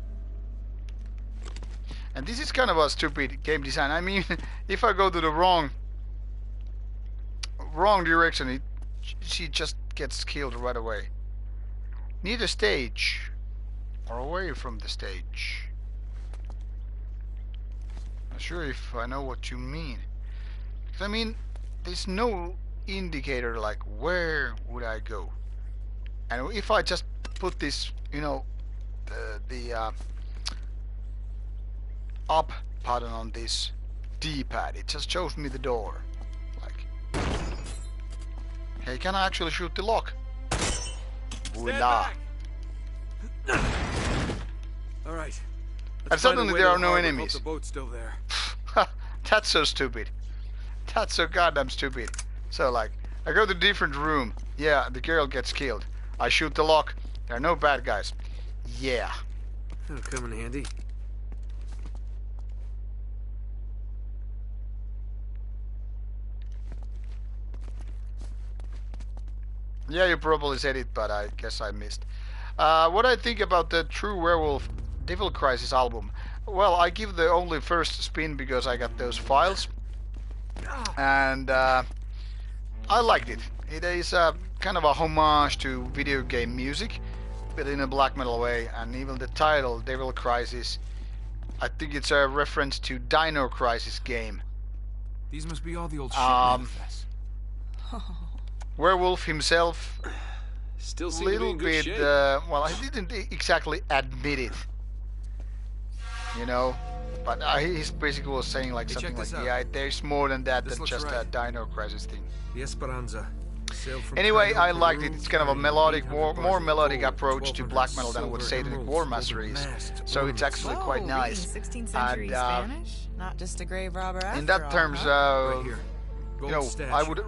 Speaker 1: And this is kind of a stupid game design. I mean, if I go to the wrong direction, she just gets killed right away. Near the stage or away from the stage. Not sure if I know what you mean. Because I mean, there's no indicator like where would I go? And if I just put this, you know, the up button on this D-pad, it just shows me the door. Like, hey, can I actually shoot the lock? Voila.
Speaker 2: All right.
Speaker 1: And suddenly there are no enemies.
Speaker 2: The boat's still there.
Speaker 1: That's so stupid. That's so goddamn stupid. So like, I go to a different room. Yeah, the girl gets killed. I shoot the lock. There are no bad guys. Yeah.
Speaker 2: That'll come in handy.
Speaker 1: Yeah, you probably said it, but I guess I missed. What I think about the True Werewolf Devil Crisis album? Well, I give the only first spin because I got those files. And I liked it. It is kind of a homage to video game music, but in a black metal way. And even the title, Devil Crisis, I think it's a reference to Dino Crisis game.
Speaker 2: These must be all the old shit manifests.
Speaker 1: Werewolf himself,
Speaker 2: Still seem
Speaker 1: little
Speaker 2: to be in good
Speaker 1: bit,
Speaker 2: shape.
Speaker 1: well, I didn't exactly admit it, you know, but he basically was saying like
Speaker 2: Hey,
Speaker 1: something
Speaker 2: check
Speaker 1: like,
Speaker 2: this out.
Speaker 1: yeah, there's more than that,
Speaker 2: This
Speaker 1: than
Speaker 2: looks
Speaker 1: just
Speaker 2: right.
Speaker 1: a Dino Crisis thing.
Speaker 2: The Esperanza. Sailed from
Speaker 1: Anyway,
Speaker 2: Cairo,
Speaker 1: I liked it.
Speaker 2: Peru,
Speaker 1: It's kind of a
Speaker 2: carrying
Speaker 1: melodic,
Speaker 2: 800
Speaker 1: more
Speaker 2: bars of
Speaker 1: melodic
Speaker 2: gold,
Speaker 1: approach to
Speaker 2: 1,200
Speaker 1: black metal than what
Speaker 2: silver
Speaker 1: Satanic
Speaker 2: emeralds,
Speaker 1: War Master
Speaker 2: golden
Speaker 1: is.
Speaker 2: masks,
Speaker 1: So it's
Speaker 2: ornaments.
Speaker 1: actually quite
Speaker 3: Whoa,
Speaker 1: nice.
Speaker 3: reading 16th century
Speaker 1: And,
Speaker 3: Spanish? Not just a grave robber after
Speaker 1: In that
Speaker 3: all,
Speaker 1: terms,
Speaker 3: huh?
Speaker 2: Right here.
Speaker 1: you
Speaker 2: Gold
Speaker 1: know,
Speaker 2: statue.
Speaker 1: I would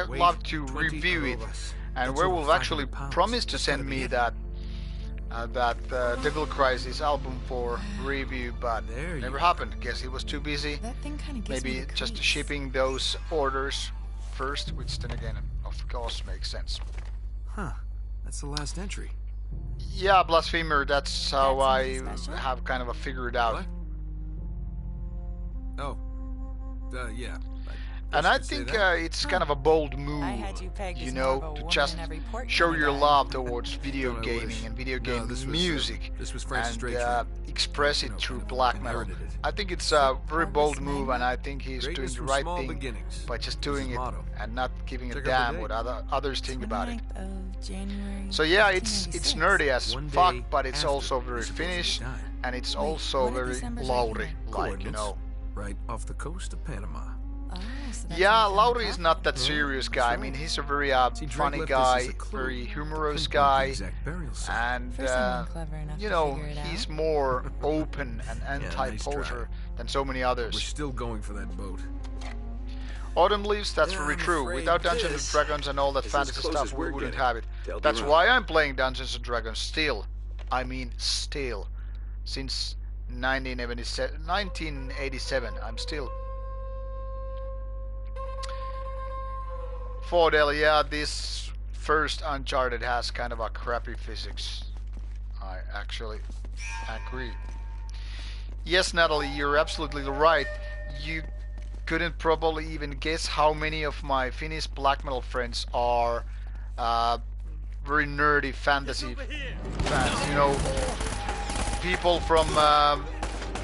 Speaker 2: Weight,
Speaker 1: love to
Speaker 2: 20
Speaker 1: review it.
Speaker 2: arrobas.
Speaker 1: And
Speaker 2: That's
Speaker 1: Werewolf
Speaker 2: over
Speaker 1: actually
Speaker 2: 500 pounds.
Speaker 1: promised to
Speaker 2: That's
Speaker 1: send
Speaker 2: gotta be
Speaker 1: me
Speaker 2: it.
Speaker 1: that Devil Crisis album for review, but
Speaker 2: There you
Speaker 1: never
Speaker 2: are.
Speaker 1: happened. Guess he was too busy.
Speaker 3: That thing kind of gives me
Speaker 1: Maybe
Speaker 3: the
Speaker 1: just
Speaker 3: creeps.
Speaker 1: shipping those orders first, which then again, of course, makes sense.
Speaker 2: Huh. That's the last entry.
Speaker 1: Yeah, Blasphemer, that's how
Speaker 3: That's
Speaker 1: I
Speaker 3: something special?
Speaker 1: have kind of figured out.
Speaker 2: What? Oh. Yeah.
Speaker 1: And I think it's kind of a bold move,
Speaker 3: I had you pegged
Speaker 1: you
Speaker 3: as
Speaker 1: know,
Speaker 3: more of a
Speaker 1: to
Speaker 3: woman
Speaker 1: just
Speaker 3: in every port
Speaker 1: show
Speaker 3: kind of
Speaker 1: your
Speaker 3: guy.
Speaker 1: love towards video
Speaker 2: Don't I
Speaker 1: gaming
Speaker 2: wish.
Speaker 1: and video
Speaker 2: No,
Speaker 1: game
Speaker 2: this was,
Speaker 1: music
Speaker 2: this was Francis
Speaker 1: and
Speaker 2: Drake.
Speaker 1: express it
Speaker 2: You know,
Speaker 1: through
Speaker 2: kind of
Speaker 1: black metal.
Speaker 2: inherited it.
Speaker 1: I think it's a very bold
Speaker 3: Harvest
Speaker 1: move, and I think he's doing
Speaker 2: Greatness
Speaker 1: the
Speaker 2: from
Speaker 1: right
Speaker 2: small
Speaker 1: thing
Speaker 2: beginnings.
Speaker 1: by just
Speaker 2: This
Speaker 1: doing
Speaker 2: is
Speaker 1: it
Speaker 2: motto.
Speaker 1: and not giving a
Speaker 2: Check out
Speaker 1: damn
Speaker 2: the
Speaker 1: what
Speaker 2: date.
Speaker 1: others think about it.
Speaker 3: 29th of January,
Speaker 1: So yeah, it's
Speaker 3: 1596.
Speaker 1: nerdy as
Speaker 2: One
Speaker 1: fuck,
Speaker 2: day
Speaker 1: but it's
Speaker 2: after
Speaker 1: also very
Speaker 2: he supposedly
Speaker 1: Finnish,
Speaker 2: died.
Speaker 1: and it's
Speaker 3: Wait,
Speaker 1: also
Speaker 3: what did
Speaker 1: very
Speaker 3: December's
Speaker 1: Lauri,
Speaker 3: like?
Speaker 1: like, you know.
Speaker 2: Right off the coast of Panama.
Speaker 3: Oh, so that's
Speaker 1: Yeah,
Speaker 3: what I'm
Speaker 1: Lauri is
Speaker 3: talking
Speaker 1: not that
Speaker 3: about.
Speaker 1: serious guy. I mean, he's a very
Speaker 2: See, Drake
Speaker 1: funny
Speaker 2: left this
Speaker 1: guy,
Speaker 2: as a clue
Speaker 1: very
Speaker 2: to
Speaker 1: humorous
Speaker 2: pinpoint the
Speaker 1: guy,
Speaker 2: exact burial site.
Speaker 1: and
Speaker 3: For someone clever enough
Speaker 1: you
Speaker 3: to
Speaker 1: know,
Speaker 3: figure it
Speaker 1: he's
Speaker 3: out.
Speaker 1: more open and
Speaker 2: nice
Speaker 1: anti-poser than so many
Speaker 2: We're
Speaker 1: others.
Speaker 2: still going for that boat.
Speaker 1: Autumn Leaves, that's
Speaker 6: Yeah,
Speaker 1: very
Speaker 6: I'm
Speaker 1: true.
Speaker 6: afraid
Speaker 1: Without Dungeons and
Speaker 6: this
Speaker 1: Dragons and all that
Speaker 6: is as
Speaker 1: fantasy
Speaker 6: close
Speaker 1: stuff,
Speaker 6: as
Speaker 1: we
Speaker 6: we're
Speaker 1: wouldn't
Speaker 6: getting.
Speaker 1: have it.
Speaker 6: They'll be
Speaker 1: That's
Speaker 6: wrong.
Speaker 1: why I'm playing Dungeons and Dragons still. I mean, still. Since 1987, I'm still. Fordell, yeah, this first Uncharted has kind of a crappy physics. I actually agree. Yes, Natalie, you're absolutely right. You couldn't probably even guess how many of my Finnish black metal friends are very nerdy fantasy fans. You know, people from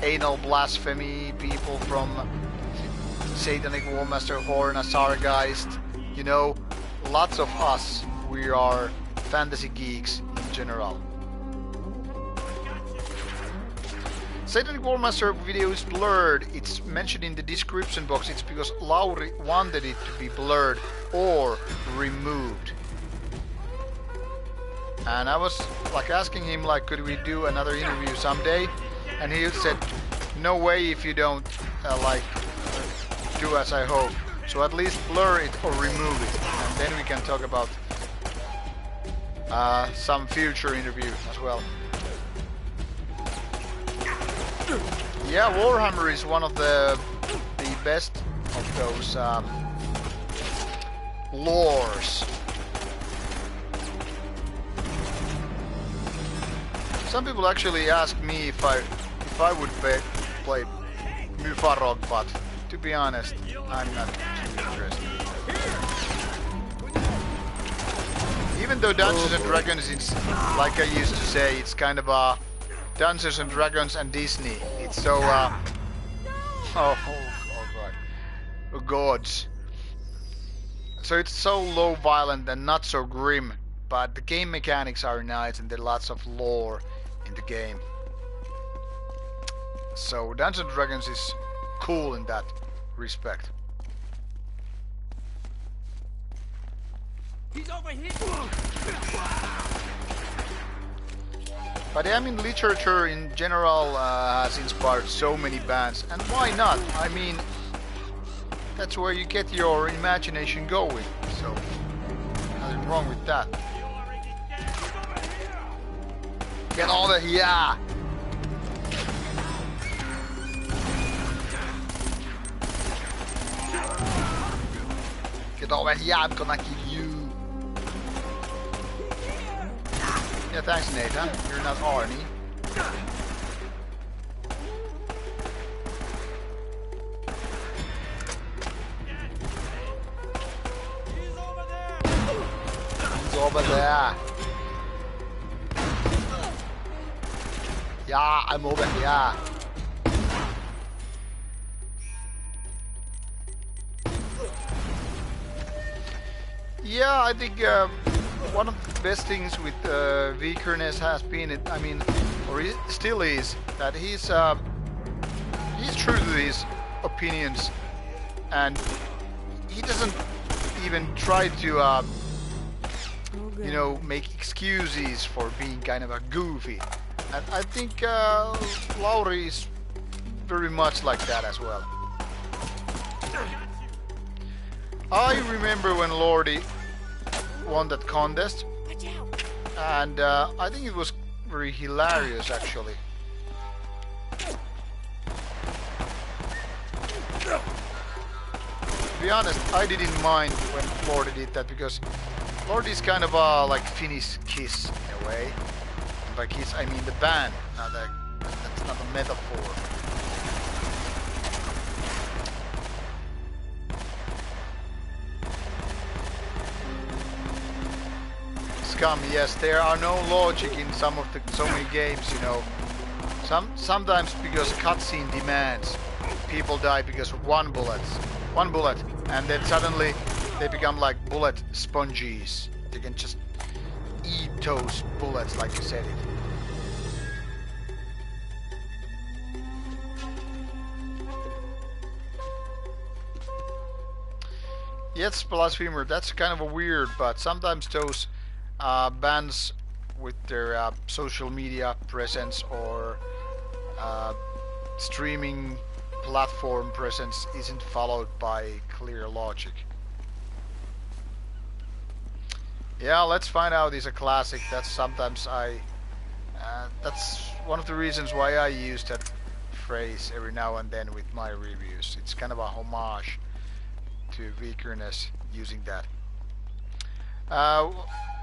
Speaker 1: Anal Blasphemy, people from Satanic Warmaster Horn, Azargeist. You know, lots of us, we are fantasy geeks in general. Satanic Warmaster video is blurred. It's mentioned in the description box. It's because Lauri wanted it to be blurred or removed. And I was like asking him like, could we do another interview someday? And he said, no way if you don't like do as I hope. So at least blur it or remove it, and then we can talk about some future interview as well. Yeah, Warhammer is one of the best of those lores. Some people actually ask me if I would play Mufarog, but to be honest, I'm not too interested. Even though Dungeons and Dragons is, like I used to say, it's kind of a Dungeons and Dragons and Disney. It's so oh god, gods. So it's so low violent and not so grim, but the game mechanics are nice and there's lots of lore in the game. So Dungeons and Dragons is cool in that respect.
Speaker 4: He's over here.
Speaker 1: But I mean, literature in general has inspired so many bands, and why not? I mean, that's where you get your imagination going, so nothing wrong with that. Get over here! Get over here, I'm gonna kill you. Yeah, thanks, Nathan. You're not Arnie. He's over there. Yeah, I'm over here. Yeah, I think one of the best things with Vikernes has been, I mean, or he still is, that he's true to his opinions, and he doesn't even try to, you know, make excuses for being kind of a goofy. And I think Lauri is very much like that as well. I remember when Lordi won that contest, and I think it was very hilarious actually. To be honest, I didn't mind when Lordi did that, because Lordi is kind of a like Finnish Kiss in a way. And by Kiss I mean the band, that's not a metaphor. Yes, there are no logic in so many games, you know. Sometimes because cutscene demands, people die because of one bullet, and then suddenly they become like bullet sponges. They can just eat those bullets, like you said it. Yes, Blasphemer, that's kind of a weird, but sometimes those bands with their social media presence or streaming platform presence isn't followed by clear logic. Yeah, Let's Find Out is a classic. That's sometimes that's one of the reasons why I use that phrase every now and then with my reviews. It's kind of a homage to Vikernes using that.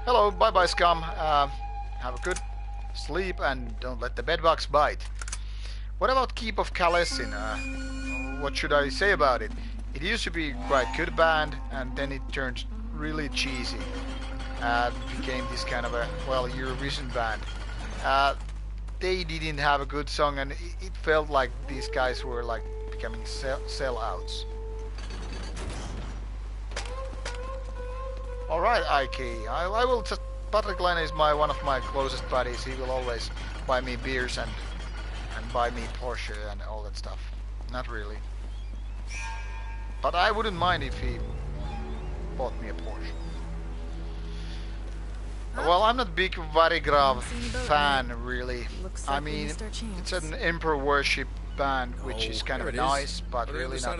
Speaker 1: Hello, bye-bye scum. Have a good sleep and don't let the bedbugs bite. What about Keep of Kalesin? What should I say about it? It used to be quite good band, and then it turned really cheesy. Became this kind of a, well, Eurovision band. They didn't have a good song, and it felt like these guys were like becoming sellouts. Alright, Ike. I will just... Patrick Lane is one of my closest buddies. He will always buy me beers and buy me Porsche and all that stuff. Not really. But I wouldn't mind if he bought me a Porsche. Well, I'm not a big Varigrav fan, really. I mean, it's an Emperor Worship band, which is kind of nice, but really not...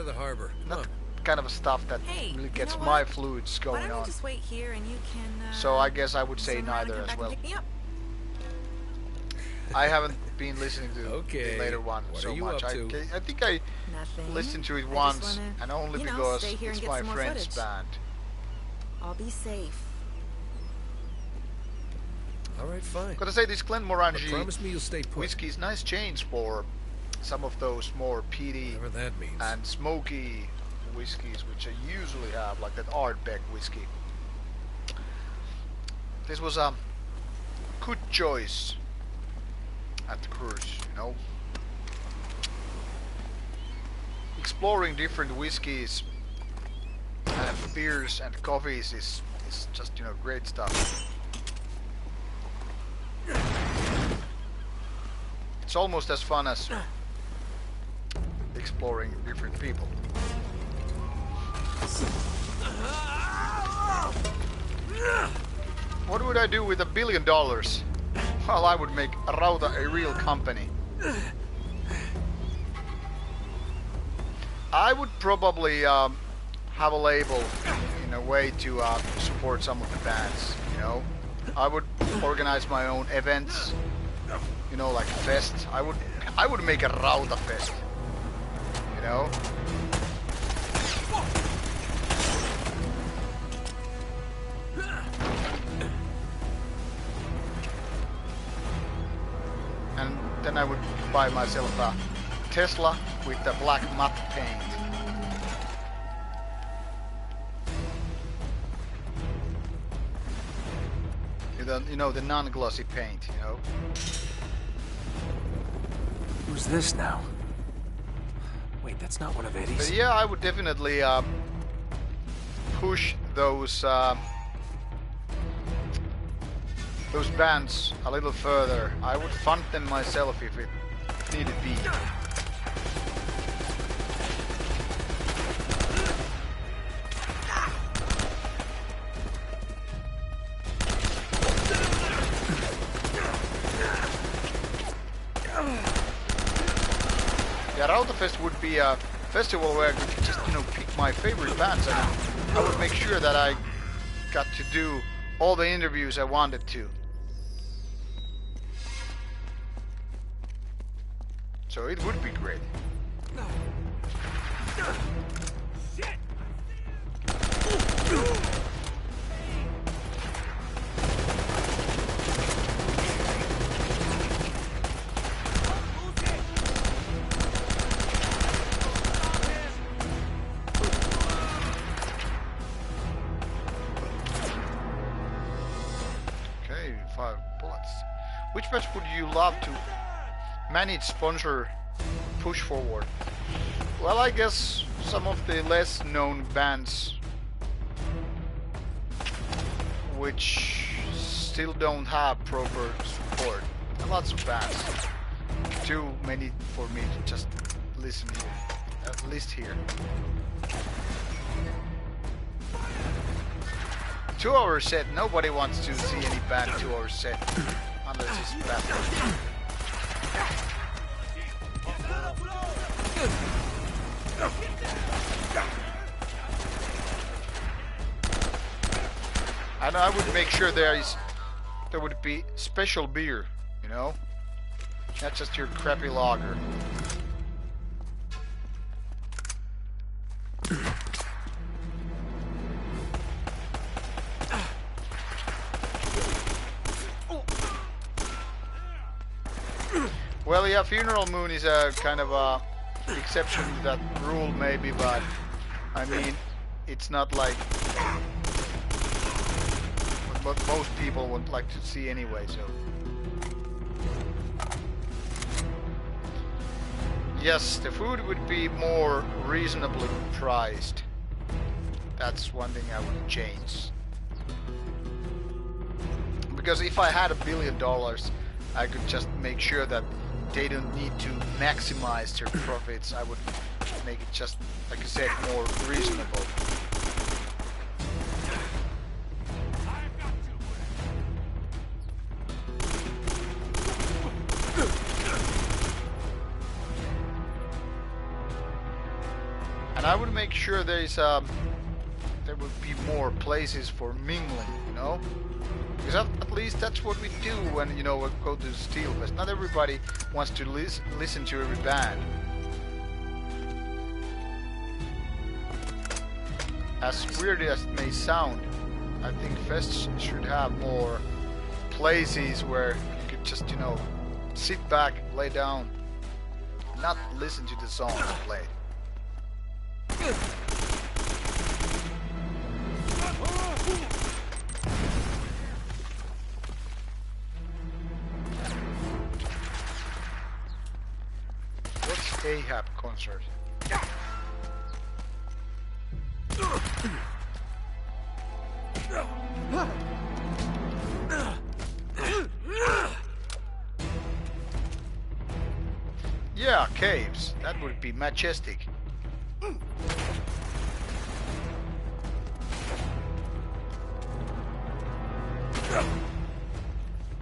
Speaker 1: not kind of stuff that really gets my fluids going on.
Speaker 3: Just wait here and you can,
Speaker 1: so I guess I would say neither as well. I haven't been listening to the later one so much. I think I listened to it once, and only because it's my friend's band.
Speaker 3: I'll be safe.
Speaker 2: Alright, fine.
Speaker 1: Gotta say, this Glenmorangie
Speaker 2: promise me you'll stay put.
Speaker 1: whiskey is nice change for some of those more peaty
Speaker 2: that means.
Speaker 1: And smoky whiskies which I usually have, like that Ardbeg whiskey. This was a good choice at the cruise, you know. Exploring different whiskies and beers and coffees is just, you know, great stuff. It's almost as fun as exploring different people. What would I do with $1 billion? Well, I would make Rauta a real company. I would probably have a label in a way to support some of the bands, you know. I would organize my own events, you know, like a fest. I would make a Rauta fest, you know. And then I would buy myself a Tesla with the black matte paint. You know, the non-glossy paint, you know.
Speaker 2: Who's this now? Wait, that's not one of Eddie's.
Speaker 1: But yeah, I would definitely push those bands a little further. I would fund them myself if it needed be. Yeah, Rautafest would be a festival where I could just, you know, pick my favorite bands, and I would make sure that I got to do all the interviews I wanted to. So it would be great. Okay, 5 bullets. Which match would you love to manage, sponsor, push forward? Well, I guess some of the less known bands which still don't have proper support. Lots of bands. Too many for me to just listen here. At least here. 2 hour set. Nobody wants to see any band 2 hour set unless it's bad. And I would make sure there would be special beer, you know, not just your crappy lager. Well, yeah, Funeral Moon is a kind of a exception to that rule, maybe, but I mean, it's not like what most people would like to see anyway, so. Yes, the food would be more reasonably priced. That's one thing I would change. Because if I had $1 billion, I could just make sure that they don't need to maximize their profits. I would make it just, like I said, more reasonable. And I would make sure there would be more places for mingling, you know? Because at least that's what we do when, you know, we go to Steelfest. Not everybody wants to listen to every band. As weird as it may sound, I think fests should have more places where you could just, you know, sit back, lay down, not listen to the songs played. What's Ahab concert? Yeah, caves. That would be majestic.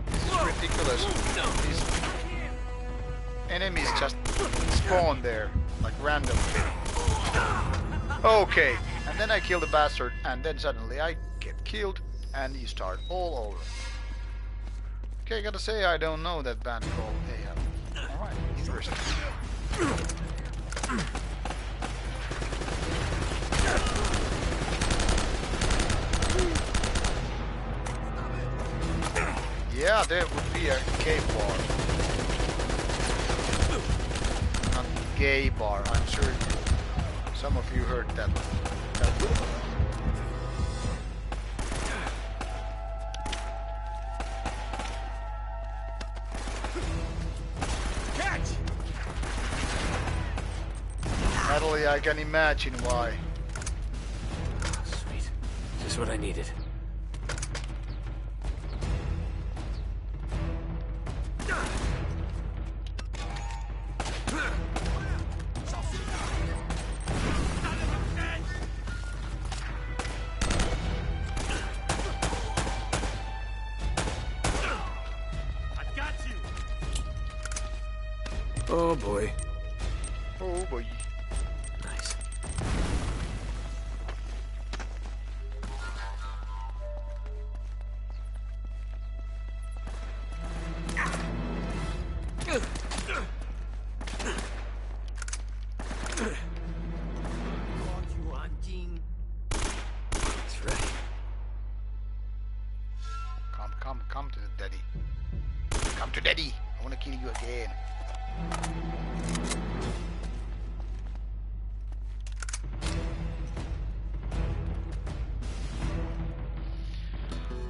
Speaker 1: This is ridiculous. These enemies just spawn there, like randomly. Okay, and then I kill the bastard, and then suddenly I get killed, and you start all over. Okay, gotta say I don't know that band called AF. Alright, interesting. Yeah, there would be a cave bar. Not gay bar, I'm sure some of you heard that. Natalie, I can imagine why.
Speaker 4: Sweet. Just what I needed.
Speaker 2: Oh boy.
Speaker 1: Oh boy.
Speaker 4: Nice. That's right.
Speaker 1: Come to the daddy. Come to daddy. I wanna kill you again.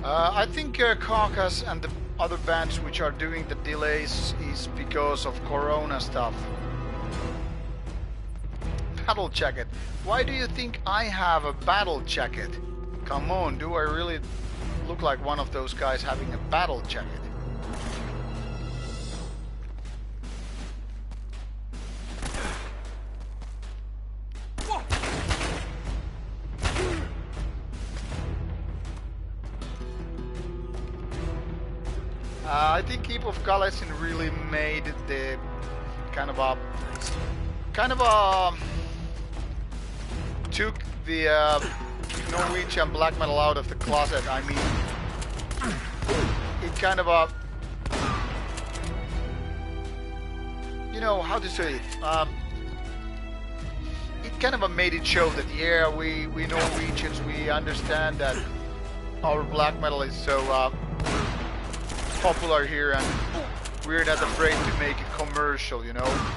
Speaker 1: I think Carcass and the other bands which are doing the delays is because of Corona stuff. Battle jacket. Why do you think I have a battle jacket? Come on, do I really look like one of those guys having a battle jacket? I think Keep of Galaxin really made the kind of a took the Norwegian black metal out of the closet. I mean, it kind of you know how to say it. It kind of made it show that yeah, we Norwegians, we understand that our black metal is so popular here, and we're not afraid to make it commercial, you know.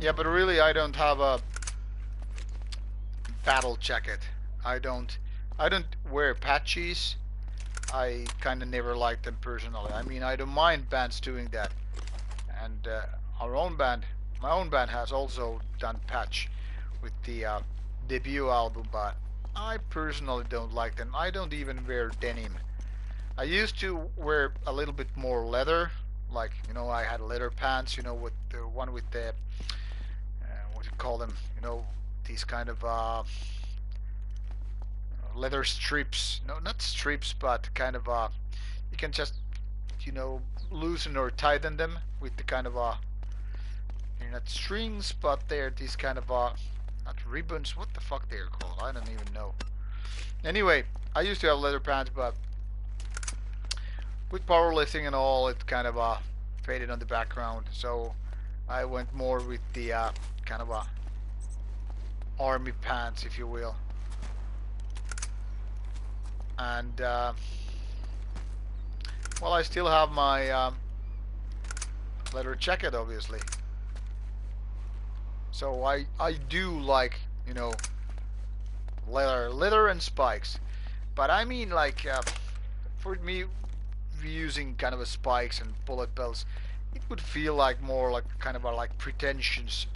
Speaker 1: Yeah, but really I don't have a battle jacket. I don't wear patches. I kind of never liked them personally. I mean, I don't mind bands doing that. And our own band, my own band has also done patch with the debut album, but I personally don't like them. I don't even wear denim. I used to wear a little bit more leather, like, you know, I had leather pants, you know, with the one with the what do you call them, you know, these kind of leather strips. No, not strips, but kind of you can just, you know, loosen or tighten them with the kind of they're not strings, but they're these kind of not ribbons. What the fuck they're called? I don't even know. Anyway, I used to have leather pants, but with powerlifting and all, it kind of faded on the background. So I went more with the kind of army pants, if you will. And well, I still have my leather jacket, obviously. So I do like, you know, leather and spikes. But I mean, like, for me, using kind of a spikes and bullet belts, it would feel like more like kind of a like pretentious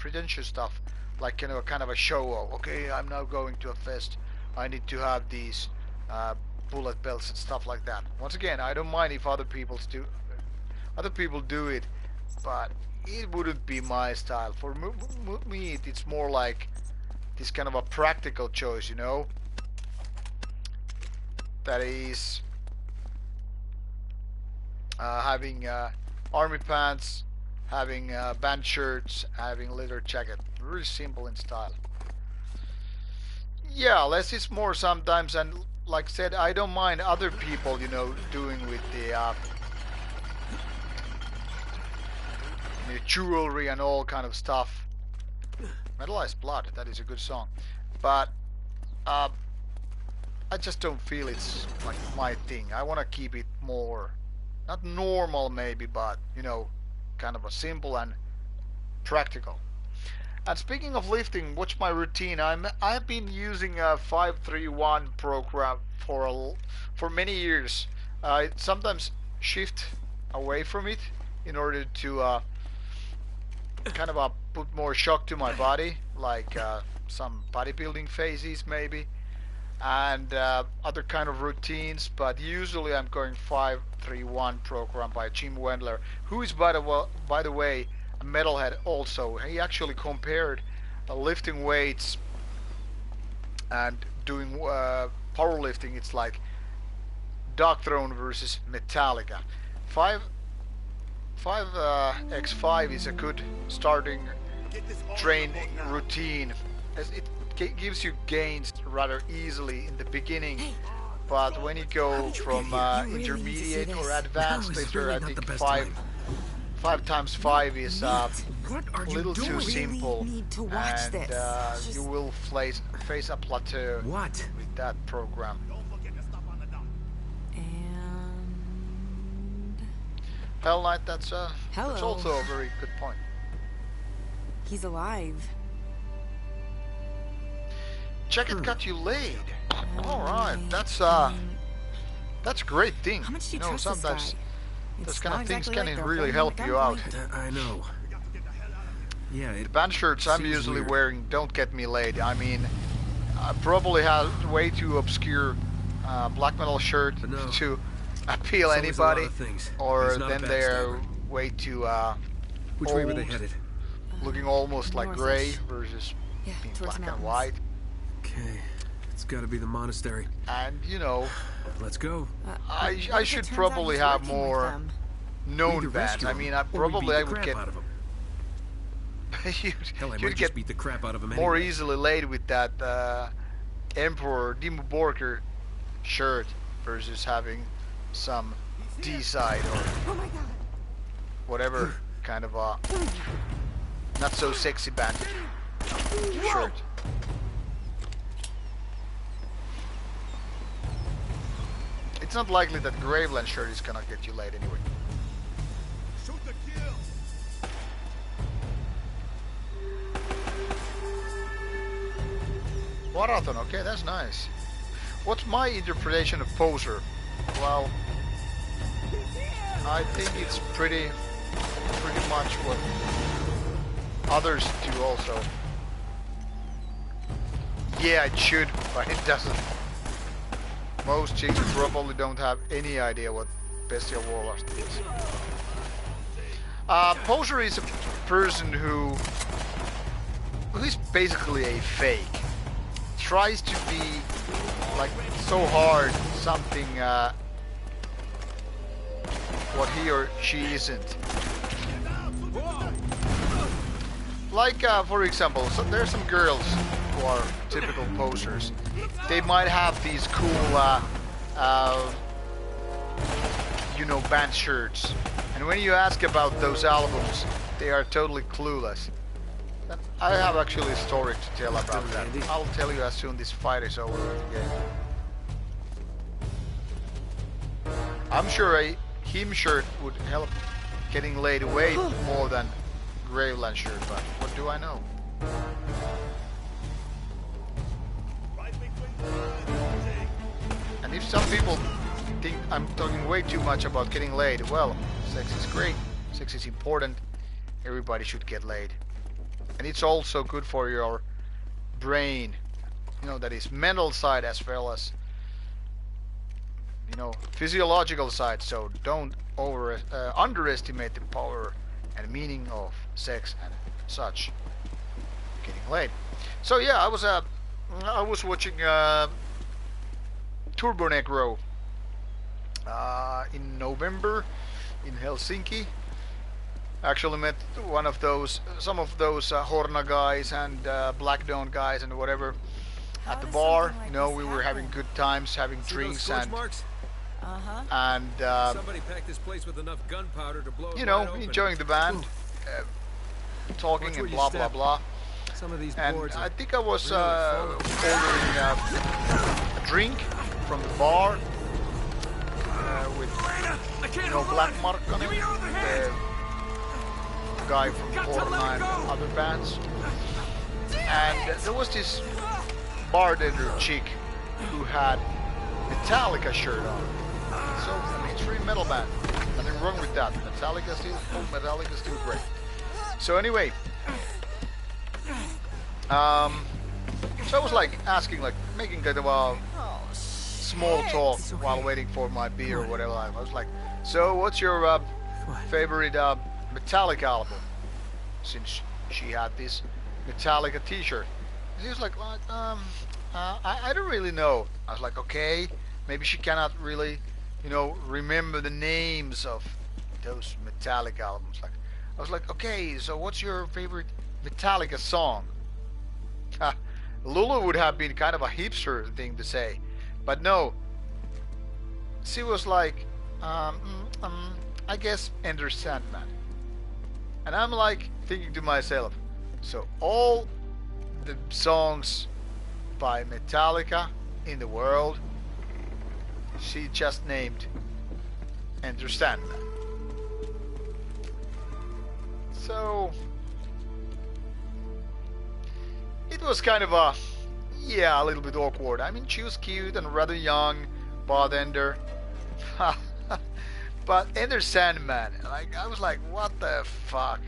Speaker 1: stuff, like kind of a show off. Okay, I'm now going to a fest. I need to have these bullet belts and stuff like that. Once again, I don't mind if other people do it, but it wouldn't be my style. For me, it's more like this kind of a practical choice, you know. That is having army pants, having band shirts, having leather jacket. Really simple in style. Yeah, less is more sometimes, and like I said, I don't mind other people, you know, doing with the jewelry and all kind of stuff. Metalized Blood, that is a good song, but I just don't feel it's like my thing. I want to keep it more, not normal maybe, but you know, kind of a simple and practical. And speaking of lifting, what's my routine? I've been using a 531 program for many years. I sometimes shift away from it in order to kind of put more shock to my body, like some bodybuilding phases maybe, and other kind of routines. But usually I'm going 531 program by Jim Wendler, who is by the way a metalhead also. He actually compared lifting weights and doing powerlifting. It's like Dog Throne versus Metallica. 5x5 is a good starting training routine, as it gives you gains rather easily in the beginning, but when you go from intermediate or advanced later, I think 5 times 5 is a little too simple, and you will face a plateau with that program. Hell Knight, that's also a very good point.
Speaker 3: He's alive.
Speaker 1: Jacket got you laid. All right, that's a great thing.
Speaker 3: How much do you trust
Speaker 1: sometimes
Speaker 3: this guy?
Speaker 1: those kind of things
Speaker 3: exactly
Speaker 1: can
Speaker 3: like
Speaker 1: really help you out.
Speaker 4: I know. Yeah,
Speaker 1: The band shirts I'm usually wearing don't get me laid. I mean, I probably have way too obscure black metal shirt to appeal anybody, or then they're way too
Speaker 4: Which way were they headed?
Speaker 1: looking almost like gray versus being black and white.
Speaker 4: Okay, it's got to be the monastery.
Speaker 1: And you know,
Speaker 4: Let's go.
Speaker 1: I should probably have more known bands. I mean, I would get you'd get
Speaker 4: beat the crap out of him
Speaker 1: more easily laid with that Emperor Dimmu Borgir shirt versus having some D-side or whatever kind of a not so sexy band shirt. It's not likely that Graveland shirt is gonna get you laid anyway.
Speaker 5: Shoot the kill.
Speaker 1: Marathon, okay, that's nice. What's my interpretation of poser? Well, I think it's pretty much what others do also. Yeah, it should, but it doesn't. Most chicks probably don't have any idea what Bestial Warlord is. Poser is a person who is basically a fake. Tries to be like so hard something what he or she isn't. Like for example, so there's some girls who are typical posers. They might have these cool you know, band shirts, and when you ask about those albums, they are totally clueless. I have actually a story to tell about that. I'll tell you as soon as this fight is over with the game. I'm sure a him shirt would help getting laid way more than Graveland shirt, but what do I know?
Speaker 5: Right between take.
Speaker 1: And if some people think I'm talking way too much about getting laid, well, sex is great, sex is important, everybody should get laid. And it's also good for your brain, you know, that is mental side as well as, you know, physiological side. So don't underestimate the power and meaning of sex and such. Getting laid. So yeah, I was watching Turbo Negro in November in Helsinki. Actually met some of those Horna guys and Black Dawn guys and whatever at the bar. You know, we were having good times, having
Speaker 4: See those
Speaker 1: drinks
Speaker 4: scorch
Speaker 1: and
Speaker 4: marks? Somebody packed this place with enough gunpowder to blow it
Speaker 1: you know,
Speaker 4: wide open.
Speaker 1: enjoying the band, talking
Speaker 4: Watch
Speaker 1: and
Speaker 4: where you
Speaker 1: blah
Speaker 4: step.
Speaker 1: blah blah.
Speaker 4: Some of these
Speaker 1: And
Speaker 4: boards
Speaker 1: I
Speaker 4: are
Speaker 1: think I was
Speaker 4: really
Speaker 1: ordering a drink from the bar with you know, Black Mark on it, the guy from Horna and other bands. And there was this bartender chick who had Metallica shirt on. So a mainstream metal band. Nothing wrong with that. Metallica's still great. So anyway, so I was like asking, like making kind of a small talk while waiting for my beer or whatever. I was like, so what's your favorite Metallica album? Since she had this Metallica t-shirt. She was like, I don't really know. I was like, okay, maybe she cannot really, you know, remember the names of those Metallica albums. Like, I was like, okay, so what's your favorite Metallica song? Lulu would have been kind of a hipster thing to say, but no. She was like, I guess Enter Sandman. And I'm like thinking to myself, so all the songs by Metallica in the world, she just named Enter Sandman. So it was kind of a little bit awkward. I mean, she was cute and rather young, bartender. But Enter Sandman, like I was like, what the fuck?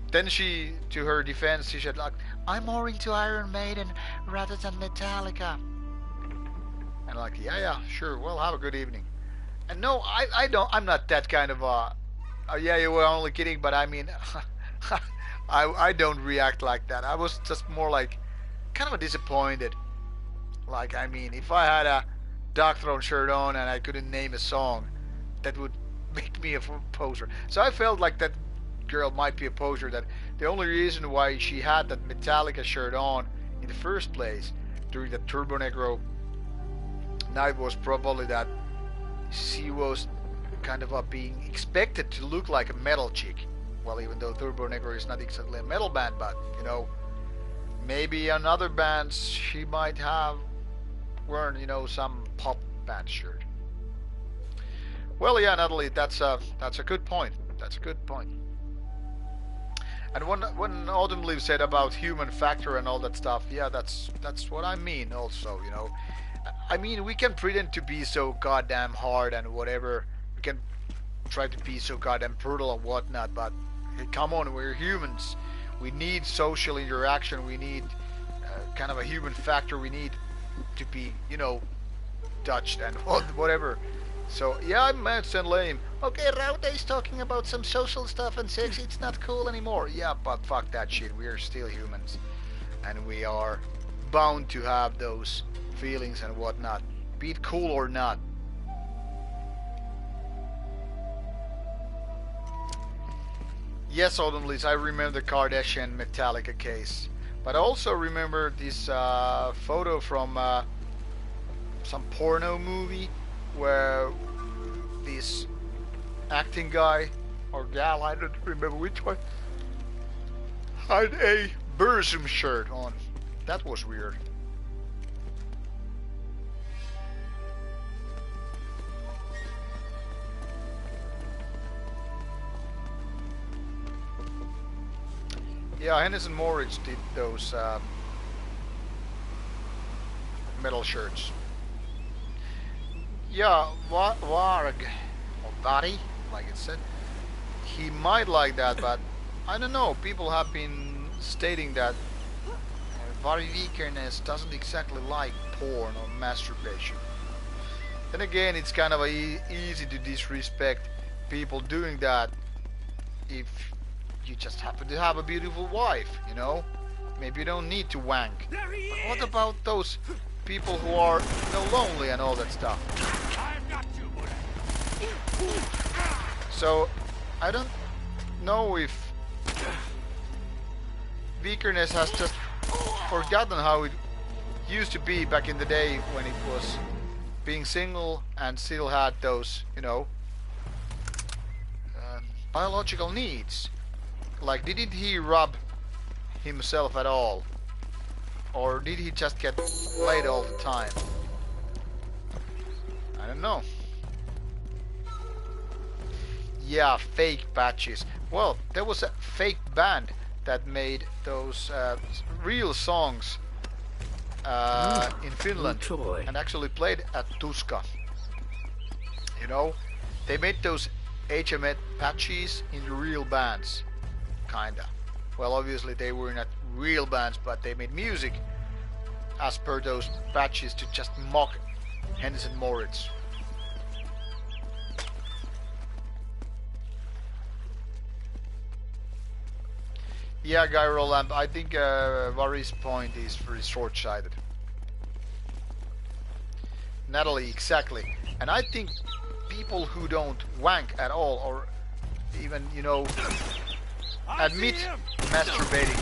Speaker 1: Then she, to her defense, she said like, I'm more into Iron Maiden rather than Metallica. And like, yeah, sure, well, have a good evening. And no, I'm not that kind of yeah, you were only kidding, but I mean, I don't react like that. I was just more like, kind of disappointed. Like, I mean, if I had a Dark Throne shirt on and I couldn't name a song, that would make me a poser. So I felt like that girl might be a poser, that the only reason why she had that Metallica shirt on in the first place during the Turbo Negro night was probably that she was kind of being expected to look like a metal chick. Well, even though Turbo Negro is not exactly a metal band, but you know, maybe on other bands she might have worn, you know, some pop band shirt. Well, yeah, Natalie, that's a good point. That's a good point. And when Autumn Leaf said about human factor and all that stuff, yeah, that's what I mean also, you know. I mean, we can pretend to be so goddamn hard and whatever. We can try to be so goddamn brutal and whatnot, but hey, come on, we're humans. We need social interaction. We need kind of a human factor. We need to be, you know, touched and whatever. So, yeah, I'm mad and lame. Okay, Rauta is talking about some social stuff and sex. It's not cool anymore. Yeah, but fuck that shit. We are still humans. And we are bound to have those feelings and whatnot. Be it cool or not. Yes, Autumn Leaves, I remember the Kardashian Metallica case. But I also remember this photo from some porno movie where this acting guy or gal, I don't remember which one, had a Burzum shirt on. That was weird. Yeah, Henderson Moritz did those metal shirts. Yeah, Varg, or Vari, like it said, he might like that, but I don't know. People have been stating that Vari Vikernes doesn't exactly like porn or masturbation. Then again, it's kind of easy to disrespect people doing that if you just happen to have a beautiful wife, you know? Maybe you don't need to wank.
Speaker 5: There he
Speaker 1: But
Speaker 5: is!
Speaker 1: what about those people who are, you know, lonely and all that stuff?
Speaker 5: I've got you, buddy.
Speaker 1: So, I don't know if Vikernes has just forgotten how it used to be back in the day when it was being single and still had those, you know, biological needs. Like, didn't he rub himself at all? Or did he just get laid all the time? I don't know. Yeah, fake patches. Well, there was a fake band that made those real songs in Finland and actually played at Tuska. You know, they made those HMS patches in real bands, kinda. Well, obviously they were not real bands, but they made music as per those patches to just mock Henderson Moritz. Yeah, Guy Roland, I think Vari's point is very short-sighted. Natalie, exactly. And I think people who don't wank at all, or even, you know, admit masturbating,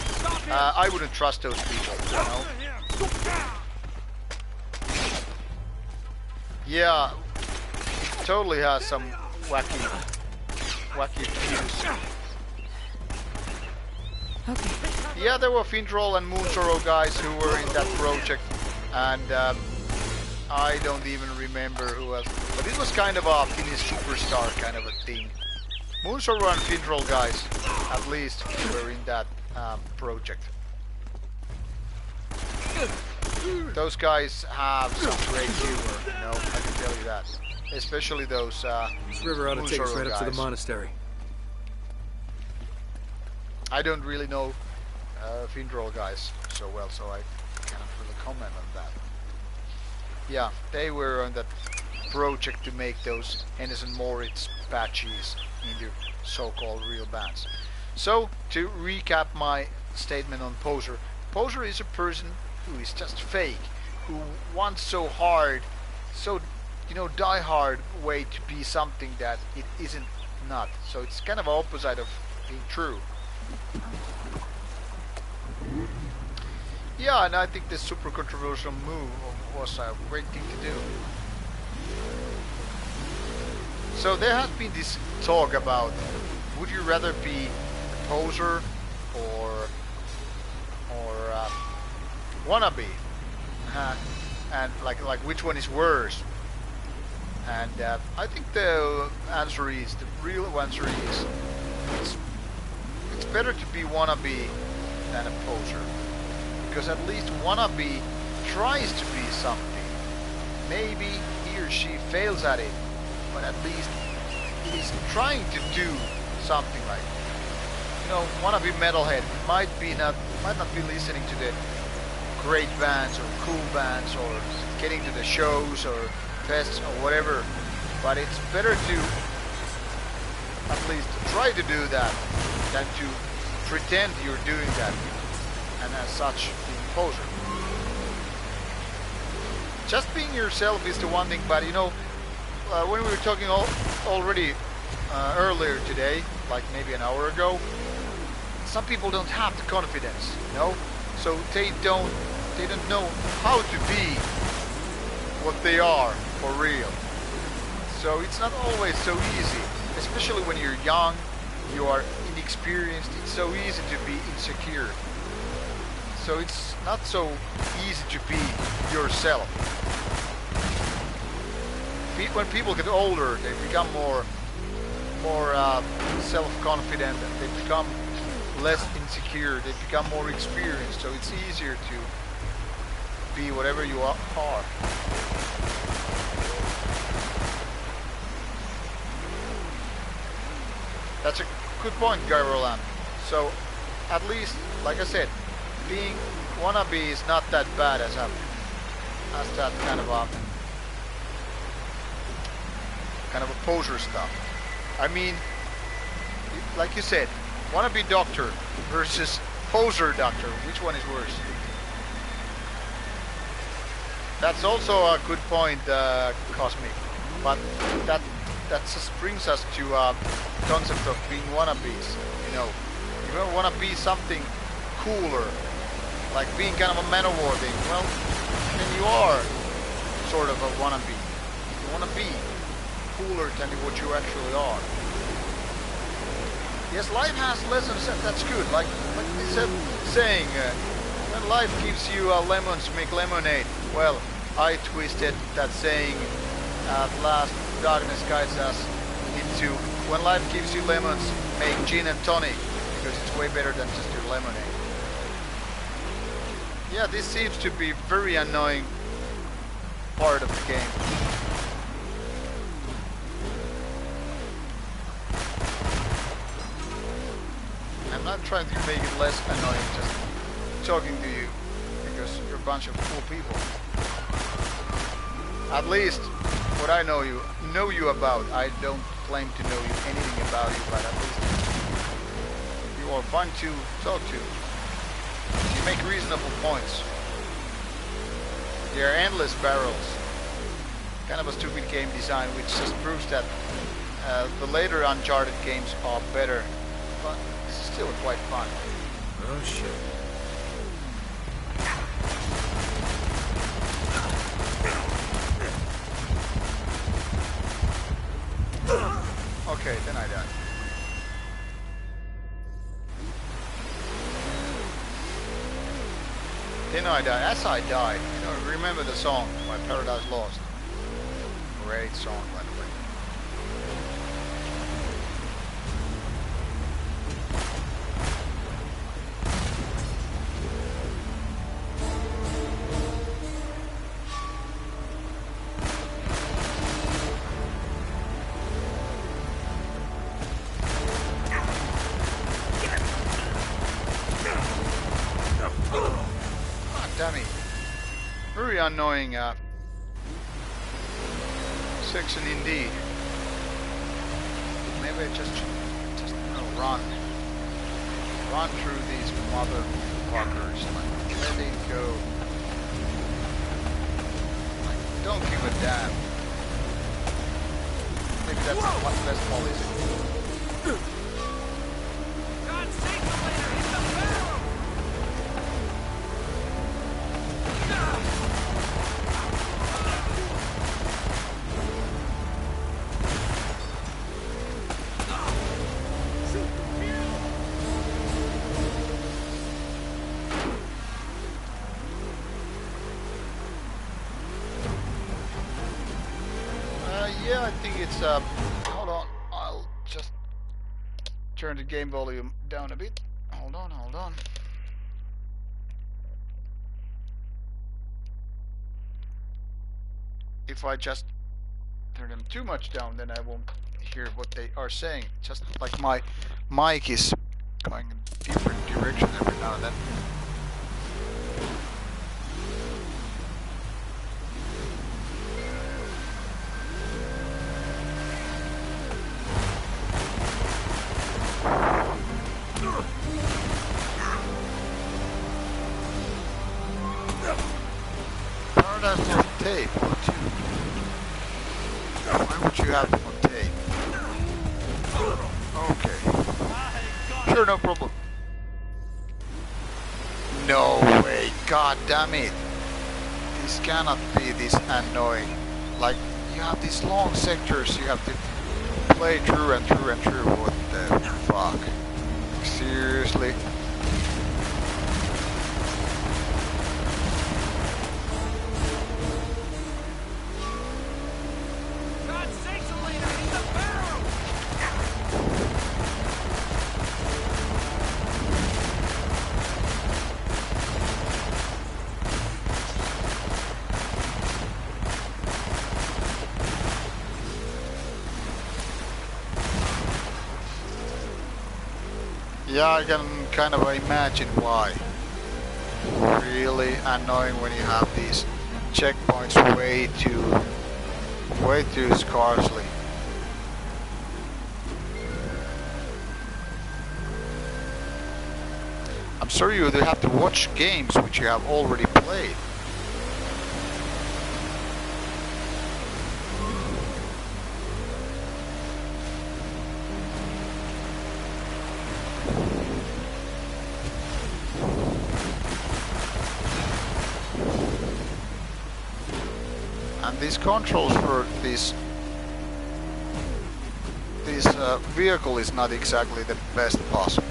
Speaker 1: I wouldn't trust those people, you know? Yeah, it totally has some wacky views.
Speaker 3: Okay.
Speaker 1: Yeah, there were Fintroll and Moonsorrow guys who were in that project, and I don't even remember who else. But it was kind of a Finnish superstar kind of a thing. Moonsorrow and Fintroll guys, at least, were in that project. Those guys have some great humor, you know, I can tell you that. Especially those
Speaker 4: This river ought to take us
Speaker 1: Moonsorrow
Speaker 4: right up to the
Speaker 1: guys.
Speaker 4: monastery.
Speaker 1: I don't really know Fintroll guys so well, so I cannot really comment on that. Yeah, they were on that project to make those Henderson Moritz patches into so-called real bands. So, to recap my statement on Poser, Poser is a person who is just fake, who wants so hard, so, you know, die-hard way to be something that it isn't not. So it's kind of opposite of being true. Yeah, and I think this super controversial move was a great thing to do. So there has been this talk about, would you rather be a poser or wannabe, and like which one is worse? And I think the answer is, the real answer is, it's better to be wannabe than a poser, because at least wannabe tries to be something. Maybe he or she fails at it, but at least it is trying to do something. Like, you know, wannabe metalhead might not be listening to the great bands or cool bands or getting to the shows or fests or whatever, but it's better to at least try to do that than to pretend you're doing that, and as such being a poser. Just being yourself is the one thing, but you know, when we were talking already earlier today, like maybe an hour ago, some people don't have the confidence, you know, so they don't know how to be what they are for real. So it's not always so easy, especially when you're young, you are inexperienced. It's so easy to be insecure. So it's not so easy to be yourself. When people get older, they become more self-confident. They become less insecure, they become more experienced, so it's easier to be whatever you are. That's a good point, Guy Roland. So, at least, like I said, being wannabe is not that bad as that kind of a poser stuff. I mean, like you said, wannabe doctor versus poser doctor. Which one is worse? That's also a good point, Cosmic. But that just brings us to concept of being wannabes. You know, you don't want to be something cooler, like being kind of a Manowar thing. Well, then you are sort of a wannabe. You want to be cooler than what you actually are. Yes, life has lessons. That's good. Like they saying, when life gives you lemons, make lemonade. Well, I twisted that saying. At last, darkness guides us into when life gives you lemons, make gin and tonic, because it's way better than just your lemonade. Yeah, this seems to be very annoying part of the game. I'm not trying to make it less annoying, just talking to you, because you're a bunch of cool people. At least what I know you about. I don't claim to know you anything about you, but at least you are fun to talk to. You make reasonable points. There are endless barrels. Kind of a stupid game design, which just proves that the later Uncharted games are better, but this is still quite fun.
Speaker 4: Oh shit.
Speaker 1: Okay, then I died. Then I died. As I died, you know, remember the song by Paradise Lost. Great song, by the way. Very annoying section indeed. Maybe I just run through these motherfuckers. Like, let it go. Like, don't give a damn. Maybe that's the best policy.
Speaker 2: God save the later! Hit the barrel!
Speaker 1: Yeah, I think it's hold on, I'll just turn the game volume down a bit. Hold on. If I just turn them too much down, then I won't hear what they are saying. Just like my mic is going in different direction every now and then. Paradise Lost tape, why would you have them on tape? Okay. Sure, no problem. No way, god damn it. This cannot be this annoying. Like, you have these long sectors you have to play through and through and through. What the fuck? Seriously? Yeah, I can kind of imagine why. Really annoying when you have these checkpoints way too scarcely. I'm sorry you have to watch games which you have already played. And these controls for this vehicle is not exactly the best possible.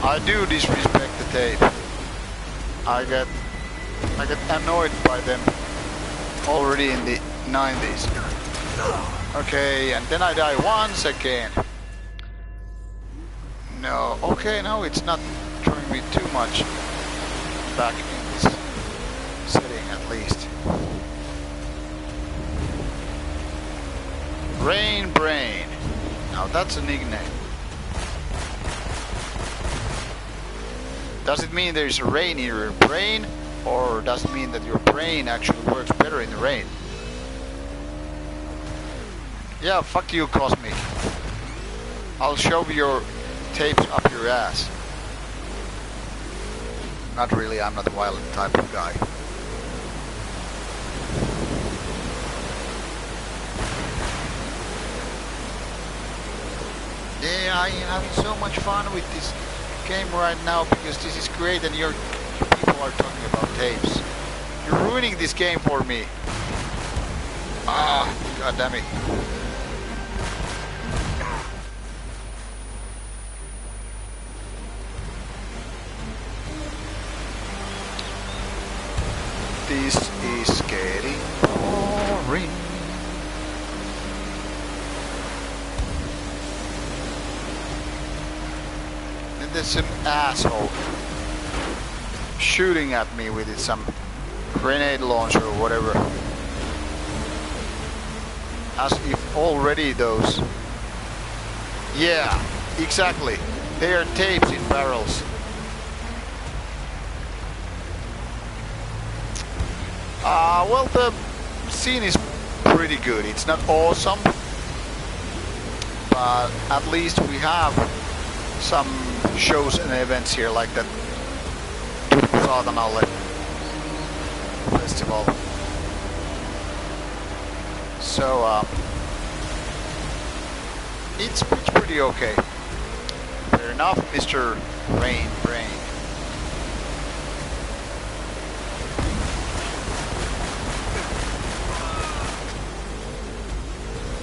Speaker 1: I do disrespect the tape. I get annoyed by them already in the 90s. Okay, and then I die once again. No, okay, no, it's not throwing me too much back in this setting at least. Rain Brain. Now that's a nickname. Does it mean there's rain in your brain, or does it mean that your brain actually works better in the rain? Yeah, fuck you, Cosmic. I'll shove your tapes up your ass. Not really, I'm not a violent type of guy. Yeah, I am having so much fun with this game right now because this is great and your people are talking about tapes. You're ruining this game for me. Ah, god damn it. This is getting boring. And there's some asshole shooting at me with some grenade launcher or whatever. As if already those... Yeah, exactly. They are tapes in barrels. Well, the scene is pretty good. It's not awesome, but at least we have some shows and events here, like that Rauta festival. So it's pretty okay. Fair enough, Mr. Rain Brain.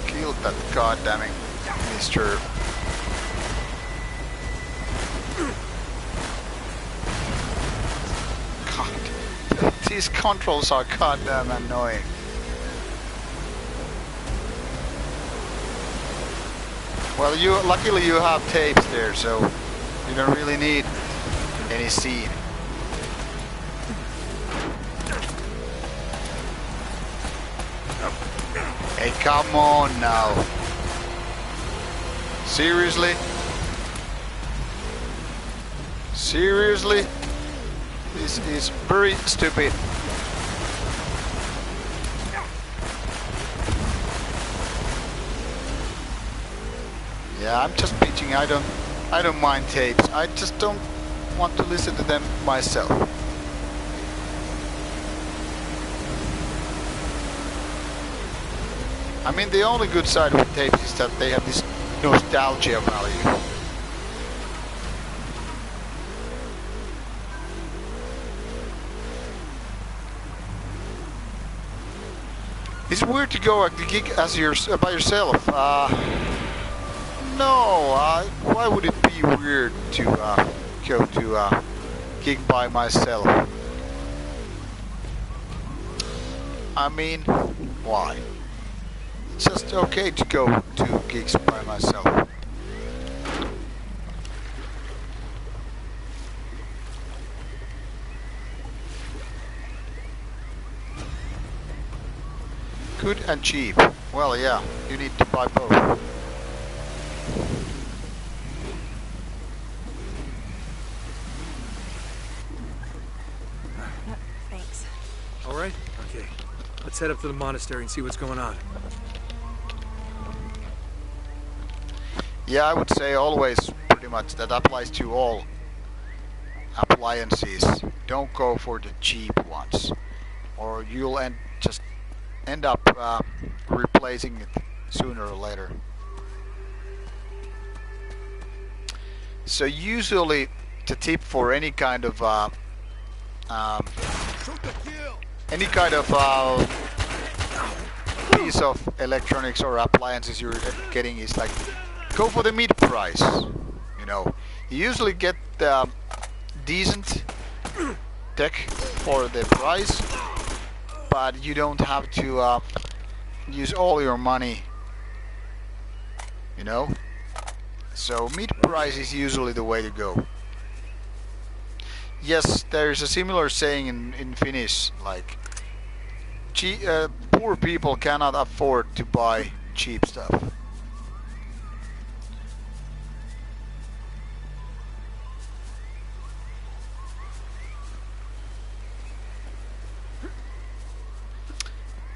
Speaker 1: Killed that goddamn Mr. God, these controls are goddamn annoying. Well, luckily you have tapes there, so you don't really need any scene. Hey, come on now. Seriously? Seriously? This is very stupid. Yeah, I'm just pitching. I don't mind tapes. I just don't want to listen to them myself. I mean, the only good side with tapes is that they have this nostalgia value. It's weird to go at the gig as by yourself. No, why would it be weird to go to a gig by myself? I mean, why? It's just okay to go to gigs by myself. Good and cheap. Well, yeah, you need to buy both.
Speaker 3: Thanks.
Speaker 4: All right? Okay. Let's head up to the monastery and see what's going on.
Speaker 1: Yeah, I would say always pretty much that applies to all appliances. Don't go for the cheap ones, or you'll end up replacing it sooner or later. So usually the tip for any kind of piece of electronics or appliances you're getting is like, go for the mid price. You know, you usually get decent tech for the price, but you don't have to use all your money, you know. So mid price is usually the way to go. Yes, there's a similar saying in Finnish, like poor people cannot afford to buy cheap stuff.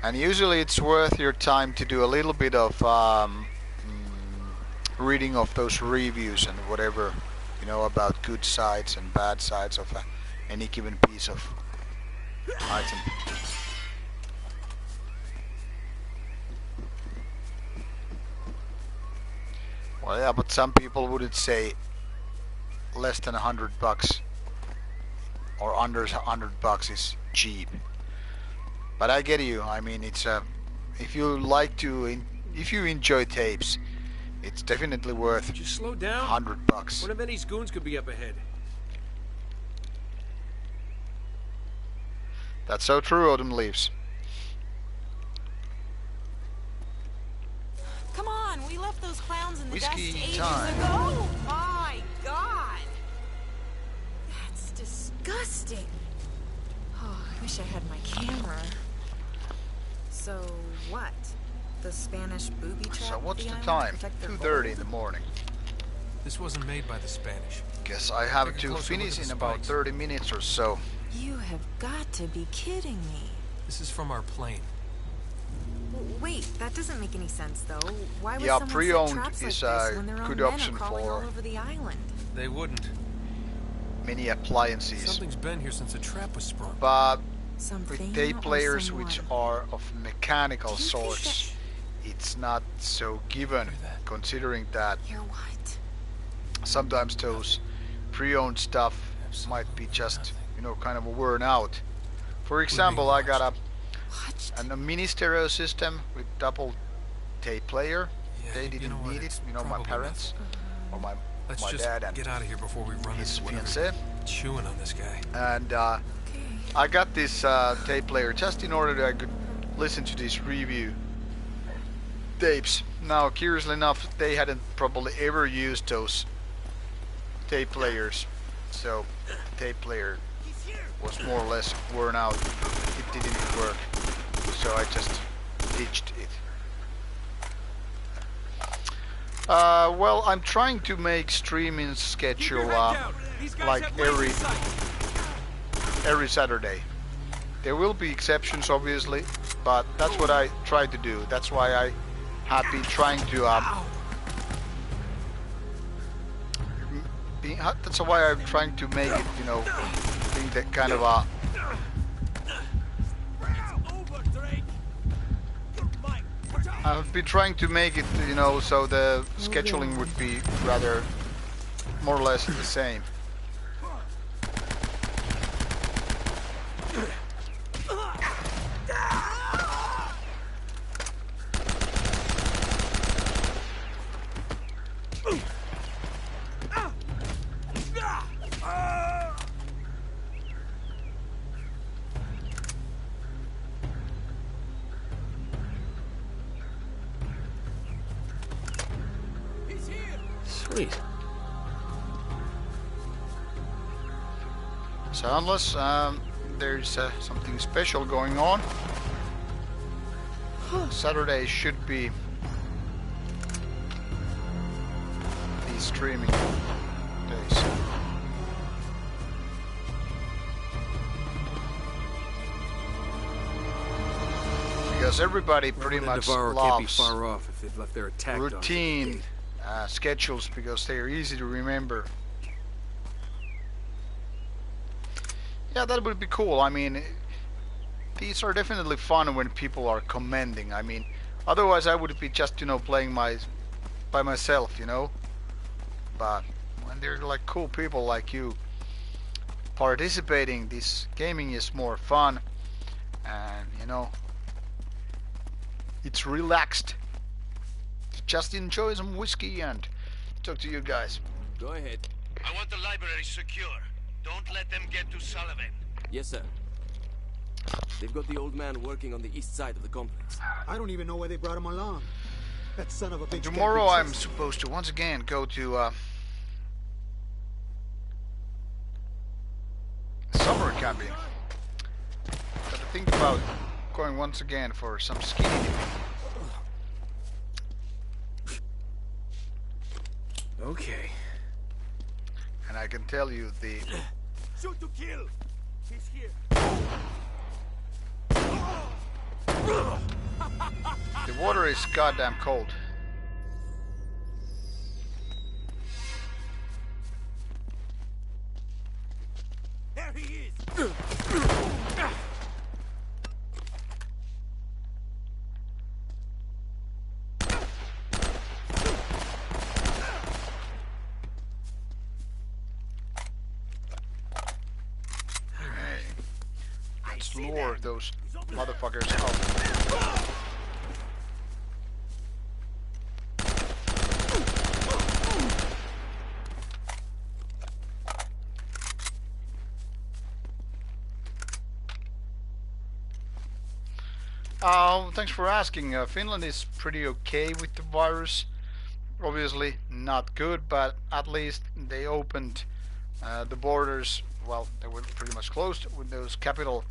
Speaker 1: And usually it's worth your time to do a little bit of reading of those reviews and whatever, you know, about good sides and bad sides of any given piece of item. Well, yeah, but some people wouldn't say less than $100 or under $100 is cheap. But I get you. I mean, it's if you like to, if you enjoy tapes, it's definitely worth
Speaker 4: Just slow down.
Speaker 1: $100.
Speaker 4: One of Eddie's goons could be up ahead.
Speaker 1: That's so true, Autumn Leaves.
Speaker 3: Come on, we left those clowns in the
Speaker 1: Whiskey
Speaker 3: dust ages
Speaker 1: time.
Speaker 3: ago. Oh my god! That's disgusting. Oh, I wish I had my camera. So what? The Spanish booby trap?
Speaker 1: So what's the
Speaker 3: island
Speaker 1: time?
Speaker 3: to protect their
Speaker 1: 2:30 in
Speaker 3: gold?
Speaker 1: the morning.
Speaker 2: This wasn't made by the Spanish.
Speaker 1: Guess I have
Speaker 2: Take a
Speaker 1: to
Speaker 2: closer look
Speaker 1: finish
Speaker 2: at the
Speaker 1: in about
Speaker 2: spikes.
Speaker 1: 30 minutes or so.
Speaker 3: You have got to be kidding me.
Speaker 2: This is from our plane.
Speaker 3: Wait, that doesn't make any sense though. Why would
Speaker 1: Yeah,
Speaker 3: someone
Speaker 1: pre-owned
Speaker 3: set traps
Speaker 1: is
Speaker 3: like
Speaker 1: a
Speaker 3: this when their own
Speaker 1: good
Speaker 3: men
Speaker 1: option
Speaker 3: are crawling
Speaker 1: for-
Speaker 3: all over the island?
Speaker 2: They wouldn't.
Speaker 1: Many appliances.
Speaker 2: Something's been here since a trap was sprung.
Speaker 1: But
Speaker 3: Something
Speaker 1: with tape
Speaker 3: or
Speaker 1: players which
Speaker 3: someone?
Speaker 1: are of mechanical
Speaker 3: Do you think
Speaker 1: sorts, it's not so given,
Speaker 2: Hear that?
Speaker 1: considering that
Speaker 3: You're what?
Speaker 1: sometimes those pre-owned stuff might be just, you know, kind of worn out. For example, I got
Speaker 3: Watched?
Speaker 1: a mini stereo system with double tape player.
Speaker 2: Yeah,
Speaker 1: They
Speaker 2: you
Speaker 1: didn't
Speaker 2: know what,
Speaker 1: need it,
Speaker 2: it's
Speaker 1: you know, my
Speaker 2: probably
Speaker 1: parents or my
Speaker 2: Let's
Speaker 1: my
Speaker 2: just
Speaker 1: dad and
Speaker 2: get out of here before we run
Speaker 1: his
Speaker 2: into whatever
Speaker 1: fiancée.
Speaker 2: chewing on this guy.
Speaker 1: And
Speaker 3: Okay.
Speaker 1: I got this tape player just in order that I could listen to these review tapes. Now, curiously enough, they hadn't probably ever used those tape players, so the tape player was more or less worn out. It didn't work, so I just ditched it. Well, I'm trying to make streaming schedule like every Saturday. There will be exceptions, obviously, but that's what I try to do. That's why I have been trying to that's why I'm trying to make it, you know, being that kind of a I've been trying to make it, you know, so the scheduling would be rather more or less the same.
Speaker 6: Please.
Speaker 1: So unless there's something special going on, Saturday should be the streaming days. Because everybody pretty much
Speaker 4: Navarro can't be
Speaker 1: loves
Speaker 4: far off if they've left their attack dogs at the
Speaker 1: routine
Speaker 4: gate.
Speaker 1: schedules because they are easy to remember. Yeah, that would be cool. I mean, these are definitely fun when people are commending. I mean, otherwise I would be just, you know, playing by myself, you know. But when they're like cool people like you participating, this gaming is more fun, and you know, it's relaxed. Just enjoy some whiskey and talk to you guys.
Speaker 6: Go ahead.
Speaker 5: I want the library secure. Don't let them get to Sullivan.
Speaker 6: Yes, sir. They've got the old man working on the east side of the complex.
Speaker 7: I don't even know why they brought him along. That son of a bitch.
Speaker 1: Tomorrow I'm supposed to once again go to summer camping. Got to think about going once again for some skinny dipping.
Speaker 4: Okay.
Speaker 1: And I can tell you the
Speaker 5: Shoot to kill. He's here.
Speaker 1: water is goddamn cold.
Speaker 5: There he is.
Speaker 1: Let's lure those motherfuckers out. Thanks for asking. Finland is pretty okay with the virus. Obviously not good, but at least they opened the borders. Well, they were pretty much closed with those capital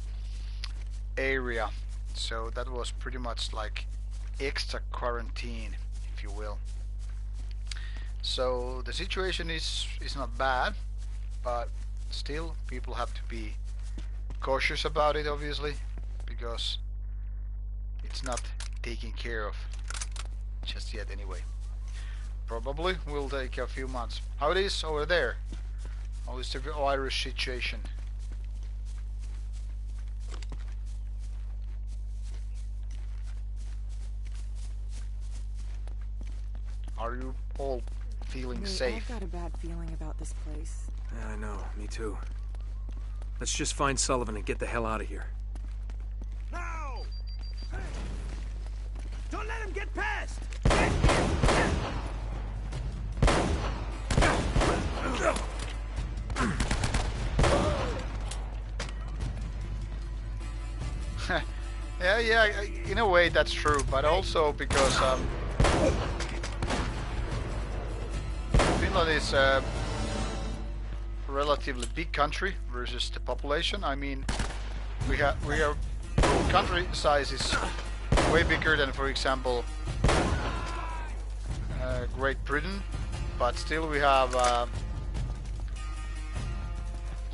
Speaker 1: area, so that was pretty much like extra quarantine, if you will. So the situation is not bad, but still people have to be cautious about it, obviously, because it's not taken care of just yet anyway. Probably will take a few months. How it is over there? How is the Irish situation? Are you all feeling safe?
Speaker 3: I've got a bad feeling about this place.
Speaker 4: Yeah, I know. Me too. Let's just find Sullivan and get the hell out of here.
Speaker 5: Now! Don't let him get past!
Speaker 1: Yeah, in a way that's true, but also because Finland is a relatively big country versus the population. I mean, we are country size is way bigger than, for example, Great Britain, but still we have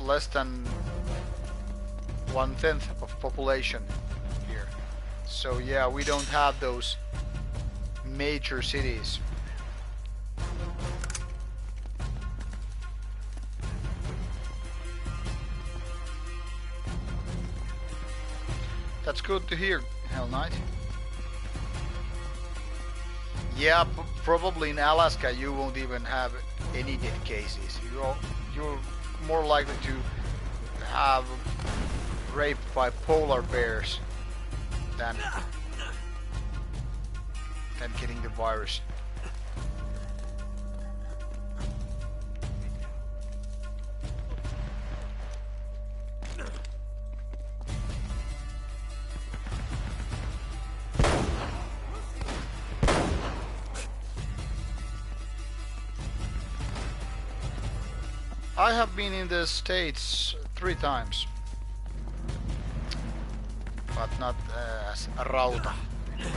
Speaker 1: less than 1/10 of population here. So yeah, we don't have those major cities. That's good to hear, Hell Knight. Yeah, probably in Alaska you won't even have any dead cases. You're more likely to have raped by polar bears than getting the virus. I have been in the States 3 times, but not as Rauta. Anyway.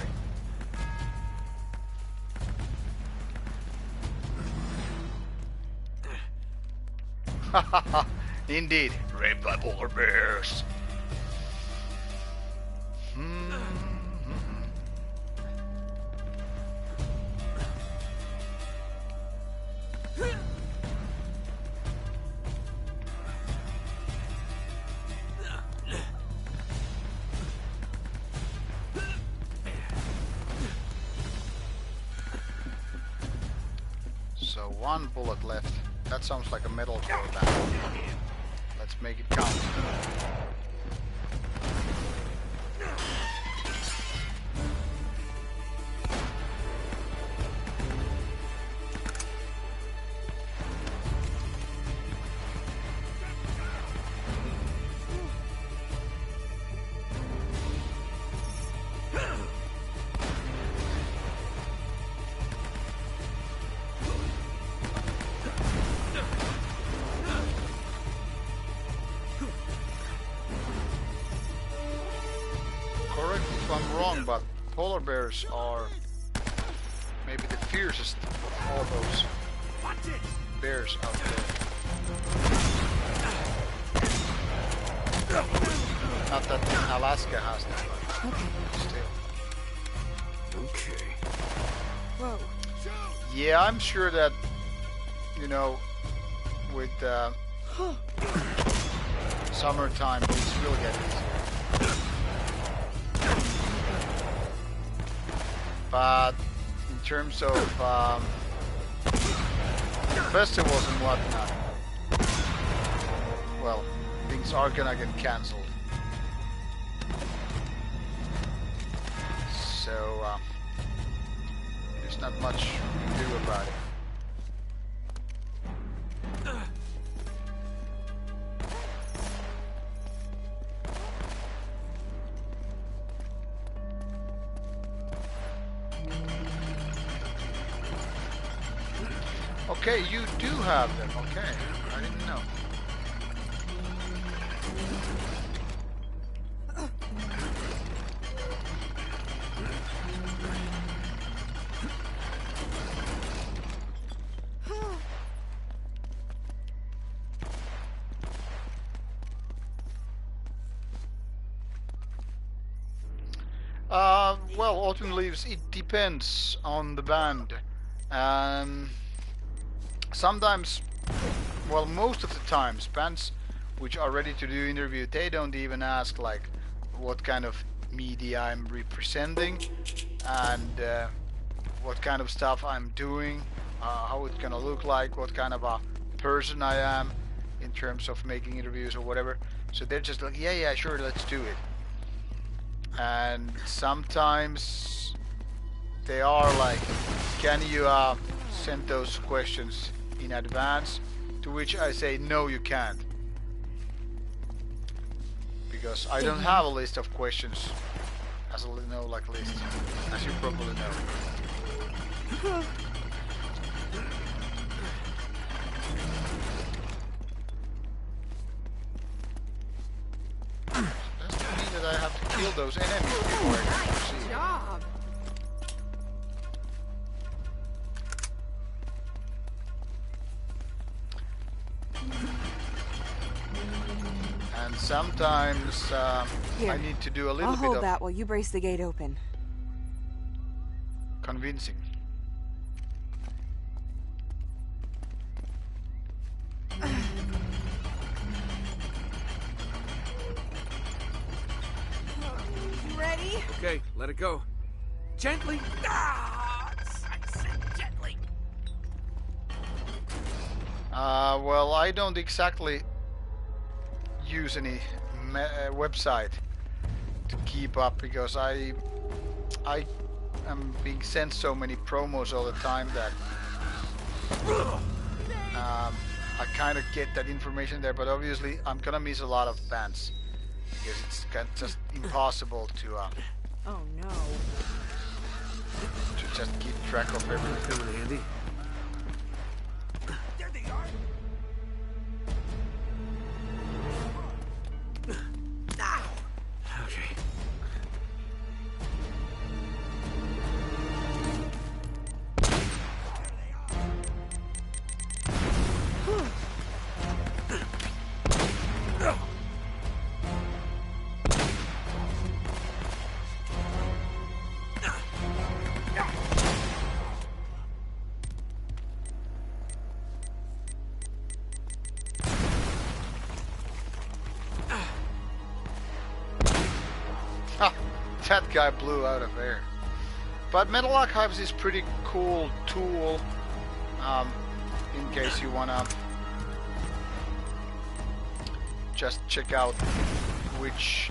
Speaker 1: Indeed, raped by polar bears. So 1 bullet left. That sounds like a metalcore band. Let's make it count. If I'm wrong, but polar bears are maybe the fiercest of all those bears out there. Not that Alaska has them, but still.
Speaker 4: Okay.
Speaker 3: Whoa.
Speaker 1: Yeah, I'm sure that, you know, with summertime things will get easier. But in terms of festivals and whatnot, well, things are gonna get cancelled. So there's not much we can do about it. Okay, you do have them. Okay, I didn't know. Well, Autumn Leaves, it depends on the band. Sometimes, well, most of the times, bands which are ready to do interview, they don't even ask like what kind of media I'm representing and what kind of stuff I'm doing, how it's gonna look like, what kind of a person I am in terms of making interviews or whatever. So they're just like, yeah, sure, let's do it. And sometimes they are like, can you send those questions in advance? To which I say, no, you can't, because I don't have a list of questions as a list, as you probably know. Doesn't mean that I have to kill those enemies before I can proceed.
Speaker 3: Nice job.
Speaker 1: And sometimes I need to do a little
Speaker 8: I'll
Speaker 1: bit
Speaker 8: hold
Speaker 1: of
Speaker 8: that while you brace the gate open.
Speaker 1: convincing.
Speaker 3: You ready?
Speaker 4: Okay, let it go. Gently.
Speaker 2: Ah! I said gently.
Speaker 1: Well, I don't exactly use any website to keep up, because I am being sent so many promos all the time that I kind of get that information there, but obviously I'm gonna miss a lot of bands because it's just impossible to
Speaker 3: Oh no.
Speaker 1: just keep track of everything.
Speaker 4: Feeling handy?
Speaker 2: There they are.
Speaker 1: that guy blew out of air. But Metal Archives is pretty cool tool, in case you wanna just check out which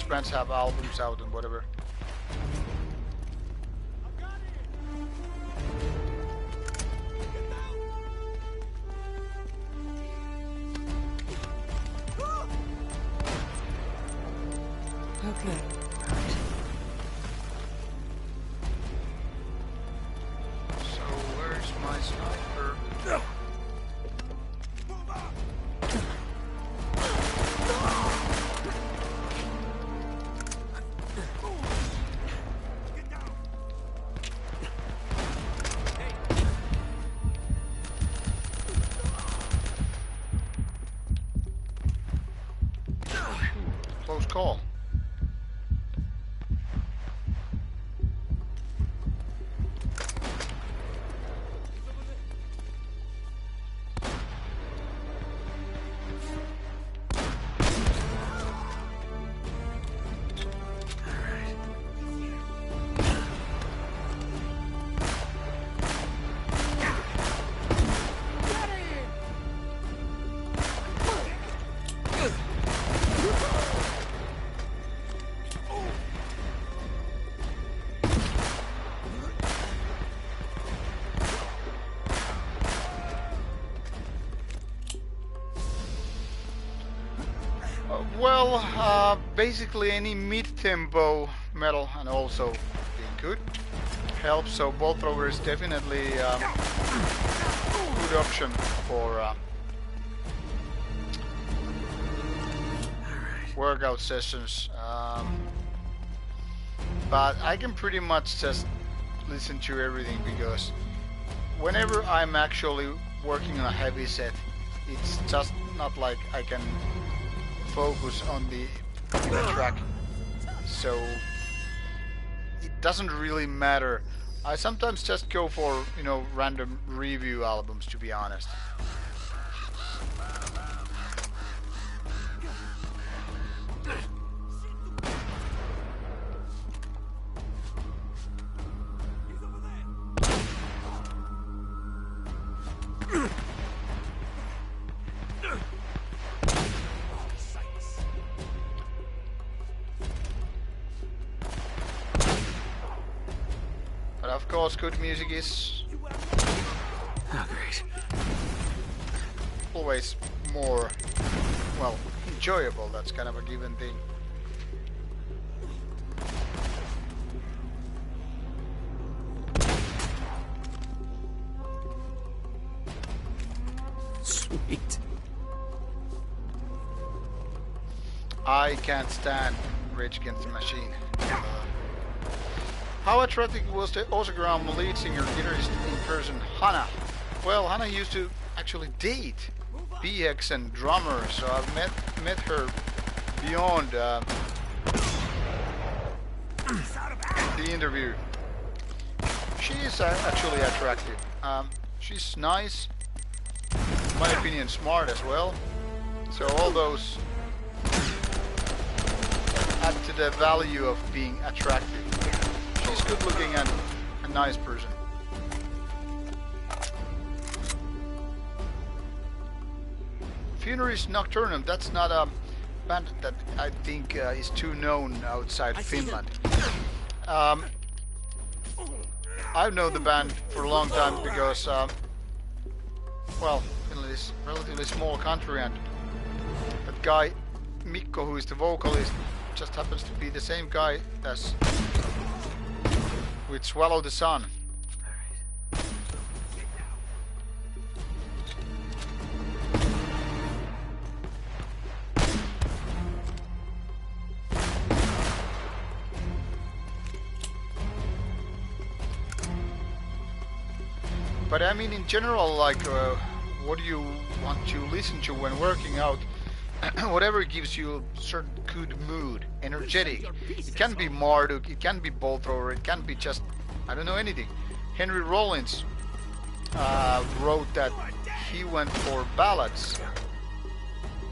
Speaker 1: bands have albums out and whatever.
Speaker 3: Okay.
Speaker 1: So where's my sniper? Close call. Well, basically any mid-tempo metal and also being good helps. So ball thrower is definitely a good option for workout sessions. But I can pretty much just listen to everything because whenever I'm actually working on a heavy set, it's just not like I can focus on the track, so it doesn't really matter. I sometimes just go for, you know, random review albums, to be honest. But of course, good music is
Speaker 4: great.
Speaker 1: always more, well, enjoyable. That's kind of a given thing.
Speaker 4: Sweet.
Speaker 1: I can't stand Rage Against the Machine. How attractive was the Osagram lead singer guitarist in person, Hannah? Well, Hannah used to actually date BX and drummer, so I've met her beyond the interview. She is actually attractive. She's nice, in my opinion, smart as well. So all those add to the value of being attractive. She's good looking and a nice person. Funeris Nocturnum, that's not a band that I think is too known outside Finland. I've known the band for a long time because, well, Finland is a relatively small country, and that guy Mikko, who is the vocalist, just happens to be the same guy as with Swallow the Sun. But I mean, in general, like, what do you want to listen to when working out? Whatever gives you a certain good mood, energetic. It can be Marduk, it can be Bolt Thrower, it can be just, I don't know, anything. Henry Rollins wrote that he went for ballads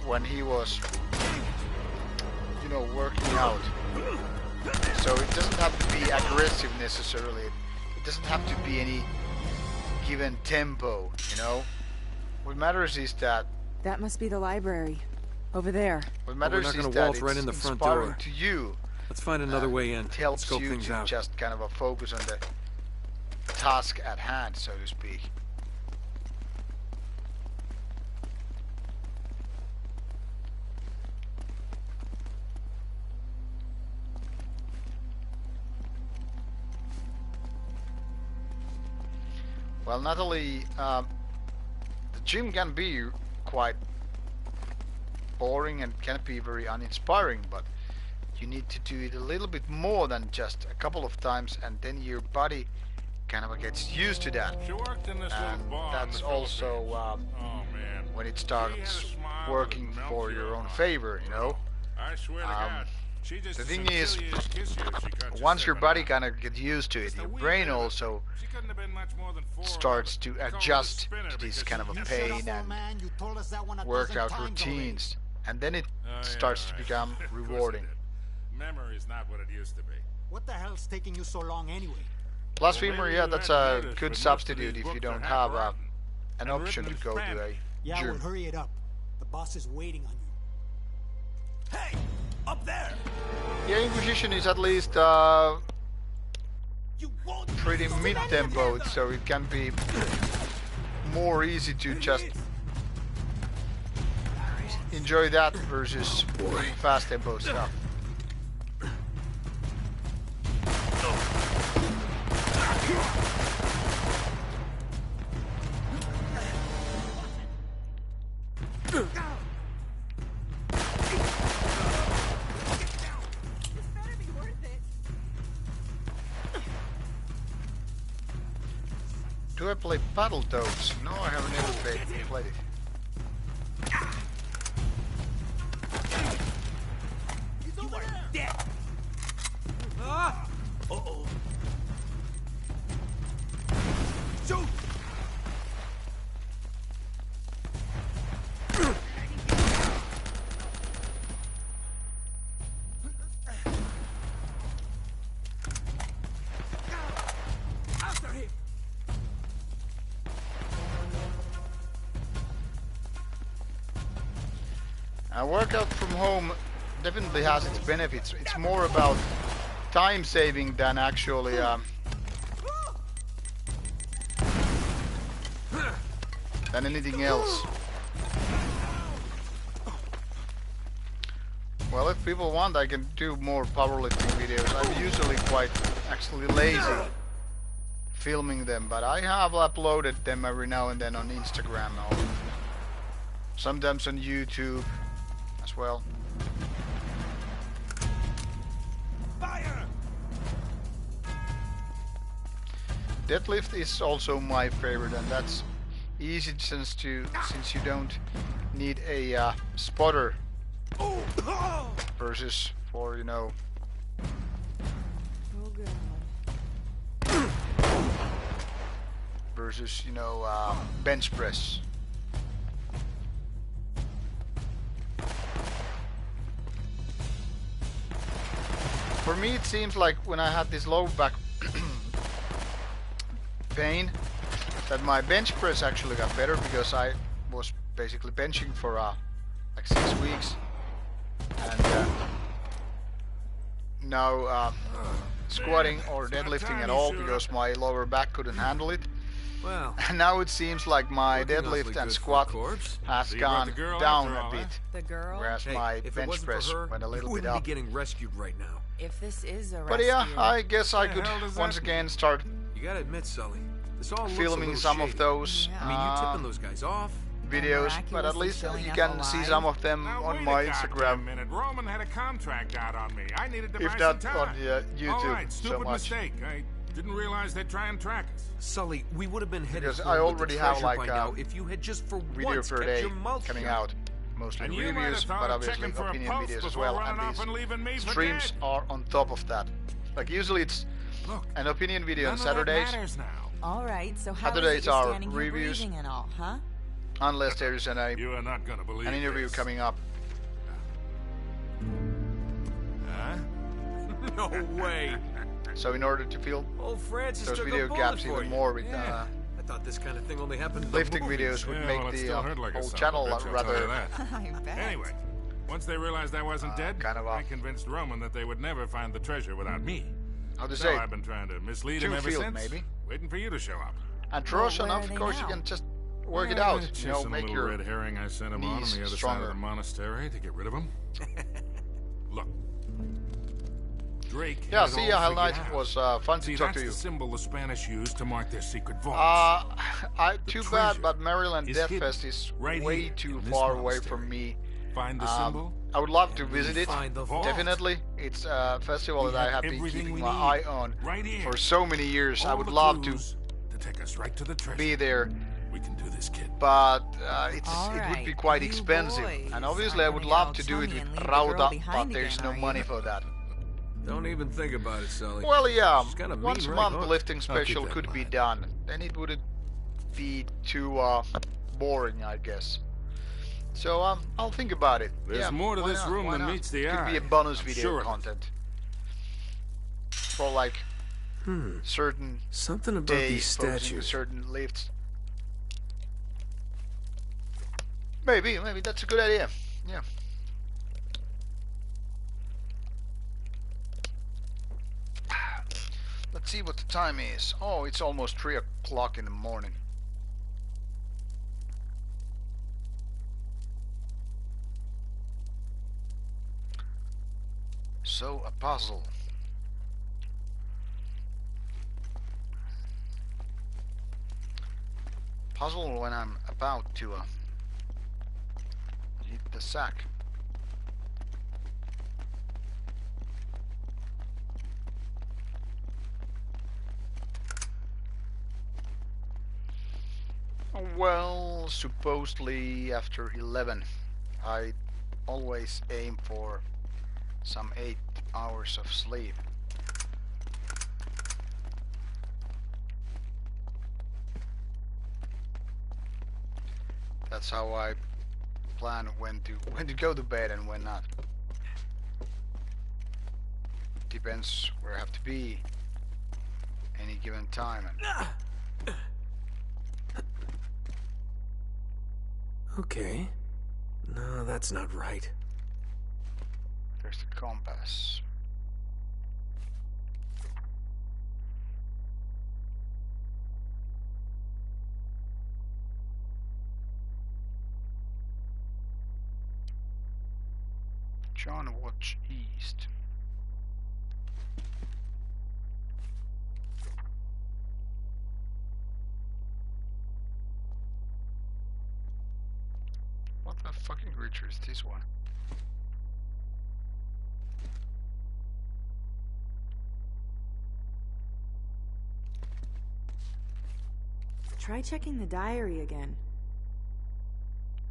Speaker 1: when he was, you know, working out. So it doesn't have to be aggressive necessarily. It doesn't have to be any given tempo, you know? What matters is that...
Speaker 3: That must be the library. Over there.
Speaker 1: What matters is that it's
Speaker 4: right in the front
Speaker 1: inspiring
Speaker 4: door.
Speaker 1: to you.
Speaker 4: Let's find another way in.
Speaker 1: It helps
Speaker 4: Let's scope
Speaker 1: you
Speaker 4: things
Speaker 1: to
Speaker 4: out.
Speaker 1: just kind of focus on the task at hand, so to speak. Well, Natalie, the gym can be quite boring and can be very uninspiring, but you need to do it a little bit more than just a couple of times, and then your body kind of gets used to that.
Speaker 8: She worked in this
Speaker 1: And
Speaker 8: little bar in
Speaker 1: that's
Speaker 8: the
Speaker 1: also
Speaker 8: Philippines. Oh man,
Speaker 1: when it
Speaker 8: She
Speaker 1: starts
Speaker 8: had a smile
Speaker 1: working
Speaker 8: that melts
Speaker 1: for
Speaker 8: your
Speaker 1: your own
Speaker 8: heart.
Speaker 1: favor, you know.
Speaker 8: I swear to God, she just
Speaker 1: the
Speaker 8: as
Speaker 1: thing is,
Speaker 8: sincerely as kiss you, she cut
Speaker 1: once your
Speaker 8: seven
Speaker 1: body
Speaker 8: out.
Speaker 1: kind of gets used to it,
Speaker 8: Just a
Speaker 1: your
Speaker 8: wee
Speaker 1: brain
Speaker 8: bit of it.
Speaker 1: also
Speaker 8: She couldn't have been much more than 4 or
Speaker 1: starts
Speaker 8: 11.
Speaker 1: to
Speaker 8: Call her a
Speaker 1: adjust
Speaker 8: spinner
Speaker 1: to this
Speaker 8: because
Speaker 1: kind of a
Speaker 8: she-
Speaker 7: You shut up,
Speaker 1: pain
Speaker 7: old
Speaker 1: and
Speaker 7: man. You told us that one a
Speaker 1: workout
Speaker 7: dozen times already.
Speaker 1: routines, and then it
Speaker 8: Oh, yeah,
Speaker 1: starts to
Speaker 8: right.
Speaker 1: become
Speaker 8: Of course it
Speaker 1: rewarding.
Speaker 8: did. Memory's not what it used to be.
Speaker 7: What the hell's taking you so long anyway?
Speaker 1: Blasphemer,
Speaker 8: Well, maybe
Speaker 1: yeah,
Speaker 8: you
Speaker 1: that's
Speaker 8: had
Speaker 1: a
Speaker 8: noticed, but
Speaker 1: good
Speaker 8: most of
Speaker 1: substitute
Speaker 8: these
Speaker 1: if you
Speaker 8: books are
Speaker 1: don't
Speaker 8: half
Speaker 1: have
Speaker 8: rotten
Speaker 1: an
Speaker 8: and
Speaker 1: option to
Speaker 8: written in
Speaker 1: go to
Speaker 8: Spanish.
Speaker 7: Yeah,
Speaker 1: gym.
Speaker 7: well, hurry it up. The boss is waiting on you.
Speaker 6: Hey, up there!
Speaker 1: Yeah, Inquisition is at least
Speaker 6: You won't
Speaker 1: pretty mid-tempo, so it can be more easy to just enjoy that versus fast tempo stuff. Do I play Battletoads? No, I haven't ever played it.
Speaker 6: You are dead! Uh-oh. Shoot! After him!
Speaker 1: Workout from home definitely has its benefits. It's more about time saving than actually than anything else. Well, if people want, I can do more powerlifting videos. I'm usually quite actually lazy filming them, but I have uploaded them every now and then on Instagram or sometimes on YouTube as well.
Speaker 6: Fire!
Speaker 1: Deadlift is also my favorite, and that's easy since you don't need a spotter versus for, you know,
Speaker 3: Oh god.
Speaker 1: versus, you know, bench press. For me, it seems like when I had this low back pain, that my bench press actually got better because I was basically benching for like 6 weeks, and now squatting or deadlifting at all because my lower back couldn't handle it.
Speaker 4: Well,
Speaker 1: And now it seems like my
Speaker 4: looking awfully
Speaker 1: deadlift
Speaker 4: good
Speaker 1: and
Speaker 4: for a
Speaker 1: squat
Speaker 4: corpse.
Speaker 1: has
Speaker 8: So you brought
Speaker 1: gone
Speaker 8: the girl
Speaker 1: down
Speaker 8: after
Speaker 1: a
Speaker 8: all,
Speaker 1: bit,
Speaker 3: The girl?
Speaker 1: whereas
Speaker 4: Hey,
Speaker 1: my
Speaker 4: if it
Speaker 1: bench
Speaker 4: wasn't
Speaker 1: press
Speaker 4: for her,
Speaker 1: went a
Speaker 4: you
Speaker 1: little bit
Speaker 4: wouldn't
Speaker 1: up.
Speaker 4: be getting rescued right now.
Speaker 3: If this is a
Speaker 1: But
Speaker 3: rescue.
Speaker 1: yeah, I guess I
Speaker 8: The
Speaker 1: could
Speaker 8: hell does
Speaker 1: once
Speaker 8: that
Speaker 1: again start
Speaker 4: You gotta admit, Sully, this all looks a
Speaker 1: filming
Speaker 4: little
Speaker 1: some
Speaker 4: shady.
Speaker 1: of those
Speaker 4: I mean, you tipping those guys off?
Speaker 1: videos, but at
Speaker 3: miraculously
Speaker 1: least
Speaker 3: showing
Speaker 1: you
Speaker 3: up
Speaker 1: can see
Speaker 3: alive.
Speaker 1: some of them
Speaker 8: Now,
Speaker 1: on
Speaker 8: wait
Speaker 1: my
Speaker 8: a goddamn
Speaker 1: Instagram,
Speaker 8: minute. Roman had a contract out on me. I needed to buy
Speaker 1: if
Speaker 8: some
Speaker 1: not
Speaker 8: time.
Speaker 1: on YouTube
Speaker 8: All right,
Speaker 1: so
Speaker 8: stupid
Speaker 1: much.
Speaker 8: mistake. I didn't realize they'd try and track us.
Speaker 4: Sully, we would have been headed
Speaker 1: Because
Speaker 4: home
Speaker 1: I
Speaker 4: with
Speaker 1: already
Speaker 4: the
Speaker 1: have,
Speaker 4: treasure
Speaker 1: like,
Speaker 4: by now if you had just for
Speaker 1: Video
Speaker 4: once
Speaker 1: per
Speaker 4: kept
Speaker 1: day
Speaker 4: your mouth
Speaker 1: coming
Speaker 4: shut.
Speaker 1: out, mostly
Speaker 8: And you might
Speaker 1: reviews,
Speaker 8: have thought
Speaker 1: but
Speaker 8: of
Speaker 1: obviously
Speaker 8: checking for a
Speaker 1: opinion
Speaker 8: pulse
Speaker 1: videos as
Speaker 8: before
Speaker 1: well,
Speaker 8: running
Speaker 1: and
Speaker 8: off and leaving me
Speaker 1: these
Speaker 8: for
Speaker 1: streams
Speaker 8: dead.
Speaker 1: are on top of that. Like usually it's
Speaker 8: Look,
Speaker 1: an opinion video on
Speaker 8: none of that
Speaker 1: Saturdays,
Speaker 8: matters now.
Speaker 3: Alright, so how is
Speaker 1: Saturdays
Speaker 3: it you're
Speaker 1: are
Speaker 3: standing here
Speaker 1: reviews.
Speaker 3: breathing and all, huh?
Speaker 1: unless there is
Speaker 8: You are not gonna believe
Speaker 1: an interview
Speaker 8: this.
Speaker 1: coming up.
Speaker 8: Huh?
Speaker 2: No way.
Speaker 1: So in order to feel
Speaker 2: Old Francis
Speaker 1: those
Speaker 2: took
Speaker 1: video
Speaker 2: a bullet
Speaker 1: gaps
Speaker 2: for
Speaker 1: even
Speaker 2: you.
Speaker 1: more with
Speaker 2: Yeah. I thought this kind of thing only happened in the
Speaker 1: lifting
Speaker 2: movies.
Speaker 1: videos would
Speaker 8: Yeah,
Speaker 1: make
Speaker 8: well, it
Speaker 1: the
Speaker 8: still hurt like a
Speaker 1: whole
Speaker 8: son of a
Speaker 1: channel
Speaker 8: bitch, I'll tell you
Speaker 1: rather
Speaker 8: that.
Speaker 3: I bet.
Speaker 8: Anyway, once they realized I wasn't dead,
Speaker 1: kind of a-
Speaker 8: I convinced Roman that they would never find the treasure without me.
Speaker 1: how to
Speaker 8: So
Speaker 1: say
Speaker 8: I've been trying to mislead him ever
Speaker 1: two-field,
Speaker 8: since.
Speaker 1: maybe.
Speaker 8: Waiting for you to show up.
Speaker 1: and
Speaker 3: Well,
Speaker 1: Russian,
Speaker 3: where are
Speaker 1: of
Speaker 3: they
Speaker 1: course you
Speaker 3: now?
Speaker 1: can just work it
Speaker 8: Yeah,
Speaker 1: out,
Speaker 8: just
Speaker 1: you know,
Speaker 8: a
Speaker 1: make
Speaker 8: little
Speaker 1: your
Speaker 8: red herring I sent him on
Speaker 1: knees
Speaker 8: the other side
Speaker 1: stronger.
Speaker 8: of the monastery to get rid of him. Look. Drake
Speaker 1: Yeah,
Speaker 8: had it
Speaker 1: see,
Speaker 8: all
Speaker 1: Hell
Speaker 8: figured
Speaker 1: Knight,
Speaker 8: out.
Speaker 1: it was fun
Speaker 8: See,
Speaker 1: to talk
Speaker 8: that's
Speaker 1: to you.
Speaker 8: the symbol the Spanish used to mark their secret vaults.
Speaker 1: Too bad,
Speaker 8: treasure
Speaker 1: but Maryland
Speaker 8: is
Speaker 1: Death
Speaker 8: hidden
Speaker 1: Fest is
Speaker 8: right
Speaker 1: way
Speaker 8: here
Speaker 1: too
Speaker 8: in this
Speaker 1: far away
Speaker 8: monastery.
Speaker 1: from me.
Speaker 8: Find the symbol.
Speaker 1: I would love to
Speaker 8: and
Speaker 1: visit
Speaker 8: we
Speaker 1: it.
Speaker 2: Find the vault.
Speaker 1: Definitely, it's a festival
Speaker 8: We
Speaker 1: that I
Speaker 8: have
Speaker 1: have been
Speaker 8: everything
Speaker 1: keeping
Speaker 8: we
Speaker 1: my
Speaker 8: need
Speaker 1: eye on
Speaker 8: right here.
Speaker 1: for so many years. I
Speaker 8: All
Speaker 1: would
Speaker 8: the
Speaker 1: love to
Speaker 8: clues to take us right to the treasure.
Speaker 1: be there,
Speaker 8: We can do this, kid.
Speaker 1: but
Speaker 3: All
Speaker 1: it would be
Speaker 3: right,
Speaker 1: quite
Speaker 3: you
Speaker 1: expensive.
Speaker 3: boys
Speaker 1: And obviously, I
Speaker 3: aren't
Speaker 1: would
Speaker 3: gonna get
Speaker 1: love
Speaker 3: all
Speaker 1: to do it
Speaker 3: chummy
Speaker 1: with
Speaker 3: and leave the girl
Speaker 1: Rauta,
Speaker 3: behind
Speaker 1: but there's
Speaker 3: again,
Speaker 1: no
Speaker 3: are
Speaker 1: money
Speaker 3: you?
Speaker 1: for that.
Speaker 2: Don't even think about it, Sully.
Speaker 1: Well, yeah,
Speaker 2: She's kinda
Speaker 1: once
Speaker 2: mean,
Speaker 1: a
Speaker 2: right,
Speaker 1: month
Speaker 2: huh?
Speaker 1: lifting
Speaker 8: keep
Speaker 1: special
Speaker 8: that
Speaker 1: could
Speaker 8: in
Speaker 1: be
Speaker 8: mind.
Speaker 1: done. Then it wouldn't be too boring, I guess. So I'll think about it.
Speaker 8: There's
Speaker 1: yeah,
Speaker 8: more to
Speaker 1: why
Speaker 8: this
Speaker 1: not?
Speaker 8: room
Speaker 1: Why
Speaker 8: than
Speaker 1: not?
Speaker 8: meets the
Speaker 1: Could
Speaker 8: eye.
Speaker 1: be a bonus
Speaker 8: I'm
Speaker 1: video
Speaker 8: sure of it.
Speaker 1: content for like certain
Speaker 4: Something about
Speaker 1: days
Speaker 4: these
Speaker 1: posing
Speaker 4: statues.
Speaker 1: certain lifts. Maybe that's a good idea. Yeah. Let's see what the time is. Oh, it's almost 3 o'clock in the morning. So, a puzzle. Puzzle when I'm about to hit the sack. Well, supposedly after 11. I always aim for some 8 hours of sleep. That's how I plan when to go to bed and when not. Depends where I have to be any given time.
Speaker 4: Okay. No, that's not right.
Speaker 1: There's the compass. John, watch east. What the fucking creature is this one?
Speaker 3: Try checking the diary again.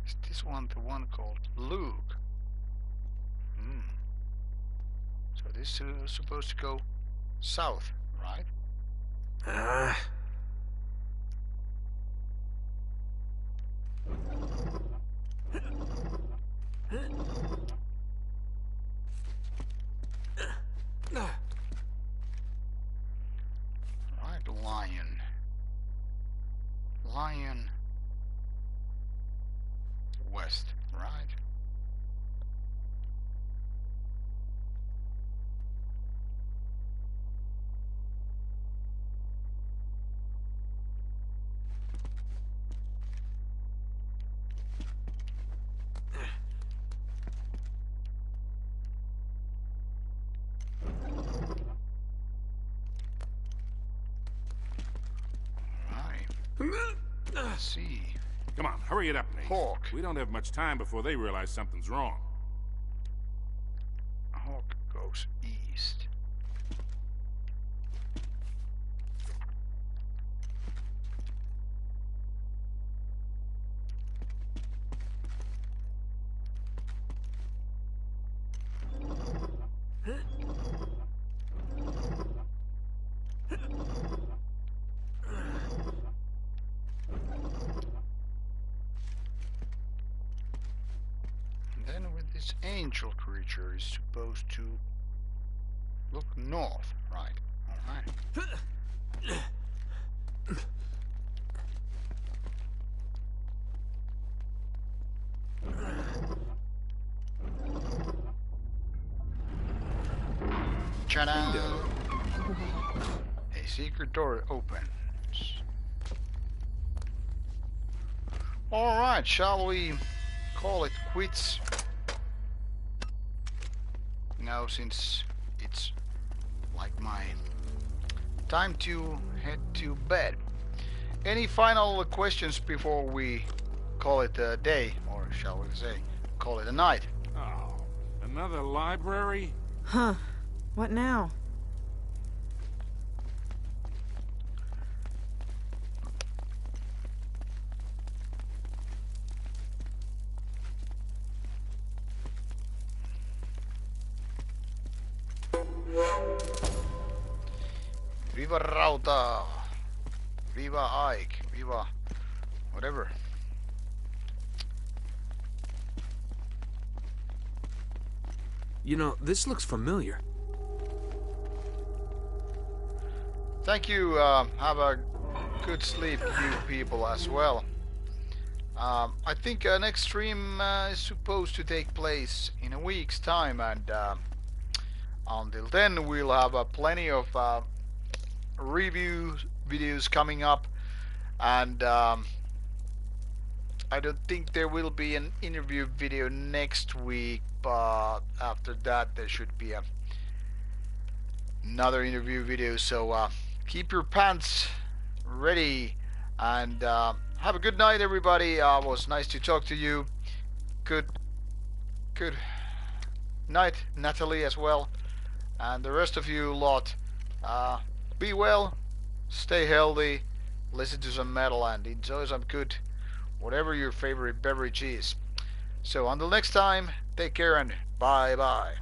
Speaker 1: Is this one the one called Luke? So this is supposed to go south, right?
Speaker 4: Ah.
Speaker 1: Right, lion. Lion. West, right? Let's see.
Speaker 8: Come on, hurry it up, Nate.
Speaker 1: Hawk.
Speaker 8: We don't have much time before they realize something's wrong.
Speaker 1: Hawk goes east. And then with this angel creature is supposed to Look north. Right. Alright. Ta-da! A secret door opens. Alright, shall we call it quits? Now, since it's like my time to head to bed. Any final questions before we call it a day, or shall we say, call it a night?
Speaker 8: Oh, another library?
Speaker 3: Huh. What now?
Speaker 1: Viva Rauta! Viva Ike! Viva whatever.
Speaker 4: You know, this looks familiar.
Speaker 1: Thank you. Have a good sleep, you people, as well. I think next stream is supposed to take place in a week's time, and until then we'll have plenty of review videos coming up, and I don't think there will be an interview video next week, but after that there should be another interview video, so keep your pants ready, and have a good night, everybody. Was nice to talk to you. Good night, Natalie, as well, and the rest of you lot. Be well, stay healthy, listen to some metal, and enjoy some good, whatever your favorite beverage is. So until next time, take care and bye bye.